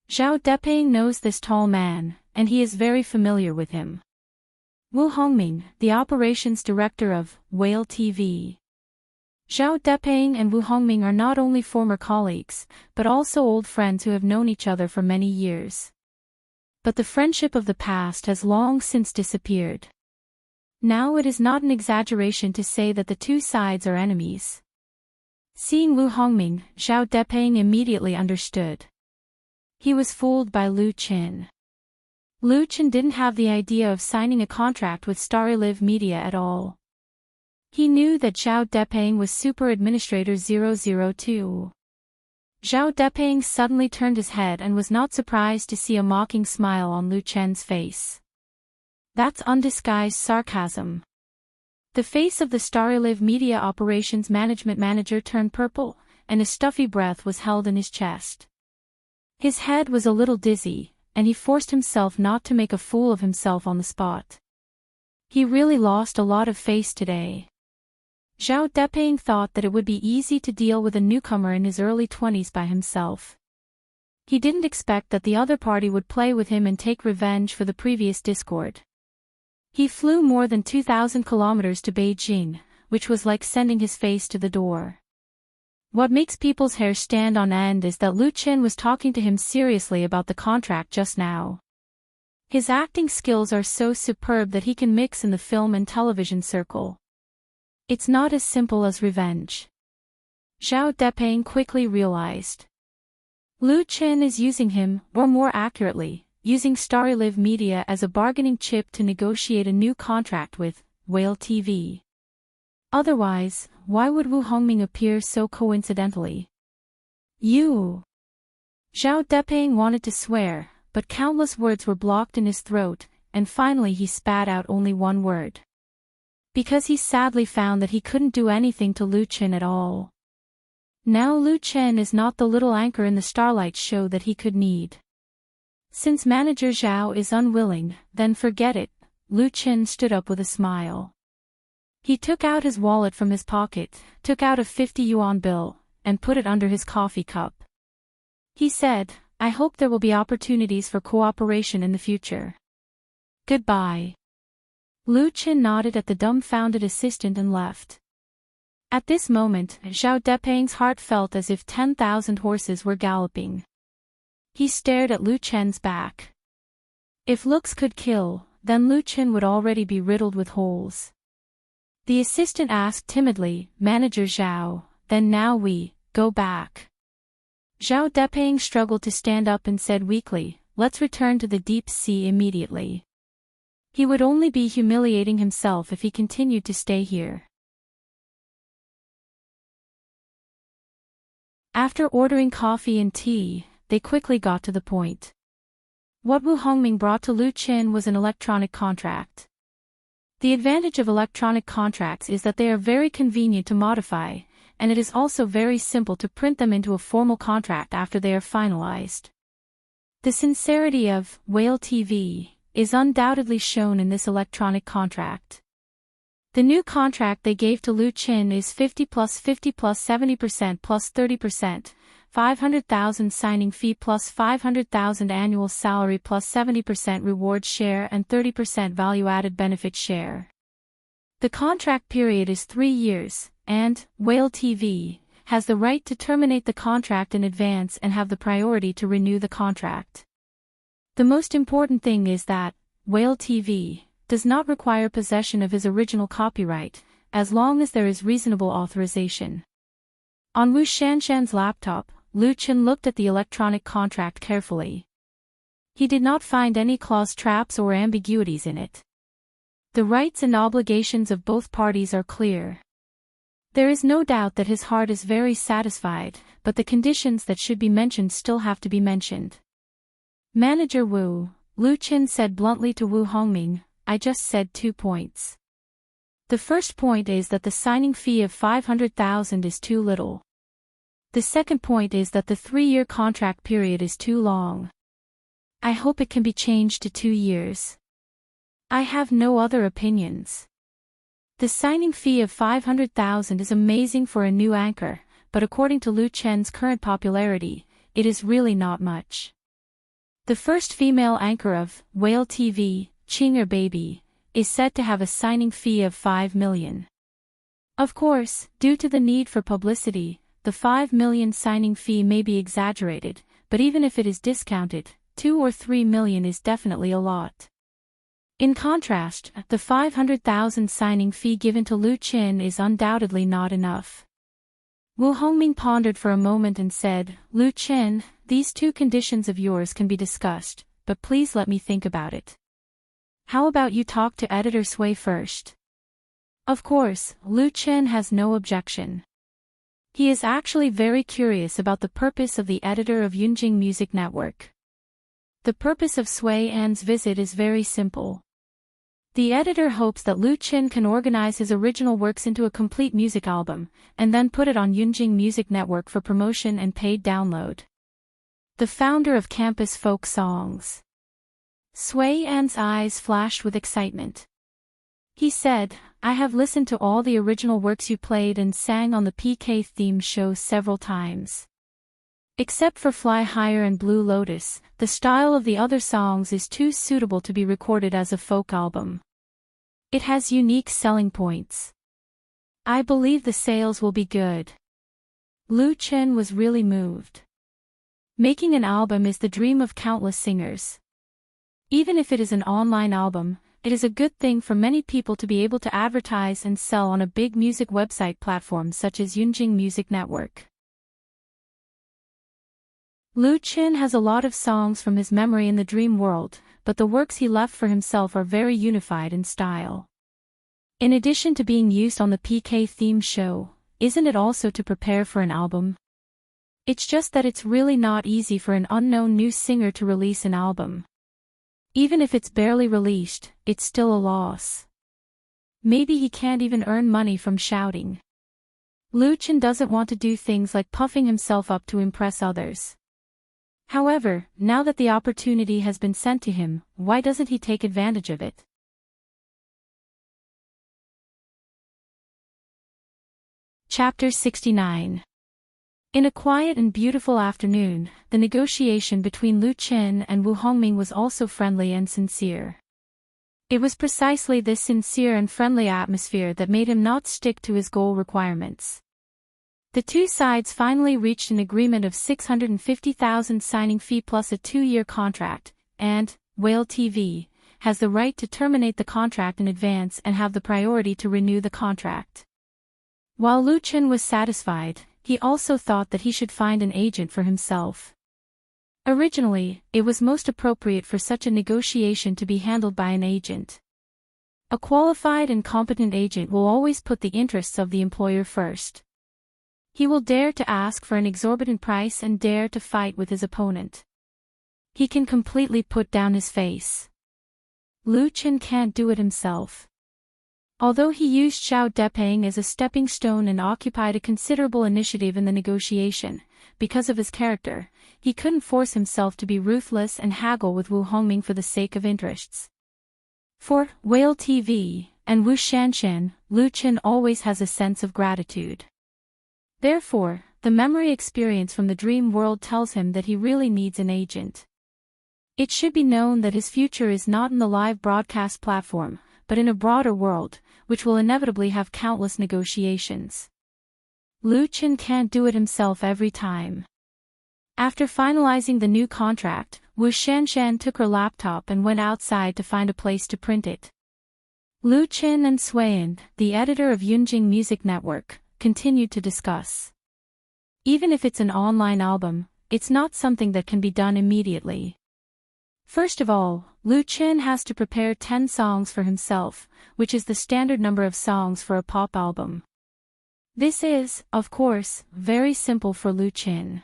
S1: Zhao Depeng knows this tall man, and he is very familiar with him. Wu Hongming, the operations director of Whale TV. Zhao Depeng and Wu Hongming are not only former colleagues, but also old friends who have known each other for many years. But the friendship of the past has long since disappeared. Now it is not an exaggeration to say that the two sides are enemies. Seeing Wu Hongming, Zhao Depeng immediately understood. He was fooled by Lu Qin. Lu Qin didn't have the idea of signing a contract with StarLive Media at all. He knew that Zhao Depeng was Super Administrator 002. Zhao Depeng suddenly turned his head and was not surprised to see a mocking smile on Lu Chen's face. That's undisguised sarcasm. The face of the StarLive Media Operations Management Manager turned purple, and a stuffy breath was held in his chest. His head was a little dizzy, and he forced himself not to make a fool of himself on the spot. He really lost a lot of face today. Zhao Depeng thought that it would be easy to deal with a newcomer in his early 20s by himself. He didn't expect that the other party would play with him and take revenge for the previous discord. He flew more than 2,000 kilometers to Beijing, which was like sending his face to the door. What makes people's hair stand on end is that Lu Qin was talking to him seriously about the contract just now. His acting skills are so superb that he can mix in the film and television circle. It's not as simple as revenge. Zhao Depeng quickly realized. Lu Qin is using him, or more accurately, using StarLive Media as a bargaining chip to negotiate a new contract with Whale TV. Otherwise, why would Wu Hongming appear so coincidentally? You! Zhao Depeng wanted to swear, but countless words were blocked in his throat, and finally he spat out only one word. Because he sadly found that he couldn't do anything to Lu Qin at all. Now Lu Qin is not the little anchor in the Starlight show that he could need. Since Manager Zhao is unwilling, then forget it, Lu Qin stood up with a smile. He took out his wallet from his pocket, took out a 50-yuan bill, and put it under his coffee cup. He said, I hope there will be opportunities for cooperation in the future. Goodbye. Lu Qin nodded at the dumbfounded assistant and left. At this moment, Zhao Depeng's heart felt as if 10,000 horses were galloping. He stared at Lu Chen's back. If looks could kill, then Lu Qin would already be riddled with holes. The assistant asked timidly, Manager Zhao, then now we go back. Zhao Depeng struggled to stand up and said weakly, let's return to the deep sea immediately. He would only be humiliating himself if he continued to stay here. After ordering coffee and tea, they quickly got to the point. What Wu Hongming brought to Lu Qin was an electronic contract. The advantage of electronic contracts is that they are very convenient to modify, and it is also very simple to print them into a formal contract after they are finalized. The sincerity of Whale TV is undoubtedly shown in this electronic contract. The new contract they gave to Lu Qin is 50 plus 50 plus 70% plus 30%, 500,000 signing fee plus 500,000 annual salary plus 70% reward share and 30% value-added benefit share. The contract period is 3 years, and Whale TV has the right to terminate the contract in advance and have the priority to renew the contract. The most important thing is that Whale TV does not require possession of his original copyright, as long as there is reasonable authorization. On Wu Shanshan's laptop, Lu Qin looked at the electronic contract carefully. He did not find any clause traps or ambiguities in it. The rights and obligations of both parties are clear. There is no doubt that his heart is very satisfied, but the conditions that should be mentioned still have to be mentioned. Manager Wu, Lu Qin said bluntly to Wu Hongming, I just said 2 points. The first point is that the signing fee of 500,000 is too little. The second point is that the 3-year contract period is too long. I hope it can be changed to 2 years. I have no other opinions. The signing fee of 500,000 is amazing for a new anchor, but according to Lu Chen's current popularity, it is really not much. The first female anchor of Whale TV, Chinger Baby, is said to have a signing fee of 5 million. Of course, due to the need for publicity, the 5 million signing fee may be exaggerated, but even if it is discounted, 2 or 3 million is definitely a lot. In contrast, the 500,000 signing fee given to Lu Qin is undoubtedly not enough. Wu Hongming pondered for a moment and said, Lu Qin, these two conditions of yours can be discussed, but please let me think about it. How about you talk to editor Sui first? Of course, Lu Qin has no objection. He is actually very curious about the purpose of the editor of Yunjing Music Network. The purpose of Sui An's visit is very simple. The editor hopes that Lu Qin can organize his original works into a complete music album, and then put it on Yunjing Music Network for promotion and paid download. The founder of Campus Folk Songs. Sui An's eyes flashed with excitement. He said, I have listened to all the original works you played and sang on the PK theme show several times. Except for Fly Higher and Blue Lotus, the style of the other songs is too suitable to be recorded as a folk album. It has unique selling points. I believe the sales will be good. Lu Qin was really moved. Making an album is the dream of countless singers. Even if it is an online album, it is a good thing for many people to be able to advertise and sell on a big music website platform such as Yunjing Music Network. Lu Qin has a lot of songs from his memory in the dream world, but the works he left for himself are very unified in style. In addition to being used on the PK theme show, isn't it also to prepare for an album? It's just that it's really not easy for an unknown new singer to release an album. Even if it's barely released, it's still a loss. Maybe he can't even earn money from shouting. Lu Qin doesn't want to do things like puffing himself up to impress others. However, now that the opportunity has been sent to him, why doesn't he take advantage of it? Chapter 69. In a quiet and beautiful afternoon, the negotiation between Lu Qin and Wu Hongming was also friendly and sincere. It was precisely this sincere and friendly atmosphere that made him not stick to his goal requirements. The two sides finally reached an agreement of 650,000 signing fee plus a 2-year contract, and Whale TV has the right to terminate the contract in advance and have the priority to renew the contract. While Lu Qin was satisfied, he also thought that he should find an agent for himself. Originally, it was most appropriate for such a negotiation to be handled by an agent. A qualified and competent agent will always put the interests of the employer first. He will dare to ask for an exorbitant price and dare to fight with his opponent. He can completely put down his face. Lu Qin can't do it himself. Although he used Xiao Depeng as a stepping stone and occupied a considerable initiative in the negotiation, because of his character, he couldn't force himself to be ruthless and haggle with Wu Hongming for the sake of interests. For Whale TV and Wu Shanshan, Lu Qin always has a sense of gratitude. Therefore, the memory experience from the dream world tells him that he really needs an agent. It should be known that his future is not in the live broadcast platform, but in a broader world, which will inevitably have countless negotiations. Lu Qin can't do it himself every time. After finalizing the new contract, Wu Shanshan took her laptop and went outside to find a place to print it. Lu Qin and Suian, the editor of Yunjing Music Network, continued to discuss. Even if it's an online album, it's not something that can be done immediately. First of all, Lu Qin has to prepare 10 songs for himself, which is the standard number of songs for a pop album. This is, of course, very simple for Lu Qin.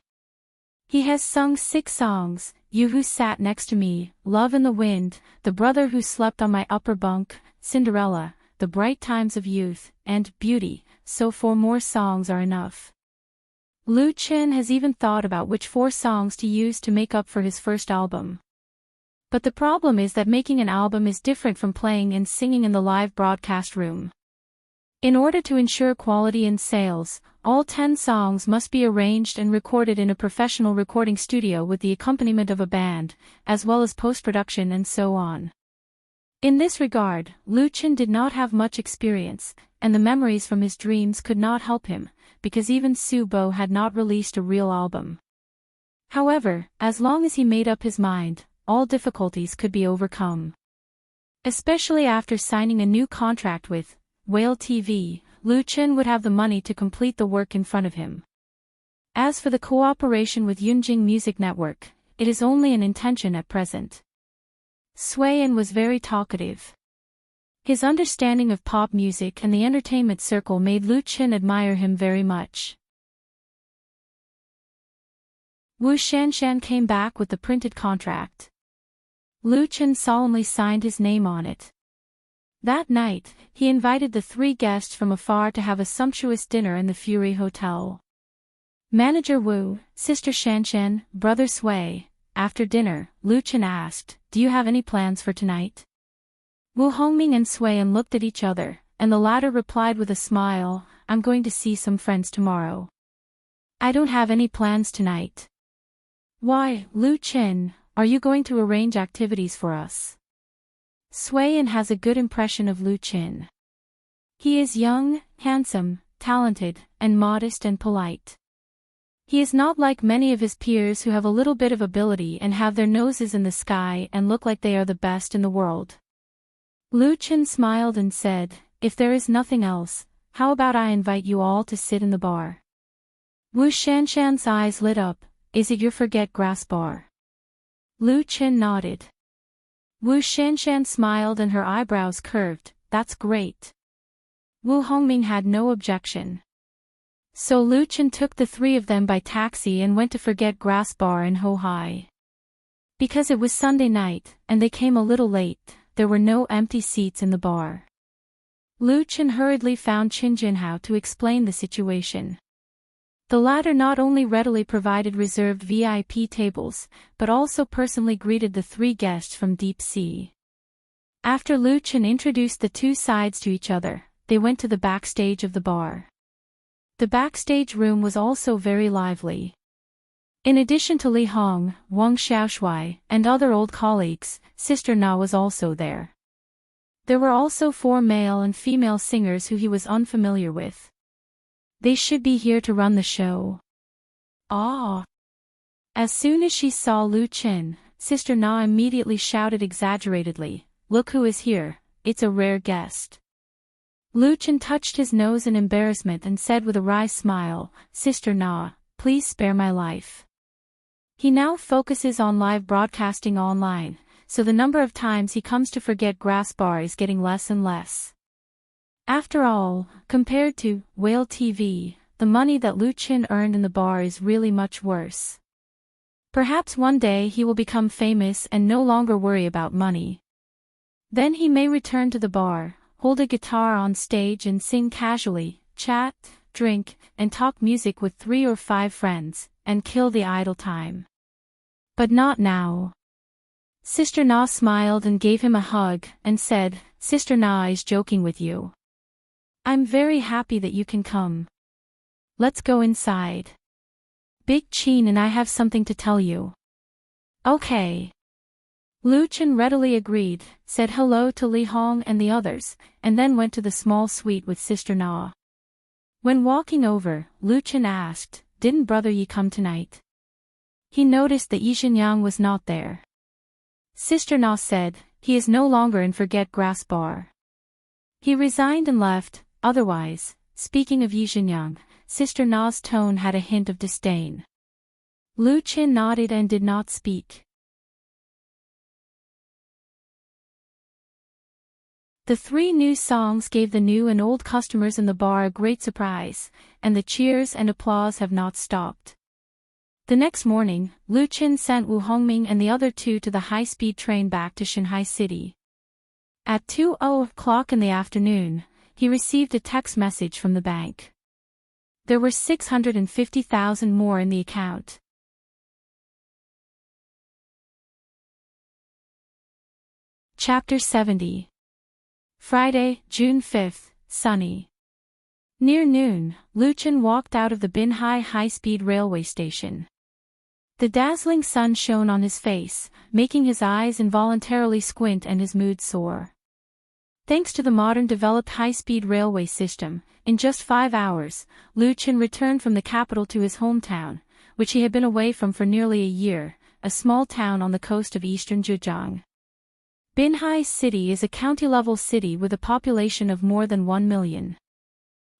S1: He has sung 6 songs: You Who Sat Next to Me, Love in the Wind, The Brother Who Slept on My Upper Bunk, Cinderella, The Bright Times of Youth, and Beauty, so 4 more songs are enough. Lu Qin has even thought about which 4 songs to use to make up for his first album. But the problem is that making an album is different from playing and singing in the live broadcast room. In order to ensure quality and sales, all 10 songs must be arranged and recorded in a professional recording studio with the accompaniment of a band, as well as post-production and so on. In this regard, Lu Qin did not have much experience, and the memories from his dreams could not help him, because even Su Bo had not released a real album. However, as long as he made up his mind, all difficulties could be overcome. Especially after signing a new contract with Whale TV, Lu Chen would have the money to complete the work in front of him. As for the cooperation with Yunjing Music Network, it is only an intention at present. Sui-yin was very talkative. His understanding of pop music and the entertainment circle made Lu Chen admire him very much. Wu Shanshan came back with the printed contract. Lu Chen solemnly signed his name on it. That night, he invited the 3 guests from afar to have a sumptuous dinner in the Fury Hotel. Manager Wu, Sister Shanshan, Brother Sui. After dinner, Lu Chen asked, "Do you have any plans for tonight?" Wu Hongming and Sui-yin looked at each other, and the latter replied with a smile, "I'm going to see some friends tomorrow. I don't have any plans tonight." "Why, Lu Chen, are you going to arrange activities for us?" Sui-yin has a good impression of Lu Chen. He is young, handsome, talented, and modest and polite. He is not like many of his peers who have a little bit of ability and have their noses in the sky and look like they are the best in the world. Lu Chen smiled and said, "If there is nothing else, how about I invite you all to sit in the bar?" Wu Shanshan's eyes lit up. "Is it your forget grass bar?" Lu Chen nodded. Wu Shanshan smiled and her eyebrows curved. "That's great." Wu Hongming had no objection. So Lu Chen took the 3 of them by taxi and went to Forget Grass Bar in Hohai. Because it was Sunday night, and they came a little late, there were no empty seats in the bar. Lu Chen hurriedly found Qin Jinhao to explain the situation. The latter not only readily provided reserved VIP tables, but also personally greeted the 3 guests from Deep Sea. After Lu Chen introduced the 2 sides to each other, they went to the backstage of the bar. The backstage room was also very lively. In addition to Li Hong, Wang Xiaoshui, and other old colleagues, Sister Na was also there. There were also 4 male and female singers who he was unfamiliar with. They should be here to run the show. Ah! As soon as she saw Lu Chen, Sister Na immediately shouted exaggeratedly, "Look who is here, it's a rare guest." Lu Chen touched his nose in embarrassment and said with a wry smile, "Sister Na, please spare my life." He now focuses on live broadcasting online, so the number of times he comes to Forget Grass Bar is getting less and less. After all, compared to Whale TV, the money that Lu Chen earned in the bar is really much worse. Perhaps one day he will become famous and no longer worry about money. Then he may return to the bar, hold a guitar on stage and sing casually, chat, drink, and talk music with 3 or 5 friends, and kill the idle time. But not now. Sister Na smiled and gave him a hug, and said, "Sister Na is joking with you. I'm very happy that you can come. Let's go inside. Big Qin and I have something to tell you." "Okay." Lu Chen readily agreed, said hello to Li Hong and the others, and then went to the small suite with Sister Na. When walking over, Lu Chen asked, "Didn't Brother Yi come tonight?" He noticed that Yi Xinyang was not there. Sister Na said, "He is no longer in Forget Grass Bar. He resigned and left." Otherwise, speaking of Yi Xinyang, Sister Na's tone had a hint of disdain. Lu Chen nodded and did not speak. The 3 new songs gave the new and old customers in the bar a great surprise, and the cheers and applause have not stopped. The next morning, Lu Chen sent Wu Hongming and the other 2 to the high-speed train back to Shanghai City. At 2:00 in the afternoon, he received a text message from the bank. There were 650,000 more in the account. Chapter 70. Friday, June 5th, sunny. Near noon, Lu Chen walked out of the Binhai high-speed railway station. The dazzling sun shone on his face, making his eyes involuntarily squint and his mood soar. Thanks to the modern developed high-speed railway system, in just 5 hours, Lu Chen returned from the capital to his hometown, which he had been away from for nearly a year, a small town on the coast of eastern Zhejiang. Binhai City is a county-level city with a population of more than 1 million.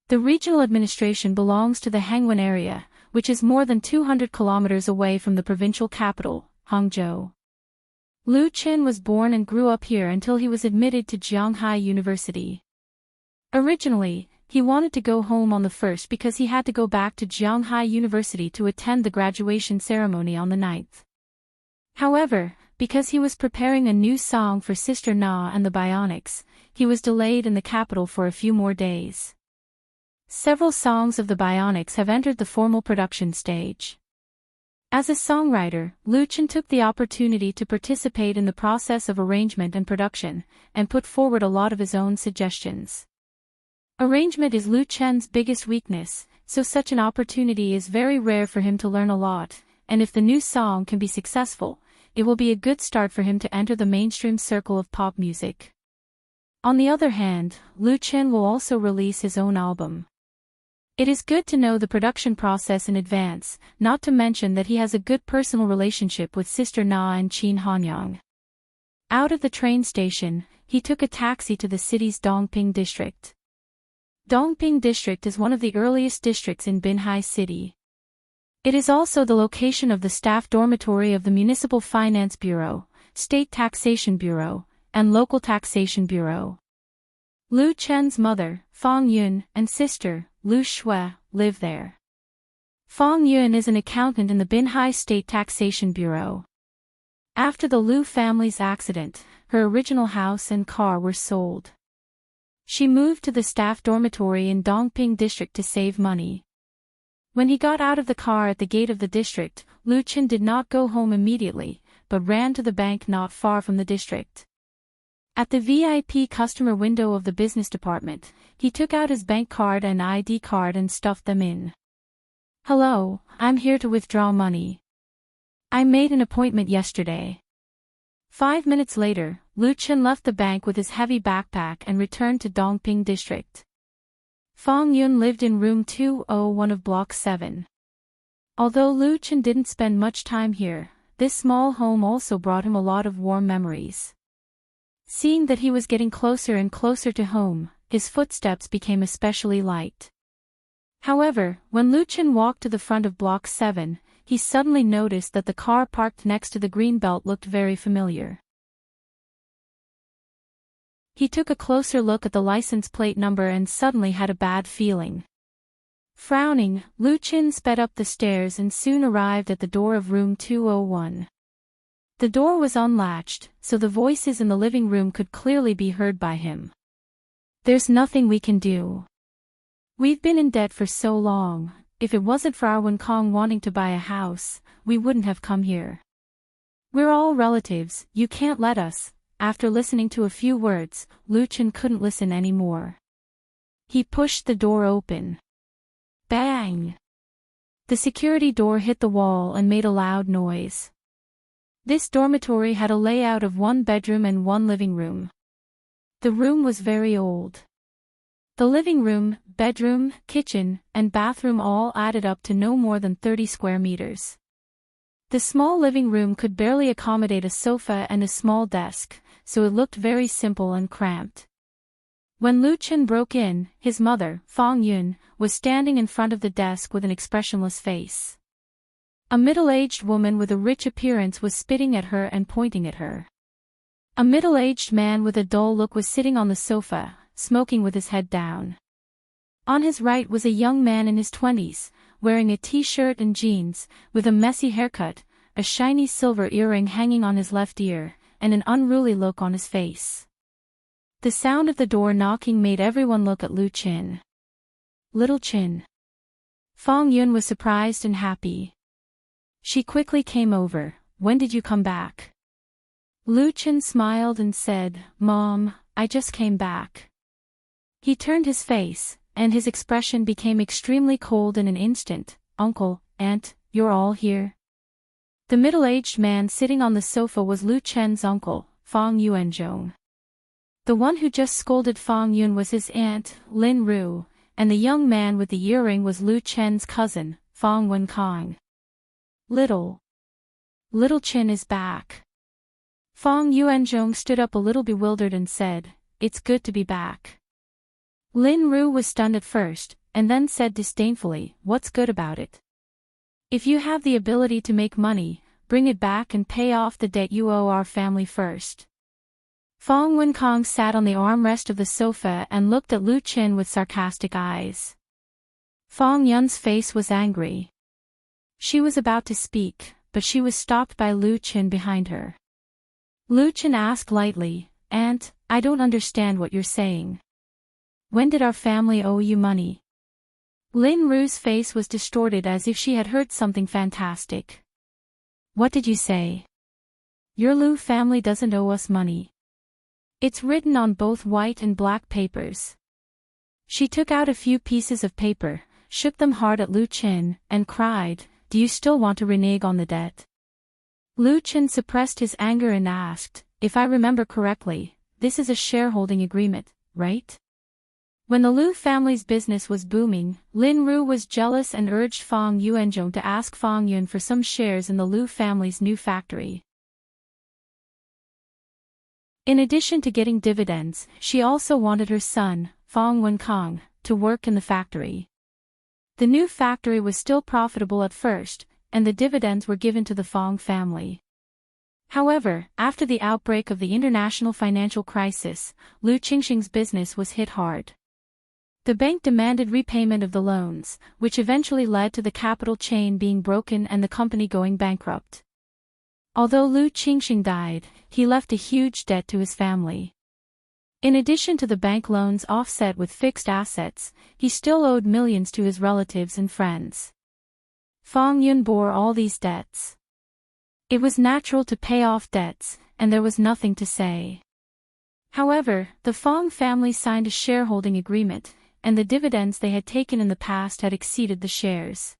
S1: The regional administration belongs to the Hangwan area, which is more than 200 kilometers away from the provincial capital, Hangzhou. Lu Qin was born and grew up here until he was admitted to Jianghai University. Originally, he wanted to go home on the 1st because he had to go back to Jianghai University to attend the graduation ceremony on the 9th. However, because he was preparing a new song for Sister Na and the Bionics, he was delayed in the capital for a few more days. Several songs of the Bionics have entered the formal production stage. As a songwriter, Lu Qin took the opportunity to participate in the process of arrangement and production, and put forward a lot of his own suggestions. Arrangement is Lu Qin's biggest weakness, so such an opportunity is very rare for him to learn a lot, and if the new song can be successful, it will be a good start for him to enter the mainstream circle of pop music. On the other hand, Lu Qin will also release his own album. It is good to know the production process in advance, not to mention that he has a good personal relationship with Sister Na and Qin Hanyang. Out of the train station, he took a taxi to the city's Dongping district. Dongping district is one of the earliest districts in Binhai City. It is also the location of the staff dormitory of the Municipal Finance Bureau, State Taxation Bureau, and Local Taxation Bureau. Lu Qin's mother, Fang Yun, and sister, Lu Shui, live there. Fang Yun is an accountant in the Binhai State Taxation Bureau. After the Lu family's accident, her original house and car were sold. She moved to the staff dormitory in Dongping district to save money. When he got out of the car at the gate of the district, Lu Qin did not go home immediately, but ran to the bank not far from the district. At the VIP customer window of the business department, he took out his bank card and ID card and stuffed them in. "Hello, I'm here to withdraw money. I made an appointment yesterday." 5 minutes later, Lu Qin left the bank with his heavy backpack and returned to Dongping district. Fang Yun lived in room 201 of block 7. Although Lu Qin didn't spend much time here, this small home also brought him a lot of warm memories. Seeing that he was getting closer and closer to home, his footsteps became especially light. However, when Lu Qin walked to the front of block 7, he suddenly noticed that the car parked next to the green belt looked very familiar. He took a closer look at the license plate number and suddenly had a bad feeling. Frowning, Lu Qin sped up the stairs and soon arrived at the door of room 201. The door was unlatched, so the voices in the living room could clearly be heard by him. "There's nothing we can do. We've been in debt for so long. If it wasn't for our Kong wanting to buy a house, we wouldn't have come here. We're all relatives, you can't let us." After listening to a few words, Lu Qin couldn't listen anymore. He pushed the door open. Bang! The security door hit the wall and made a loud noise. This dormitory had a layout of 1 bedroom and 1 living room. The room was very old. The living room, bedroom, kitchen, and bathroom all added up to no more than 30 square meters. The small living room could barely accommodate a sofa and a small desk, so it looked very simple and cramped. When Lu Qin broke in, his mother, Fang Yun, was standing in front of the desk with an expressionless face. A middle-aged woman with a rich appearance was spitting at her and pointing at her. A middle-aged man with a dull look was sitting on the sofa, smoking with his head down. On his right was a young man in his 20s, wearing a t-shirt and jeans, with a messy haircut, a shiny silver earring hanging on his left ear, and an unruly look on his face. The sound of the door knocking made everyone look at Lu Qin. "Little Qin." Fang Yun was surprised and happy. She quickly came over. "When did you come back?" Lu Qin smiled and said, "Mom, I just came back." He turned his face, and his expression became extremely cold in an instant. "Uncle, Aunt, you're all here?" The middle-aged man sitting on the sofa was Lu Qin's uncle, Fang Yuanzhong. The one who just scolded Fang Yun was his aunt, Lin Ru, and the young man with the earring was Lu Qin's cousin, Fang Wenkang. Little Chin is back. Fong Yuanzhong stood up a little bewildered and said, "It's good to be back." Lin Ru was stunned at first, and then said disdainfully, "What's good about it? If you have the ability to make money, bring it back and pay off the debt you owe our family first." Fong Wenkong sat on the armrest of the sofa and looked at Lu Qin with sarcastic eyes. Fong Yun's face was angry. She was about to speak, but she was stopped by Lu Qin behind her. Lu Qin asked lightly, "Aunt, I don't understand what you're saying. When did our family owe you money?" Lin Ru's face was distorted as if she had heard something fantastic. "What did you say? Your Lu family doesn't owe us money. It's written on both white and black papers." She took out a few pieces of paper, shook them hard at Lu Qin, and cried, "Do you still want to renege on the debt?" Lu Qin suppressed his anger and asked, "If I remember correctly, this is a shareholding agreement, right?" When the Lu family's business was booming, Lin Ru was jealous and urged Fong Yuanzhong to ask Fong Yun for some shares in the Lu family's new factory. In addition to getting dividends, she also wanted her son, Fong Wenkong, to work in the factory. The new factory was still profitable at first, and the dividends were given to the Fong family. However, after the outbreak of the international financial crisis, Lu Qingxing's business was hit hard. The bank demanded repayment of the loans, which eventually led to the capital chain being broken and the company going bankrupt. Although Lu Qingxing died, he left a huge debt to his family. In addition to the bank loans offset with fixed assets, he still owed millions to his relatives and friends. Fong Yun bore all these debts. It was natural to pay off debts, and there was nothing to say. However, the Fong family signed a shareholding agreement, and the dividends they had taken in the past had exceeded the shares.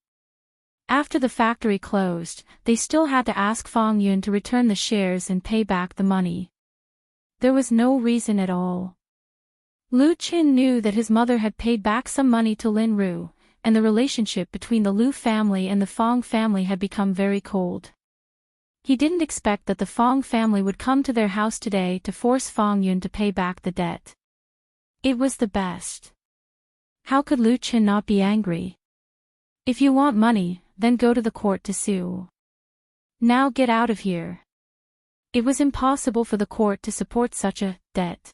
S1: After the factory closed, they still had to ask Fong Yun to return the shares and pay back the money. There was no reason at all. Lu Qin knew that his mother had paid back some money to Lin Ru, and the relationship between the Lu family and the Fong family had become very cold. He didn't expect that the Fong family would come to their house today to force Fong Yun to pay back the debt. It was the best. How could Lu Qin not be angry? If you want money, then go to the court to sue. Now get out of here. It was impossible for the court to support such a debt.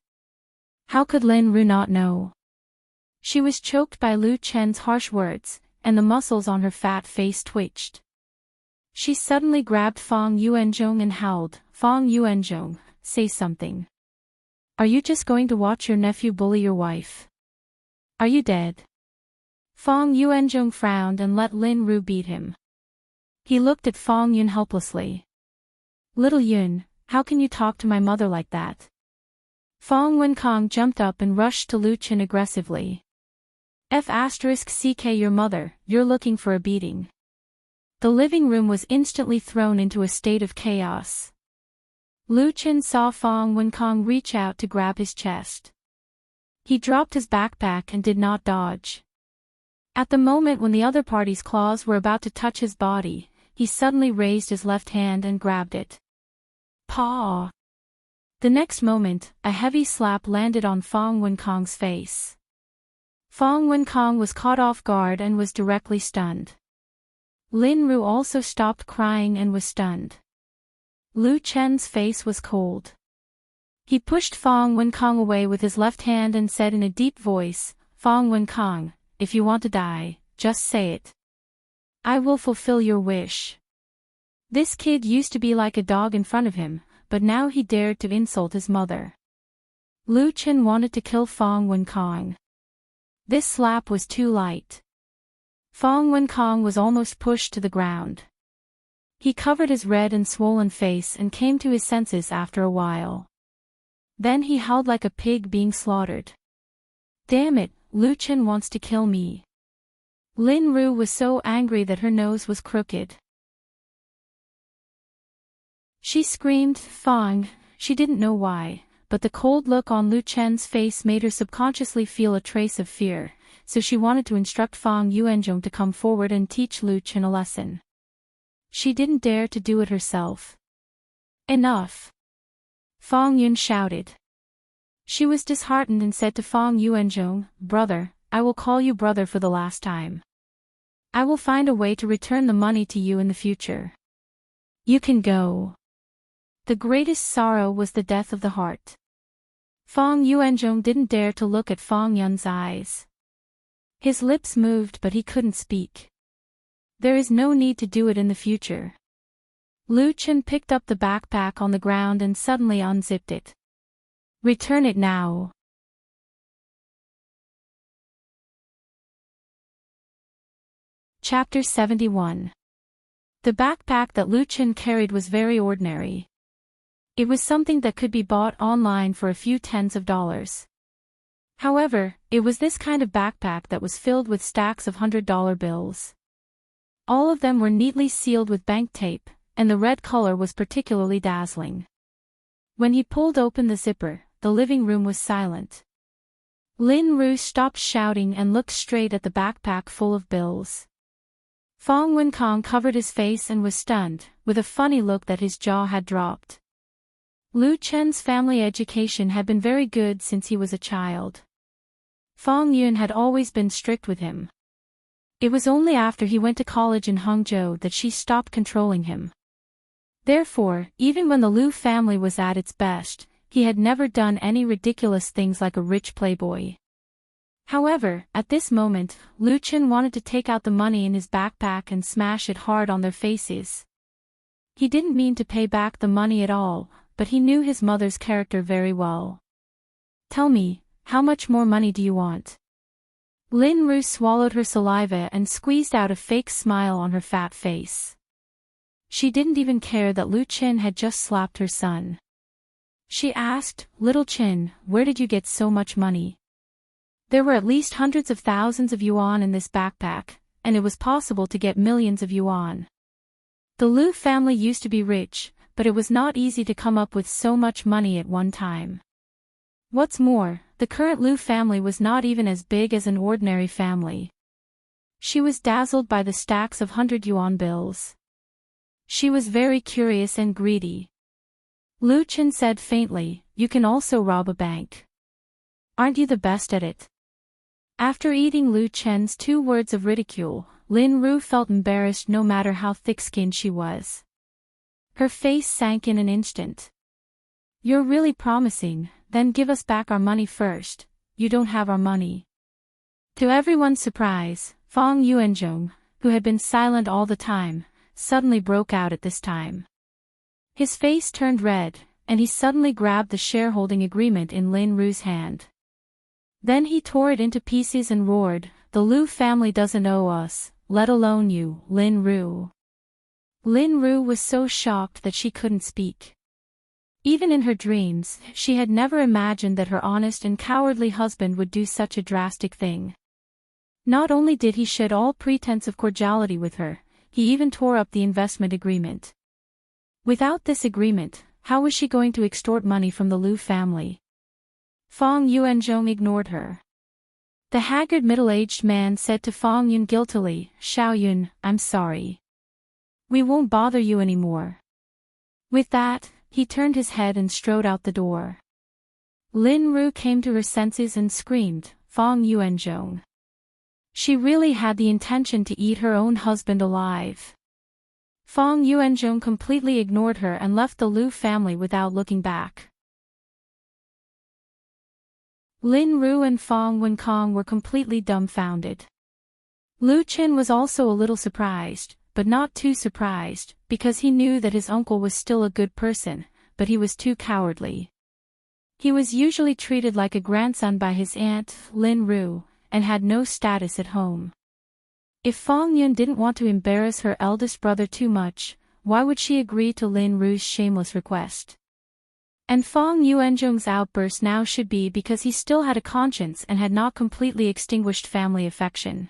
S1: How could Lin Ru not know? She was choked by Lu Qin's harsh words, and the muscles on her fat face twitched. She suddenly grabbed Fong Yuanzhong and howled, "Fong Yuanzhong, say something. Are you just going to watch your nephew bully your wife? Are you dead?" Fong Yuanzhong frowned and let Lin Ru beat him. He looked at Fong Yun helplessly. "Little Yun, how can you talk to my mother like that?" Fong Wenkong jumped up and rushed to Lu Qin aggressively. "F***ck your mother, you're looking for a beating." The living room was instantly thrown into a state of chaos. Lu Qin saw Fong Wenkong reach out to grab his chest. He dropped his backpack and did not dodge. At the moment when the other party's claws were about to touch his body, he suddenly raised his left hand and grabbed it. Paw! The next moment, a heavy slap landed on Fong Wenkong's face. Fong Wenkong was caught off guard and was directly stunned. Lin Ru also stopped crying and was stunned. Lu Qin's face was cold. He pushed Fong Wenkong away with his left hand and said in a deep voice, "Fong Wenkong, if you want to die, just say it. I will fulfill your wish." This kid used to be like a dog in front of him, but now he dared to insult his mother. Lu Qin wanted to kill Fong Wenkong. This slap was too light. Fong Wenkong was almost pushed to the ground. He covered his red and swollen face and came to his senses after a while. Then he howled like a pig being slaughtered. "Damn it, Lu Qin wants to kill me." Lin Ru was so angry that her nose was crooked. She screamed, "Fong!" She didn't know why, but the cold look on Lu Qin's face made her subconsciously feel a trace of fear, so she wanted to instruct Fong Yuanzhong to come forward and teach Lu Qin a lesson. she didn't dare to do it herself. Enough! Fong Yun shouted. She was disheartened and said to Fong Yuanzhong, "Brother, I will call you brother for the last time. I will find a way to return the money to you in the future. You can go." The greatest sorrow was the death of the heart. Fong Yuanzhong didn't dare to look at Fong Yun's eyes. His lips moved but he couldn't speak. There is no need to do it in the future. Lu Chen picked up the backpack on the ground and suddenly unzipped it. "Return it now." Chapter 71. The backpack that Lu Chen carried was very ordinary. It was something that could be bought online for a few tens of dollars. However, it was this kind of backpack that was filled with stacks of $100 bills. All of them were neatly sealed with bank tape, and the red color was particularly dazzling. When he pulled open the zipper, the living room was silent. Lin Ru stopped shouting and looked straight at the backpack full of bills. Fong Wenkong covered his face and was stunned, with a funny look that his jaw had dropped. Lu Chen's family education had been very good since he was a child. Fong Yun had always been strict with him. It was only after he went to college in Hangzhou that she stopped controlling him. Therefore, even when the Lu family was at its best, he had never done any ridiculous things like a rich playboy. However, at this moment, Lu Chen wanted to take out the money in his backpack and smash it hard on their faces. He didn't mean to pay back the money at all, but he knew his mother's character very well. "Tell me, how much more money do you want?" Lin Ru swallowed her saliva and squeezed out a fake smile on her fat face. She didn't even care that Lu Chen had just slapped her son. She asked, "Little Chen, where did you get so much money?" There were at least hundreds of thousands of yuan in this backpack, and it was possible to get millions of yuan. The Lu family used to be rich, but it was not easy to come up with so much money at one time. What's more, the current Lu family was not even as big as an ordinary family. She was dazzled by the stacks of 100 yuan bills. She was very curious and greedy. Lu Chen said faintly, "You can also rob a bank. Aren't you the best at it?" After eating Lu Chen's 2 words of ridicule, Lin Ru felt embarrassed no matter how thick-skinned she was. Her face sank in an instant. "You're really promising, then give us back our money first. You don't have our money." To everyone's surprise, Fong Yuanzhong, who had been silent all the time, suddenly broke out at this time. His face turned red, and he suddenly grabbed the shareholding agreement in Lin Ru's hand. Then he tore it into pieces and roared, "The Lu family doesn't owe us, let alone you, Lin Ru." Lin Ru was so shocked that she couldn't speak. Even in her dreams, she had never imagined that her honest and cowardly husband would do such a drastic thing. Not only did he shed all pretense of cordiality with her, he even tore up the investment agreement. Without this agreement, how was she going to extort money from the Lu family? Fong Yuanzhong ignored her. The haggard middle-aged man said to Fong Yun guiltily, "Xiao Yun, I'm sorry. We won't bother you anymore." With that, he turned his head and strode out the door. Lin Ru came to her senses and screamed, "Fong Yuanzhong." She really had the intention to eat her own husband alive. Fong Yuanzhong completely ignored her and left the Lu family without looking back. Lin Ru and Fong Wenkong were completely dumbfounded. Lu Chen was also a little surprised, but not too surprised, because he knew that his uncle was still a good person, but he was too cowardly. He was usually treated like a grandson by his aunt, Lin Ru, and had no status at home. If Fong Yun didn't want to embarrass her eldest brother too much, why would she agree to Lin Ru's shameless request? And Fong Yuanzhong's outburst now should be because he still had a conscience and had not completely extinguished family affection.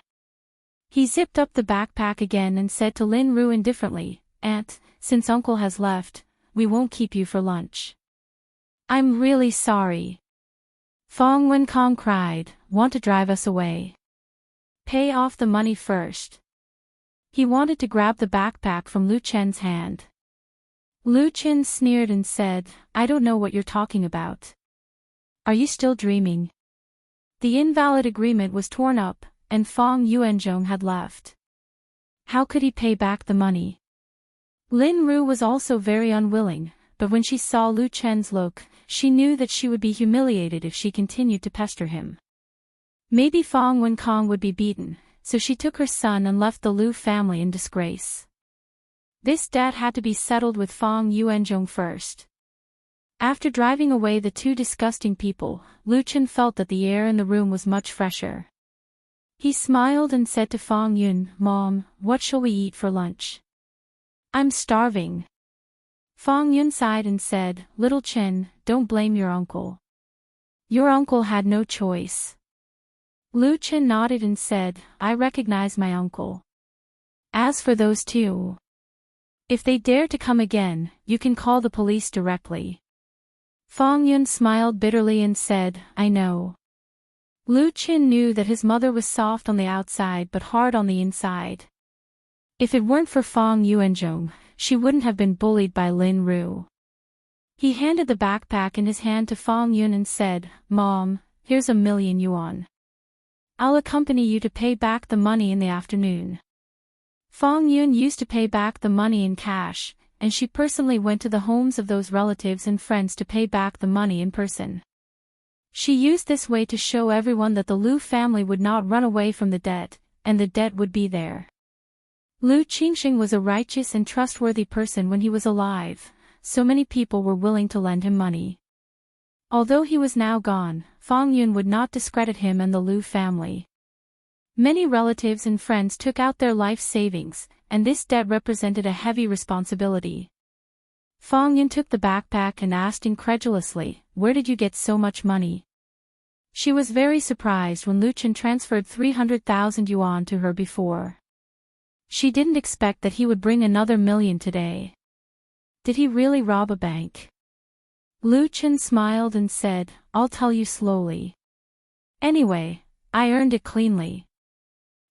S1: He zipped up the backpack again and said to Lin Ru indifferently, "Aunt, since Uncle has left, we won't keep you for lunch." "I'm really sorry." Fong Wenkong cried, "Want to drive us away? Pay off the money first." He wanted to grab the backpack from Lu Chen's hand. Lu Chen sneered and said, "I don't know what you're talking about. Are you still dreaming?" The invalid agreement was torn up, and Fong Yuanzhong had left. How could he pay back the money? Lin Ru was also very unwilling, but when she saw Lu Chen's look, she knew that she would be humiliated if she continued to pester him. Maybe Fong Wenkong would be beaten, so she took her son and left the Lu family in disgrace. This debt had to be settled with Fong Yuanzhong first. After driving away the two disgusting people, Lu Chen felt that the air in the room was much fresher. He smiled and said to Fong Yun, "Mom, what shall we eat for lunch?" "I'm starving." Fong Yun sighed and said, "Little Chen, don't blame your uncle. Your uncle had no choice." Lu Chen nodded and said, "I recognize my uncle. As for those two, if they dare to come again, you can call the police directly." Fong Yun smiled bitterly and said, "I know." Lu Chen knew that his mother was soft on the outside but hard on the inside. If it weren't for Fong Yuanzhong, she wouldn't have been bullied by Lin Ru. He handed the backpack in his hand to Fong Yun and said, "Mom, here's 1,000,000 yuan. I'll accompany you to pay back the money in the afternoon." Fong Yun used to pay back the money in cash, and she personally went to the homes of those relatives and friends to pay back the money in person. She used this way to show everyone that the Lu family would not run away from the debt, and the debt would be there. Lu Qingxing was a righteous and trustworthy person when he was alive, so many people were willing to lend him money. Although he was now gone, Fong Yun would not discredit him and the Lu family. Many relatives and friends took out their life savings, and this debt represented a heavy responsibility. Fong Yun took the backpack and asked incredulously, "Where did you get so much money?" She was very surprised when Lu Chen transferred 300,000 yuan to her before. She didn't expect that he would bring another 1,000,000 today. Did he really rob a bank? Lu Chen smiled and said, "I'll tell you slowly. Anyway, I earned it cleanly."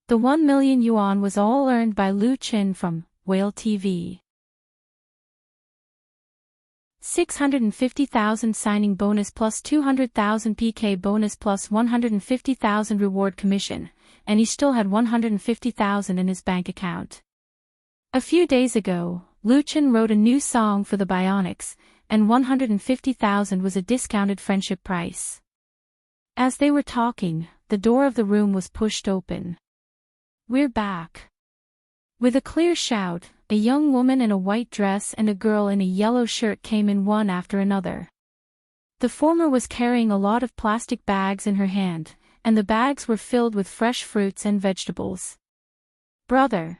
S1: The 1,000,000 yuan was all earned by Lu Chen from Whale TV. 650,000 signing bonus plus 200,000 PK bonus plus 150,000 reward commission, and he still had 150,000 in his bank account. A few days ago, Lu Chen wrote a new song for the Bionics, and 150,000 was a discounted friendship price. As they were talking, the door of the room was pushed open. "We're back." With a clear shout, a young woman in a white dress and a girl in a yellow shirt came in one after another. The former was carrying a lot of plastic bags in her hand, and the bags were filled with fresh fruits and vegetables. "Brother."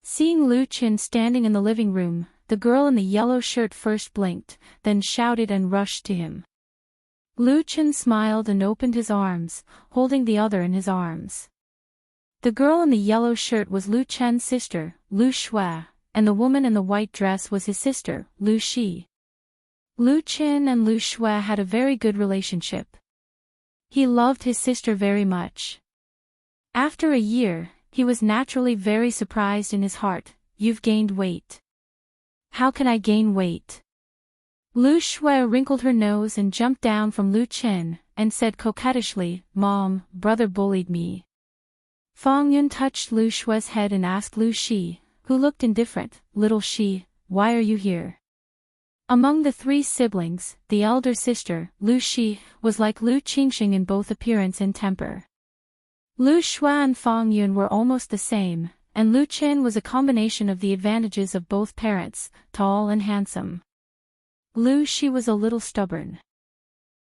S1: Seeing Lu Chen standing in the living room, the girl in the yellow shirt first blinked, then shouted and rushed to him. Lu Chen smiled and opened his arms, holding the other in his arms. The girl in the yellow shirt was Lu Chen's sister, Lu Shui, and the woman in the white dress was his sister, Lu Shi. Lu Chen and Lu Shui had a very good relationship. He loved his sister very much. After a year, he was naturally very surprised in his heart. "You've gained weight." "How can I gain weight?" Lu Shui wrinkled her nose and jumped down from Lu Chen, and said coquettishly, "Mom, brother bullied me." Fong Yun touched Lu Shui's head and asked Lu Shi, who looked indifferent, "Little Shi, why are you here?" Among the three siblings, the elder sister, Lu Shi, was like Lu Qingxing in both appearance and temper. Lu Shui and Fong Yun were almost the same, and Lu Chen was a combination of the advantages of both parents, tall and handsome. Lu Shi was a little stubborn.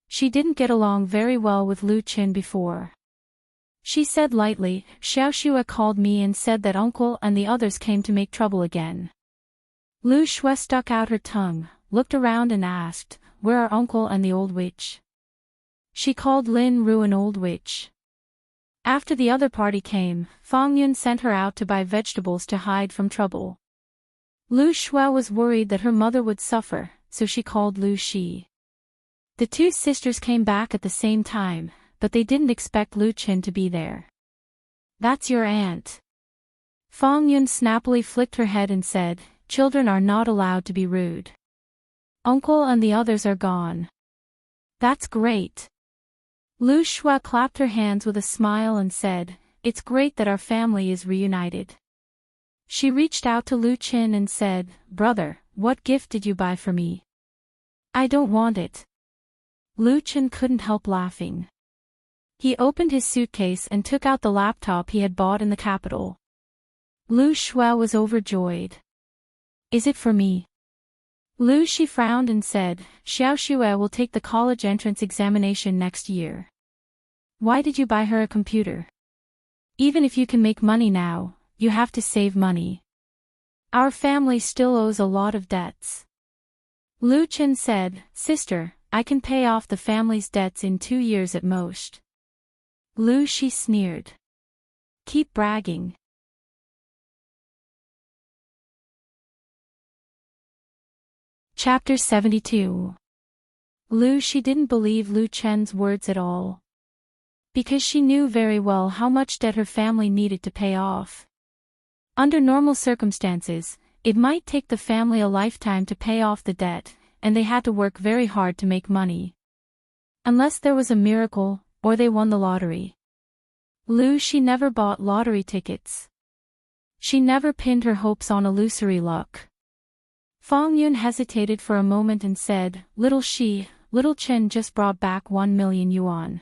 S1: She didn't get along very well with Lu Chen before. She said lightly, "Xiao Xue called me and said that uncle and the others came to make trouble again." Lu Shui stuck out her tongue, looked around and asked, "Where are uncle and the old witch?" She called Lin Ru an old witch. After the other party came, Fong Yun sent her out to buy vegetables to hide from trouble. Lu Shui was worried that her mother would suffer, so she called Lu Shi. The two sisters came back at the same time, but they didn't expect Lu Chen to be there. "That's your aunt." Fang Yun snappily flicked her head and said, "Children are not allowed to be rude. Uncle and the others are gone." "That's great." Lu Shua clapped her hands with a smile and said, "It's great that our family is reunited." She reached out to Lu Qin and said, "Brother, what gift did you buy for me?" "I don't want it." Lu Qin couldn't help laughing. He opened his suitcase and took out the laptop he had bought in the capital. Lu Shua was overjoyed. "Is it for me?" Lu Shi frowned and said, "Xiao Xue will take the college entrance examination next year. Why did you buy her a computer? Even if you can make money now, you have to save money. Our family still owes a lot of debts." Lu Qin said, "Sister, I can pay off the family's debts in 2 years at most." Lu Shi sneered. "Keep bragging." Chapter 72. Lu Shi didn't believe Lu Chen's words at all. Because she knew very well how much debt her family needed to pay off. Under normal circumstances, it might take the family a lifetime to pay off the debt, and they had to work very hard to make money. Unless there was a miracle, or they won the lottery. Lu Shi never bought lottery tickets. She never pinned her hopes on illusory luck. Fang Yun hesitated for a moment and said, "Little Shi, Little Chen just brought back 1 million yuan.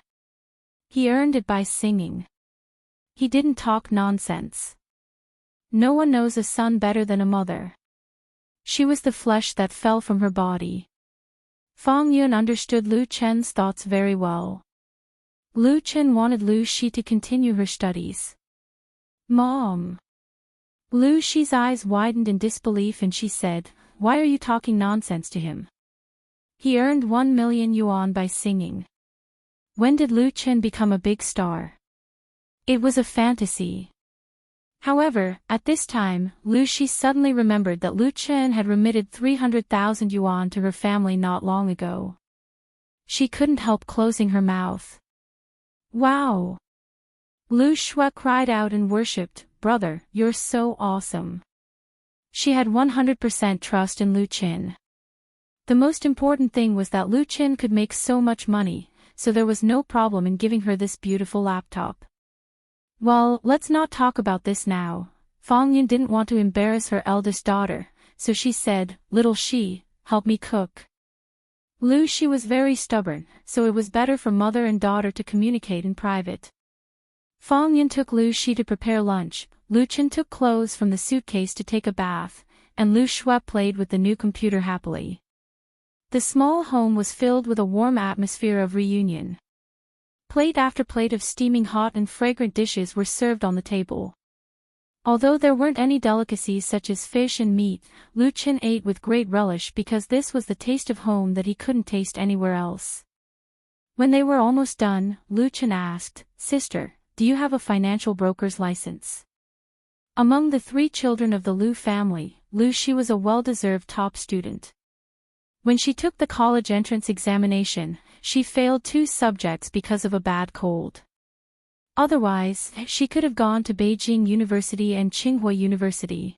S1: He earned it by singing. He didn't talk nonsense. No one knows a son better than a mother. She was the flesh that fell from her body." Fang Yun understood Lu Chen's thoughts very well. Lu Chen wanted Lu Shi to continue her studies. "Mom." Lu Shi's eyes widened in disbelief and she said, "Why are you talking nonsense to him? He earned 1 million yuan by singing. When did Lu Chen become a big star? It was a fantasy." However, at this time, Lu Shi suddenly remembered that Lu Chen had remitted 300,000 yuan to her family not long ago. She couldn't help closing her mouth. "Wow!" Lu Shua cried out and worshipped, "Brother, you're so awesome." She had 100% trust in Lu Qin. The most important thing was that Lu Qin could make so much money, so there was no problem in giving her this beautiful laptop. Well, let's not talk about this now. Fang Yun didn't want to embarrass her eldest daughter, so she said, "Little Shi, help me cook." Lu Shi was very stubborn, so it was better for mother and daughter to communicate in private. Fang Yun took Lu Shi to prepare lunch, Lu Chen took clothes from the suitcase to take a bath, and Lu Shua played with the new computer happily. The small home was filled with a warm atmosphere of reunion. Plate after plate of steaming hot and fragrant dishes were served on the table. Although there weren't any delicacies such as fish and meat, Lu Chen ate with great relish because this was the taste of home that he couldn't taste anywhere else. When they were almost done, Lu Chen asked, "Sister, do you have a financial broker's license?" Among the 3 children of the Lu family, Lu Shi was a well-deserved top student. When she took the college entrance examination, she failed 2 subjects because of a bad cold. Otherwise, she could have gone to Beijing University and Tsinghua University.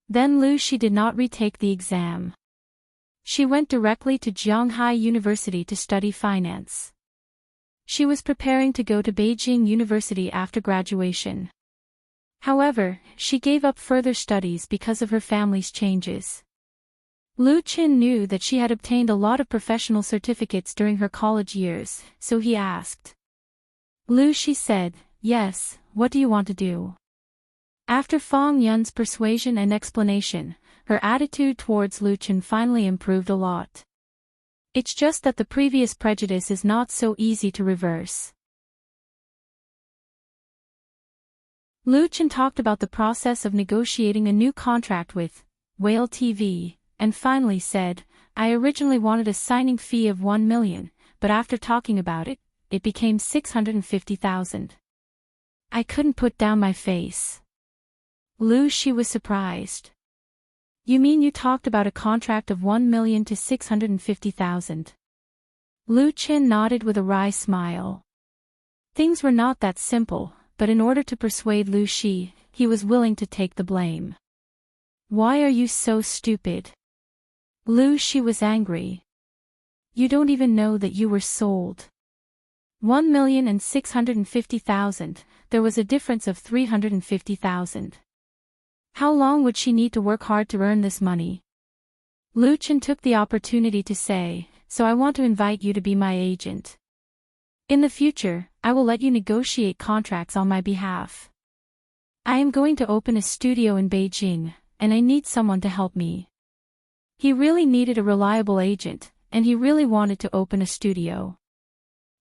S1: Then Lu Shi did not retake the exam. She went directly to Zhonghai University to study finance. She was preparing to go to Beijing University after graduation. However, she gave up further studies because of her family's changes. Lu Qin knew that she had obtained a lot of professional certificates during her college years, so he asked. Lu Shi said, "Yes, what do you want to do?" After Fang Yun's persuasion and explanation, her attitude towards Lu Qin finally improved a lot. It's just that the previous prejudice is not so easy to reverse. Lu Qin talked about the process of negotiating a new contract with Whale TV, and finally said, "I originally wanted a signing fee of 1 million, but after talking about it, it became 650,000. I couldn't put down my face." Lu Shi was surprised. "You mean you talked about a contract of 1 million to 650,000? Lu Qin nodded with a wry smile. Things were not that simple, but in order to persuade Lu Shi, he was willing to take the blame. Why are you so stupid? Lu Shi was angry. You don't even know that you were sold. 1,650,000, there was a difference of 350,000. How long would she need to work hard to earn this money? Lu Chen took the opportunity to say, so I want to invite you to be my agent. In the future, I will let you negotiate contracts on my behalf. I am going to open a studio in Beijing, and I need someone to help me. He really needed a reliable agent, and he really wanted to open a studio.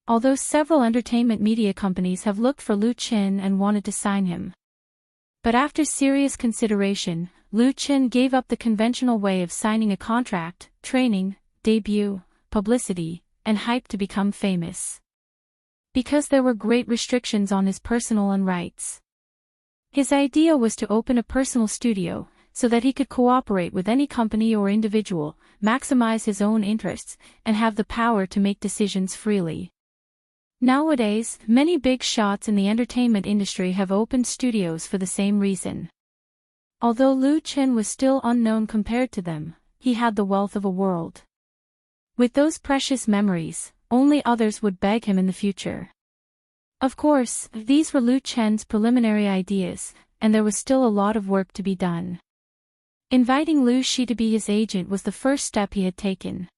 S1: Although several entertainment media companies have looked for Lu Chen and wanted to sign him. But after serious consideration, Lu Chen gave up the conventional way of signing a contract, training, debut, publicity, and hype to become famous. Because there were great restrictions on his personal and rights. His idea was to open a personal studio, so that he could cooperate with any company or individual, maximize his own interests, and have the power to make decisions freely. Nowadays, many big shots in the entertainment industry have opened studios for the same reason. Although Lu Chen was still unknown compared to them, he had the wealth of a world. With those precious memories, only others would beg him in the future. Of course, these were Lu Chen's preliminary ideas, and there was still a lot of work to be done. Inviting Lu Shi to be his agent was the first step he had taken.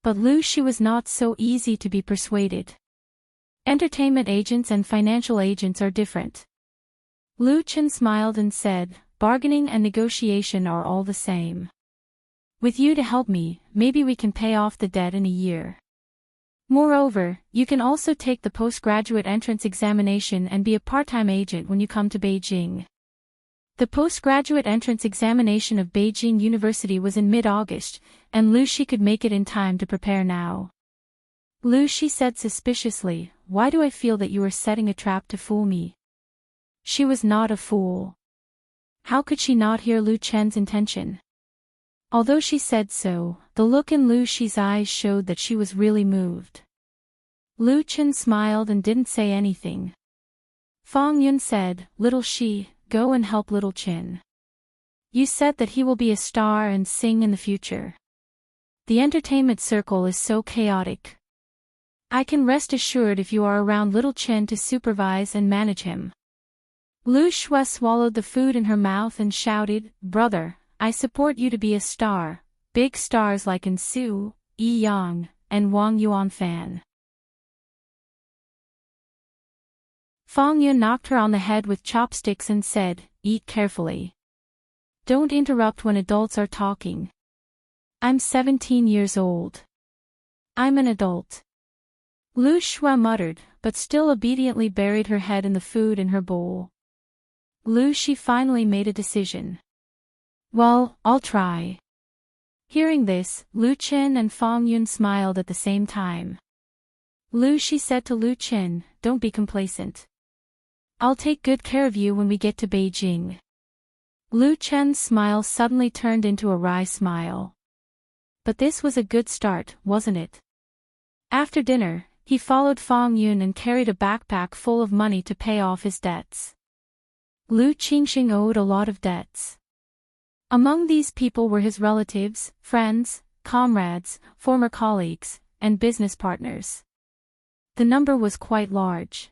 S1: But Lu Shi was not so easy to be persuaded. Entertainment agents and financial agents are different. Lu Chen smiled and said, bargaining and negotiation are all the same. With you to help me, maybe we can pay off the debt in a year. Moreover, you can also take the postgraduate entrance examination and be a part-time agent when you come to Beijing. The postgraduate entrance examination of Beijing University was in mid-August, and Lu Shi could make it in time to prepare now. Lu Shi said suspiciously, why do I feel that you are setting a trap to fool me? She was not a fool. How could she not hear Lu Chen's intention? Although she said so, the look in Lu Shi's eyes showed that she was really moved. Lu Chen smiled and didn't say anything. Fang Yun said, Little Shi, go and help Little Chen. You said that he will be a star and sing in the future. The entertainment circle is so chaotic. I can rest assured if you are around Little Chen to supervise and manage him. Lu Shui swallowed the food in her mouth and shouted, Brother, I support you to be a star, big stars like Ensu, Yi Yang, and Wang Yuanfan. Fang Yun knocked her on the head with chopsticks and said, Eat carefully. Don't interrupt when adults are talking. I'm 17 years old. I'm an adult. Lu Shui muttered, but still obediently buried her head in the food in her bowl. Lu Shi finally made a decision. Well, I'll try. Hearing this, Lu Chen and Fang Yun smiled at the same time. Lu Shi said to Lu Chen, don't be complacent. I'll take good care of you when we get to Beijing. Lu Chen's smile suddenly turned into a wry smile. But this was a good start, wasn't it? After dinner, he followed Fang Yun and carried a backpack full of money to pay off his debts. Lu Qingxing owed a lot of debts. Among these people were his relatives, friends, comrades, former colleagues, and business partners. The number was quite large.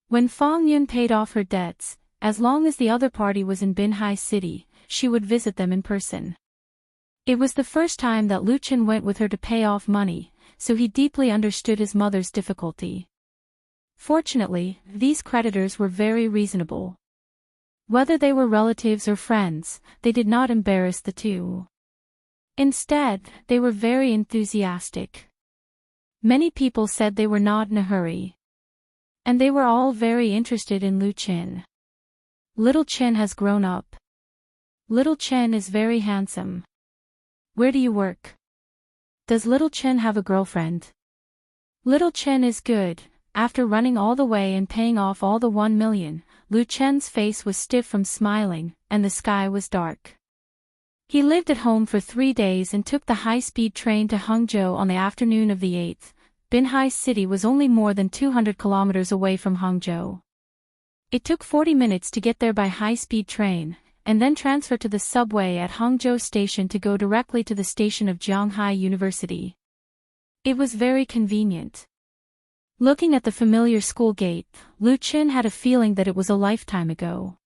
S1: When Fang Yun paid off her debts, as long as the other party was in Binhai City, she would visit them in person. It was the first time that Lu Chen went with her to pay off money, so he deeply understood his mother's difficulty. Fortunately, these creditors were very reasonable. Whether they were relatives or friends, they did not embarrass the two. Instead, they were very enthusiastic. Many people said they were not in a hurry. And they were all very interested in Lu Chen. Little Chen has grown up. Little Chen is very handsome. Where do you work? Does Little Chen have a girlfriend? Little Chen is good. After running all the way and paying off all the 1 million, Lu Chen's face was stiff from smiling, and the sky was dark. He lived at home for 3 days and took the high-speed train to Hangzhou on the afternoon of the 8th. Binhai City was only more than 200 kilometers away from Hangzhou. It took 40 minutes to get there by high-speed train, and then transfer to the subway at Hangzhou Station to go directly to the station of Jianghai University. It was very convenient. Looking at the familiar school gate, Lu Qin had a feeling that it was a lifetime ago.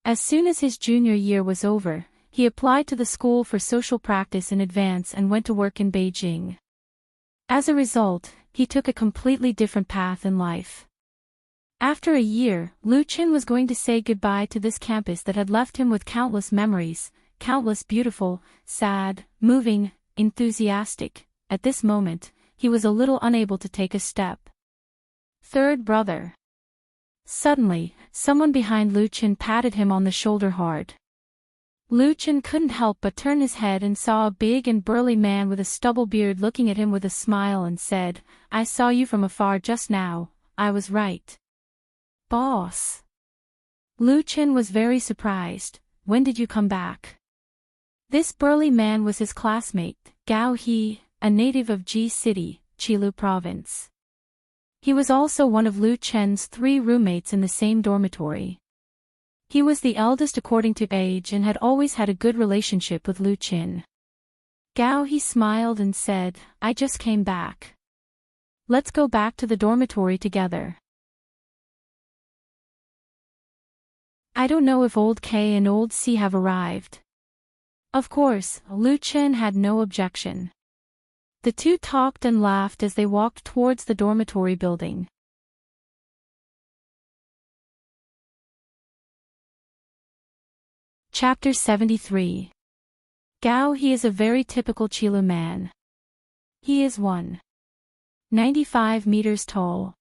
S1: As soon as his junior year was over, he applied to the school for social practice in advance and went to work in Beijing. As a result, he took a completely different path in life. After a year, Lu Qin was going to say goodbye to this campus that had left him with countless memories, countless beautiful, sad, moving, enthusiastic. At this moment, he was a little unable to take a step. Third brother. Suddenly, someone behind Lu Qin patted him on the shoulder hard. Lu Qin couldn't help but turn his head and saw a big and burly man with a stubble beard looking at him with a smile and said, "I saw you from afar just now, I was right." "Boss." Lu Qin was very surprised. "When did you come back?" This burly man was his classmate, Gao He, a native of Ji City, Qilu Province. He was also one of Lu Chen's 3 roommates in the same dormitory. He was the eldest according to age and had always had a good relationship with Lu Qin. Gao He smiled and said, "I just came back. Let's go back to the dormitory together." "I don't know if Old K and Old C have arrived." Of course, Lu Qin had no objection. The two talked and laughed as they walked towards the dormitory building. Chapter 73. Gao He is a very typical Qilu man. He is 1.95 meters tall.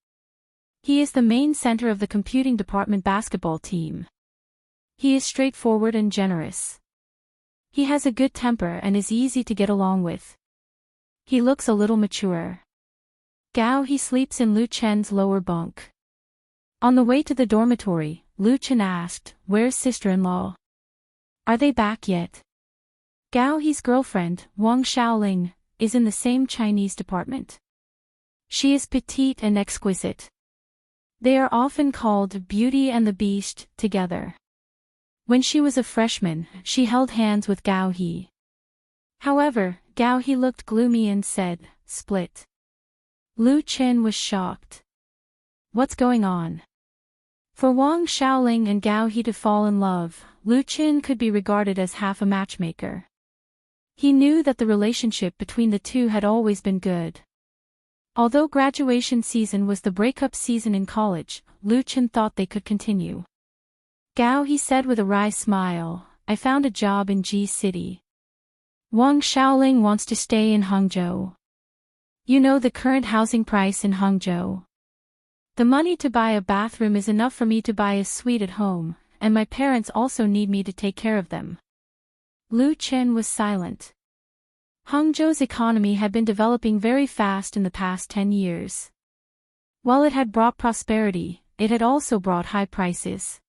S1: He is the main center of the computing department basketball team. He is straightforward and generous. He has a good temper and is easy to get along with. He looks a little mature. Gao He sleeps in Lu Chen's lower bunk. On the way to the dormitory, Lu Chen asked, "Where's sister-in-law? Are they back yet?" Gao He's girlfriend, Wang Xiaoling, is in the same Chinese department. She is petite and exquisite. They are often called Beauty and the Beast together. When she was a freshman, she held hands with Gao He. However, Gao He looked gloomy and said, "Split." Lu Qin was shocked. What's going on? For Wang Xiaoling and Gao He to fall in love, Lu Qin could be regarded as half a matchmaker. He knew that the relationship between the two had always been good. Although graduation season was the breakup season in college, Lu Qin thought they could continue. Gao He said with a wry smile, "I found a job in Ji City. Wang Xiaoling wants to stay in Hangzhou. You know the current housing price in Hangzhou. The money to buy a bathroom is enough for me to buy a suite at home, and my parents also need me to take care of them." Lu Qin was silent. Hangzhou's economy had been developing very fast in the past 10 years. While it had brought prosperity, it had also brought high prices.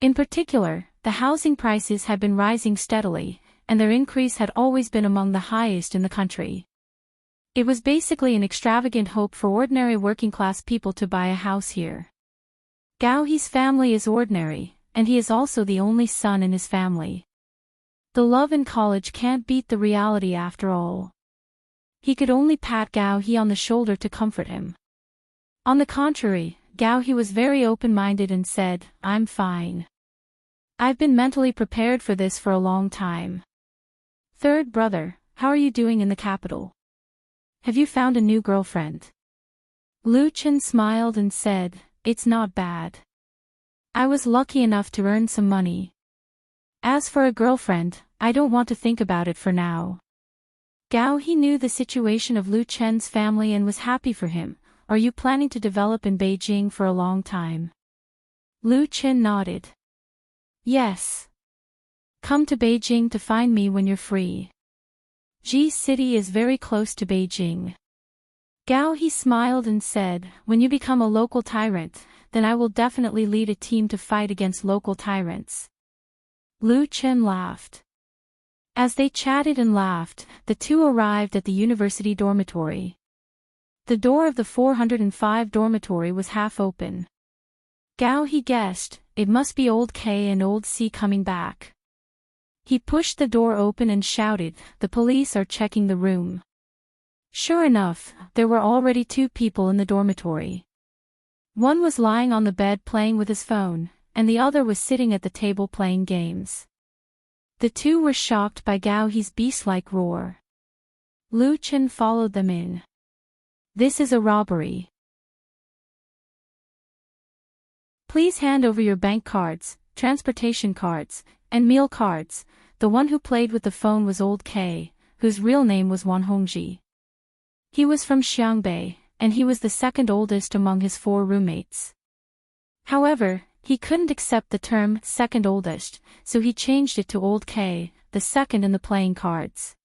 S1: In particular, the housing prices had been rising steadily, and their increase had always been among the highest in the country. It was basically an extravagant hope for ordinary working-class people to buy a house here. Gao He's family is ordinary, and he is also the only son in his family. The love in college can't beat the reality after all. He could only pat Gao He on the shoulder to comfort him. On the contrary, Gao He was very open-minded and said, "I'm fine. I've been mentally prepared for this for a long time." Third brother, how are you doing in the capital? Have you found a new girlfriend? Lu Qin smiled and said, "It's not bad. I was lucky enough to earn some money. As for a girlfriend, I don't want to think about it for now." Gao He knew the situation of Lu Chen's family and was happy for him. "Are you planning to develop in Beijing for a long time?" Lu Qin nodded. "Yes. Come to Beijing to find me when you're free. Ji City is very close to Beijing." Gao He smiled and said, "When you become a local tyrant, then I will definitely lead a team to fight against local tyrants." Lu Qin laughed. As they chatted and laughed, the two arrived at the university dormitory. The door of the 405 dormitory was half open. Gao he guessed, it must be old K and old C coming back. He pushed the door open and shouted, the police are checking the room. Sure enough, there were already 2 people in the dormitory. One was lying on the bed playing with his phone, and the other was sitting at the table playing games. The 2 were shocked by Gao He's beast-like roar. Lu Chen followed them in. This is a robbery. Please hand over your bank cards, transportation cards, and meal cards. The one who played with the phone was old K, whose real name was Wan Hongji. He was from Xiangbei, and he was the second oldest among his 4 roommates. However, he couldn't accept the term second oldest, so he changed it to old K, the second in the playing cards.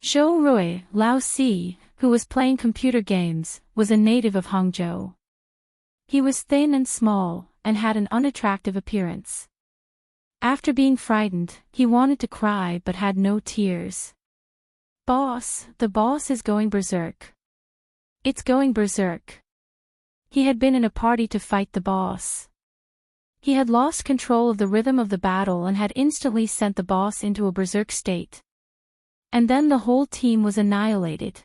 S1: Zhou Rui, Lao Si, who was playing computer games, was a native of Hangzhou. He was thin and small, and had an unattractive appearance. After being frightened, he wanted to cry but had no tears. Boss, the boss is going berserk. It's going berserk. He had been in a party to fight the boss. He had lost control of the rhythm of the battle and had instantly sent the boss into a berserk state. And then the whole team was annihilated.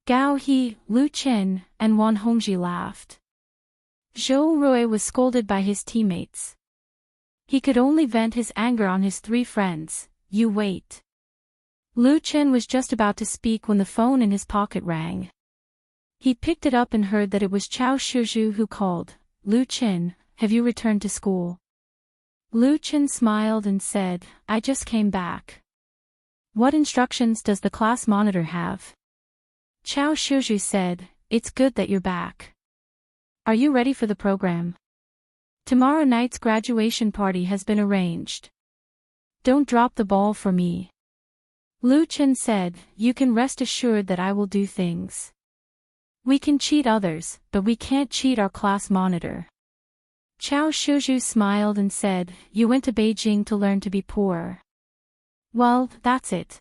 S1: Gao He, Lu Chen, and Wan Hongji laughed. Zhou Rui was scolded by his teammates. He could only vent his anger on his 3 friends. You wait. Lu Chen was just about to speak when the phone in his pocket rang. He picked it up and heard that it was Chao Shuzhu who called. Lu Chen, have you returned to school? Lu Chen smiled and said, I just came back. What instructions does the class monitor have? Chao Shuzhu said, it's good that you're back. Are you ready for the program? Tomorrow night's graduation party has been arranged. Don't drop the ball for me. Lu Chen said, you can rest assured that I will do things. We can cheat others, but we can't cheat our class monitor. Chao Shuzhu smiled and said, you went to Beijing to learn to be poor. Well, that's it.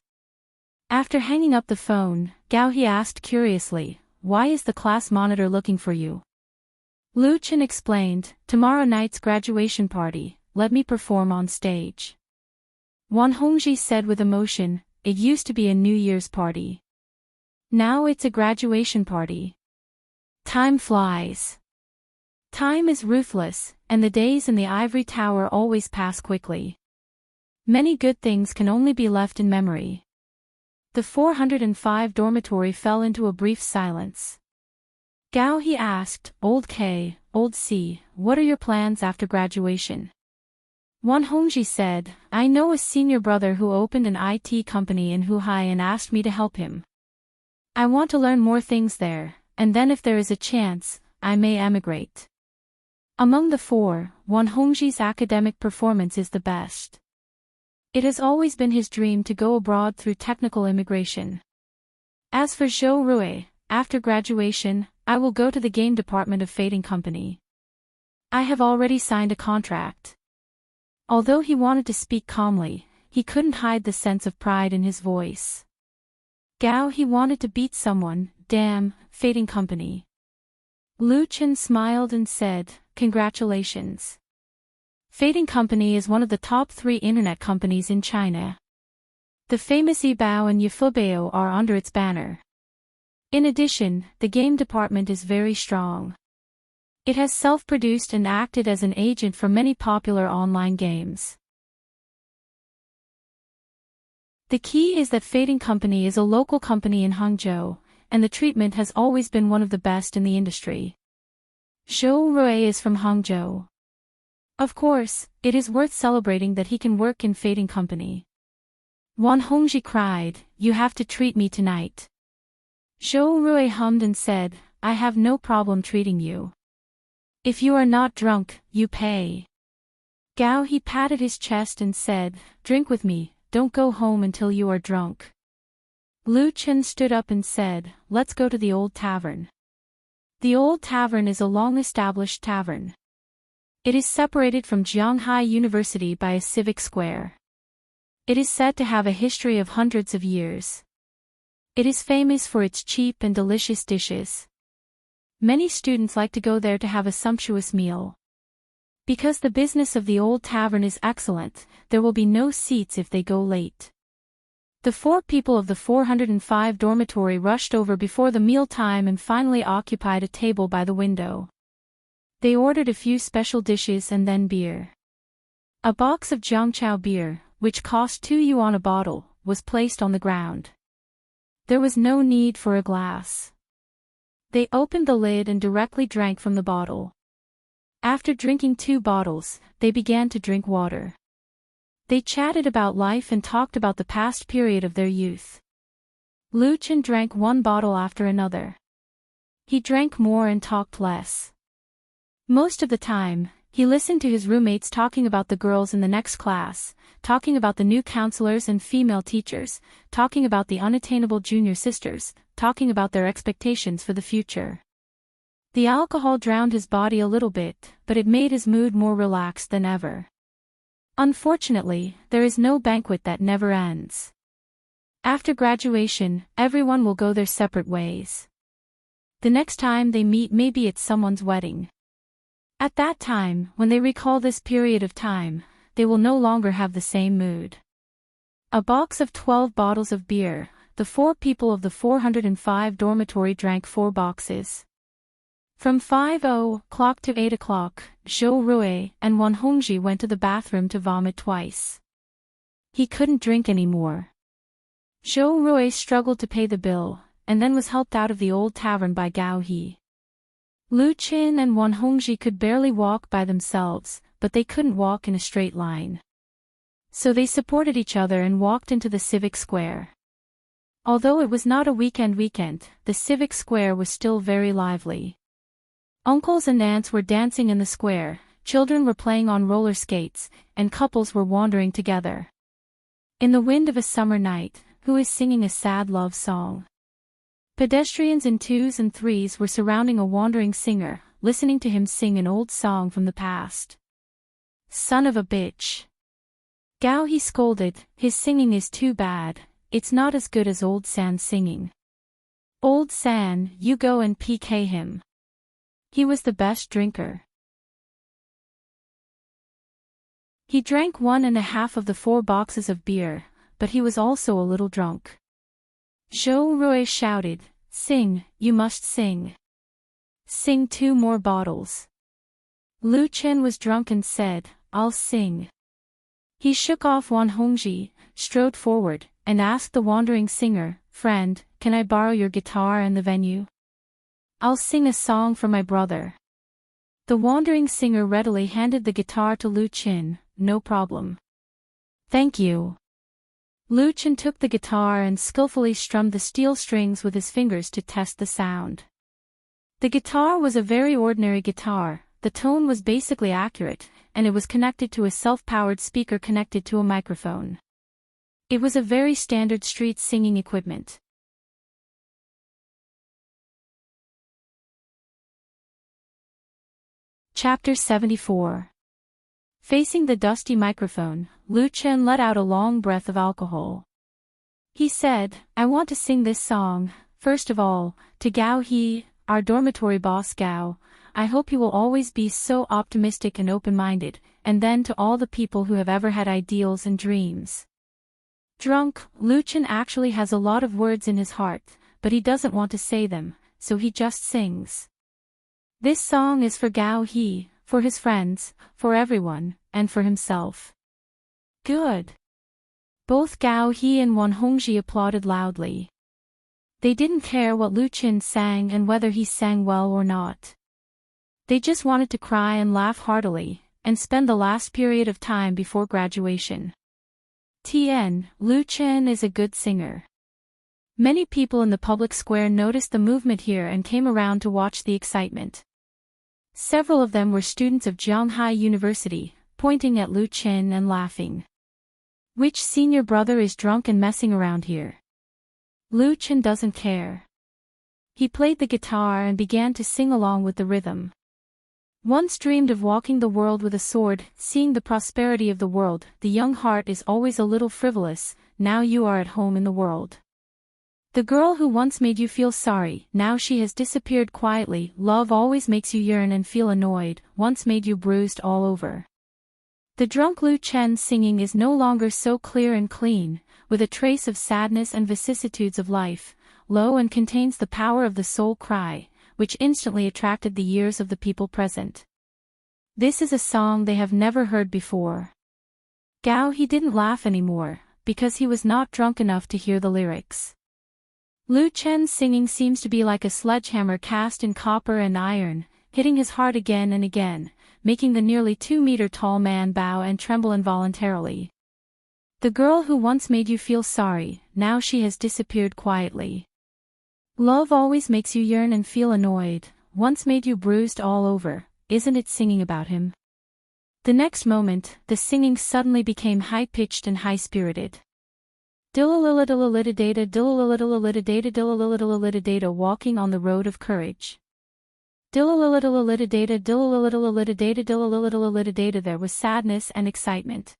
S1: After hanging up the phone, Gao He asked curiously, why is the class monitor looking for you? Lu Chen explained, tomorrow night's graduation party, let me perform on stage. Wan Hongji said with emotion, it used to be a New Year's party. Now it's a graduation party. Time flies. Time is ruthless, and the days in the ivory tower always pass quickly. Many good things can only be left in memory. The 405 dormitory fell into a brief silence. Gao He asked, Old K, Old C, what are your plans after graduation? Wan Hongji said, I know a senior brother who opened an IT company in Huhai and asked me to help him. I want to learn more things there, and then if there is a chance, I may emigrate. Among the 4, Wan Hongji's academic performance is the best. It has always been his dream to go abroad through technical immigration. As for Zhou Rui, after graduation, I will go to the game department of Fading Company. I have already signed a contract. Although he wanted to speak calmly, he couldn't hide the sense of pride in his voice. Gao He wanted to beat someone, damn, Fading Company. Lu Chen smiled and said, congratulations. Fading Company is one of the top 3 internet companies in China. The famous Yibao and Yifubao are under its banner. In addition, the game department is very strong. It has self-produced and acted as an agent for many popular online games. The key is that Fading Company is a local company in Hangzhou, and the treatment has always been one of the best in the industry. Zhou Rui is from Hangzhou. Of course, it is worth celebrating that he can work in Fading Company. Wan Hongji cried, you have to treat me tonight. Zhou Rui hummed and said, I have no problem treating you. If you are not drunk, you pay. Gao He patted his chest and said, drink with me, don't go home until you are drunk. Lu Chen stood up and said, let's go to the old tavern. The old tavern is a long-established tavern. It is separated from Jianghai University by a civic square. It is said to have a history of hundreds of years. It is famous for its cheap and delicious dishes. Many students like to go there to have a sumptuous meal. Because the business of the old tavern is excellent, there will be no seats if they go late. The 4 people of the 405 dormitory rushed over before the meal time and finally occupied a table by the window. They ordered a few special dishes and then beer. A box of Jiangchao beer, which cost 2 yuan a bottle, was placed on the ground. There was no need for a glass. They opened the lid and directly drank from the bottle. After drinking 2 bottles, they began to drink water. They chatted about life and talked about the past period of their youth. Lu Chen drank 1 bottle after another. He drank more and talked less. Most of the time, he listened to his roommates talking about the girls in the next class, talking about the new counselors and female teachers, talking about the unattainable junior sisters, talking about their expectations for the future. The alcohol drowned his body a little bit, but it made his mood more relaxed than ever. Unfortunately, there is no banquet that never ends. After graduation, everyone will go their separate ways. The next time they meet may be at someone's wedding. At that time, when they recall this period of time, they will no longer have the same mood. A box of 12 bottles of beer, the 4 people of the 405 dormitory drank 4 boxes. From 5:00 to 8:00, Zhou Rui and Wan Hongji went to the bathroom to vomit twice. He couldn't drink anymore. Zhou Rui struggled to pay the bill, and then was helped out of the old tavern by Gao He. Lu Qin and Wan Hongji could barely walk by themselves, but they couldn't walk in a straight line. So they supported each other and walked into the civic square. Although it was not a weekend, the civic square was still very lively. Uncles and aunts were dancing in the square, children were playing on roller skates, and couples were wandering together. In the wind of a summer night, who is singing a sad love song? Pedestrians in 2s and 3s were surrounding a wandering singer, listening to him sing an old song from the past. Son of a bitch. Gao He scolded, his singing is too bad, it's not as good as Old San's singing. Old San, you go and PK him. He was the best drinker. He drank 1.5 of the 4 boxes of beer, but he was also a little drunk. Zhou Rui shouted, "Sing, you must sing. Sing 2 more bottles." Lu Chen was drunk and said, "I'll sing." He shook off Wan Hongji, strode forward, and asked the wandering singer, "Friend, can I borrow your guitar and the venue? I'll sing a song for my brother." The wandering singer readily handed the guitar to Lu Chen, "No problem. Thank you." Lu Chen took the guitar and skillfully strummed the steel strings with his fingers to test the sound. The guitar was a very ordinary guitar, the tone was basically accurate, and it was connected to a self-powered speaker connected to a microphone. It was a very standard street singing equipment. Chapter 74. Facing the dusty microphone, Lu Chen let out a long breath of alcohol. He said, "I want to sing this song, first of all, to Gao He, our dormitory boss Gao. I hope he will always be so optimistic and open-minded, and then to all the people who have ever had ideals and dreams." Drunk, Lu Chen actually has a lot of words in his heart, but he doesn't want to say them, so he just sings. This song is for Gao He, for his friends, for everyone, and for himself. Good. Both Gao He and Wan Hongji applauded loudly. They didn't care what Lu Chen sang and whether he sang well or not. They just wanted to cry and laugh heartily, and spend the last period of time before graduation. Tien, Lu Chen is a good singer. Many people in the public square noticed the movement here and came around to watch the excitement. Several of them were students of Zhanghai University, pointing at Lu Chen and laughing. Which senior brother is drunk and messing around here? Lu Chen doesn't care. He played the guitar and began to sing along with the rhythm. Once dreamed of walking the world with a sword, seeing the prosperity of the world, the young heart is always a little frivolous, now you are at home in the world. The girl who once made you feel sorry, now she has disappeared quietly. Love always makes you yearn and feel annoyed, once made you bruised all over. The drunk Lu Chen's singing is no longer so clear and clean, with a trace of sadness and vicissitudes of life, low and contains the power of the soul cry, which instantly attracted the ears of the people present. This is a song they have never heard before. Gao he didn't laugh anymore, because he was not drunk enough to hear the lyrics. Lu Chen's singing seems to be like a sledgehammer cast in copper and iron, hitting his heart again and again, making the nearly 2-meter-tall man bow and tremble involuntarily. The girl who once made you feel sorry, now she has disappeared quietly. Love always makes you yearn and feel annoyed, once made you bruised all over, isn't it singing about him? The next moment, the singing suddenly became high-pitched and high-spirited. Dillalilladillalididata dillalilladillalididata dillalilladillalididata walking on the road of courage. Dillalilladillalididata dillalilladillalididata dillalilladillalididata there was sadness and excitement.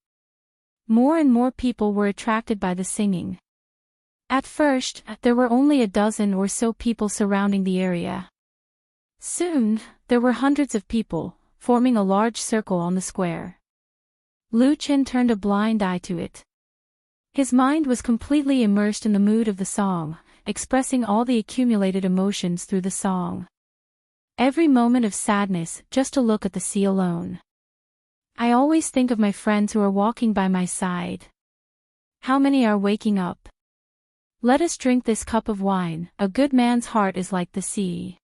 S1: More and more people were attracted by the singing. At first, there were only a dozen or so people surrounding the area. Soon, there were hundreds of people, forming a large circle on the square. Lu Chen turned a blind eye to it. His mind was completely immersed in the mood of the song, expressing all the accumulated emotions through the song. Every moment of sadness, just to look at the sea alone. I always think of my friends who are walking by my side. How many are waking up? Let us drink this cup of wine, a good man's heart is like the sea.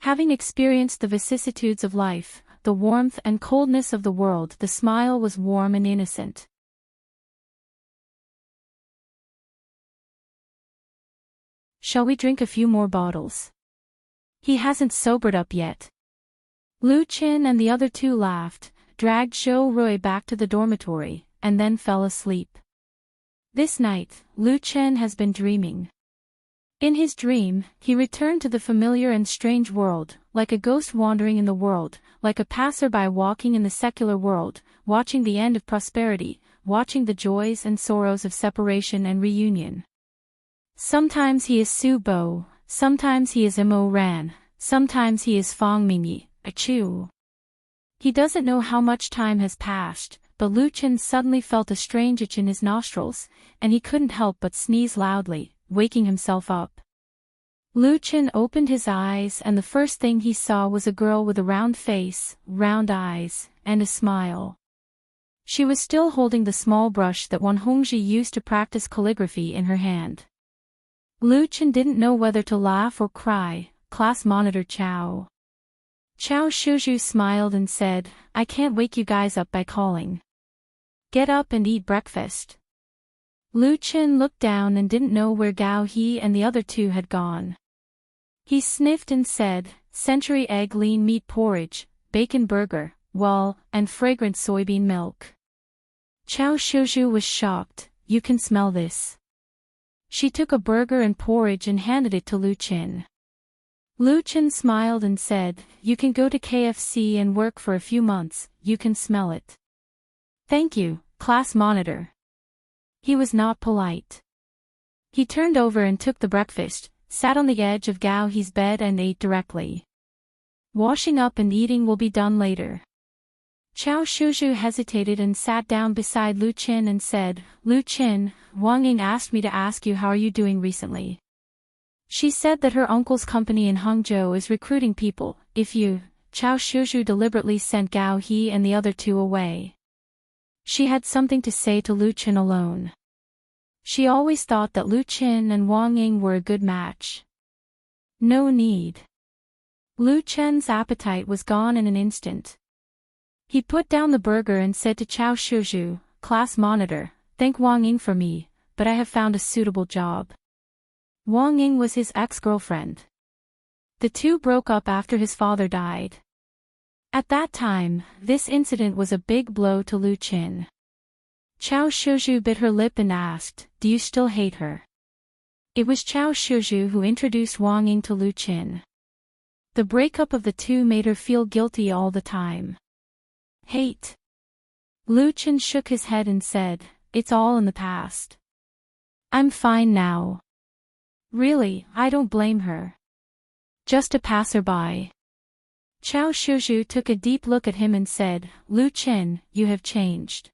S1: Having experienced the vicissitudes of life, the warmth and coldness of the world, the smile was warm and innocent. Shall we drink a few more bottles? He hasn't sobered up yet. Lu Chen and the other two laughed, dragged Zhou Rui back to the dormitory, and then fell asleep. This night, Lu Chen has been dreaming. In his dream, he returned to the familiar and strange world, like a ghost wandering in the world, like a passerby walking in the secular world, watching the end of prosperity, watching the joys and sorrows of separation and reunion. Sometimes he is Su Bo, sometimes he is Mo Ran, sometimes he is Fang Mingyi, a Chu. He doesn't know how much time has passed, but Lu Chen suddenly felt a strange itch in his nostrils, and he couldn't help but sneeze loudly, waking himself up. Lu Chen opened his eyes and the first thing he saw was a girl with a round face, round eyes, and a smile. She was still holding the small brush that Wan Hongji used to practice calligraphy in her hand. Lu Chen didn't know whether to laugh or cry. Class monitor Chao Shuju smiled and said, I can't wake you guys up by calling. Get up and eat breakfast. Lu Chen looked down and didn't know where Gao He and the other two had gone. He sniffed and said, century egg lean meat porridge, bacon burger, and fragrant soybean milk. Chao Shuju was shocked, you can smell this. She took a burger and porridge and handed it to Lu Chen. Lu Chen smiled and said, you can go to KFC and work for a few months, you can smell it. Thank you, class monitor. He was not polite. He turned over and took the breakfast, sat on the edge of Gao He's bed and ate directly. Washing up and eating will be done later. Chao Shuju hesitated and sat down beside Lu Chen and said, Lu Chen, Wang Ying asked me to ask you how are you doing recently. She said that her uncle's company in Hangzhou is recruiting people, Chao Shuju deliberately sent Gao He and the other two away. She had something to say to Lu Chen alone. She always thought that Lu Chen and Wang Ying were a good match. No need. Lu Chen's appetite was gone in an instant. He put down the burger and said to Chao Shuju, class monitor, thank Wang Ying for me, but I have found a suitable job. Wang Ying was his ex-girlfriend. The two broke up after his father died. At that time, this incident was a big blow to Lu Chen. Chao Shuju bit her lip and asked, do you still hate her? It was Chao Shuju who introduced Wang Ying to Lu Chen. The breakup of the two made her feel guilty all the time. Hate. Lu Chen shook his head and said, it's all in the past. I'm fine now. Really, I don't blame her. Just a passerby. Chao Shuzhu took a deep look at him and said, Lu Chen, you have changed.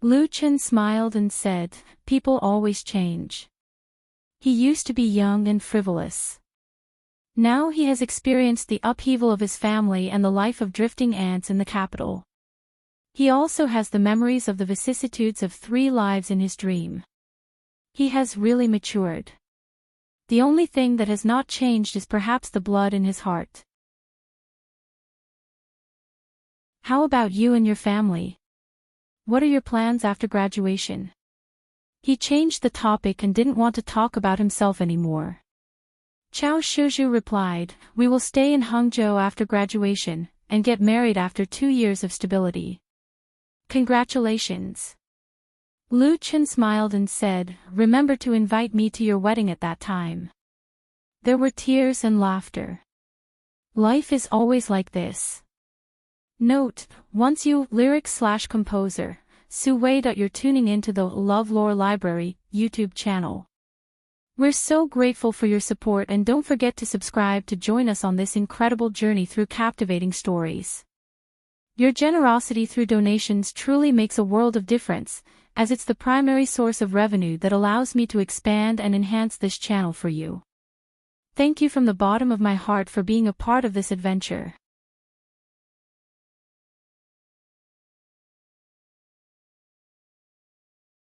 S1: Lu Chen smiled and said, people always change. He used to be young and frivolous. Now he has experienced the upheaval of his family and the life of drifting ants in the capital. He also has the memories of the vicissitudes of 3 lives in his dream. He has really matured. The only thing that has not changed is perhaps the blood in his heart. How about you and your family? What are your plans after graduation? He changed the topic and didn't want to talk about himself anymore. Chao Shuzhu replied, we will stay in Hangzhou after graduation, and get married after 2 years of stability. Congratulations. Lu Chen smiled and said, remember to invite me to your wedding at that time. There were tears and laughter. Life is always like this. Note, once you, lyrics/composer, Su Wei. You're tuning into the LoveLore Library YouTube channel. We're so grateful for your support and don't forget to subscribe to join us on this incredible journey through captivating stories. Your generosity through donations truly makes a world of difference, as it's the primary source of revenue that allows me to expand and enhance this channel for you. Thank you from the bottom of my heart for being a part of this adventure.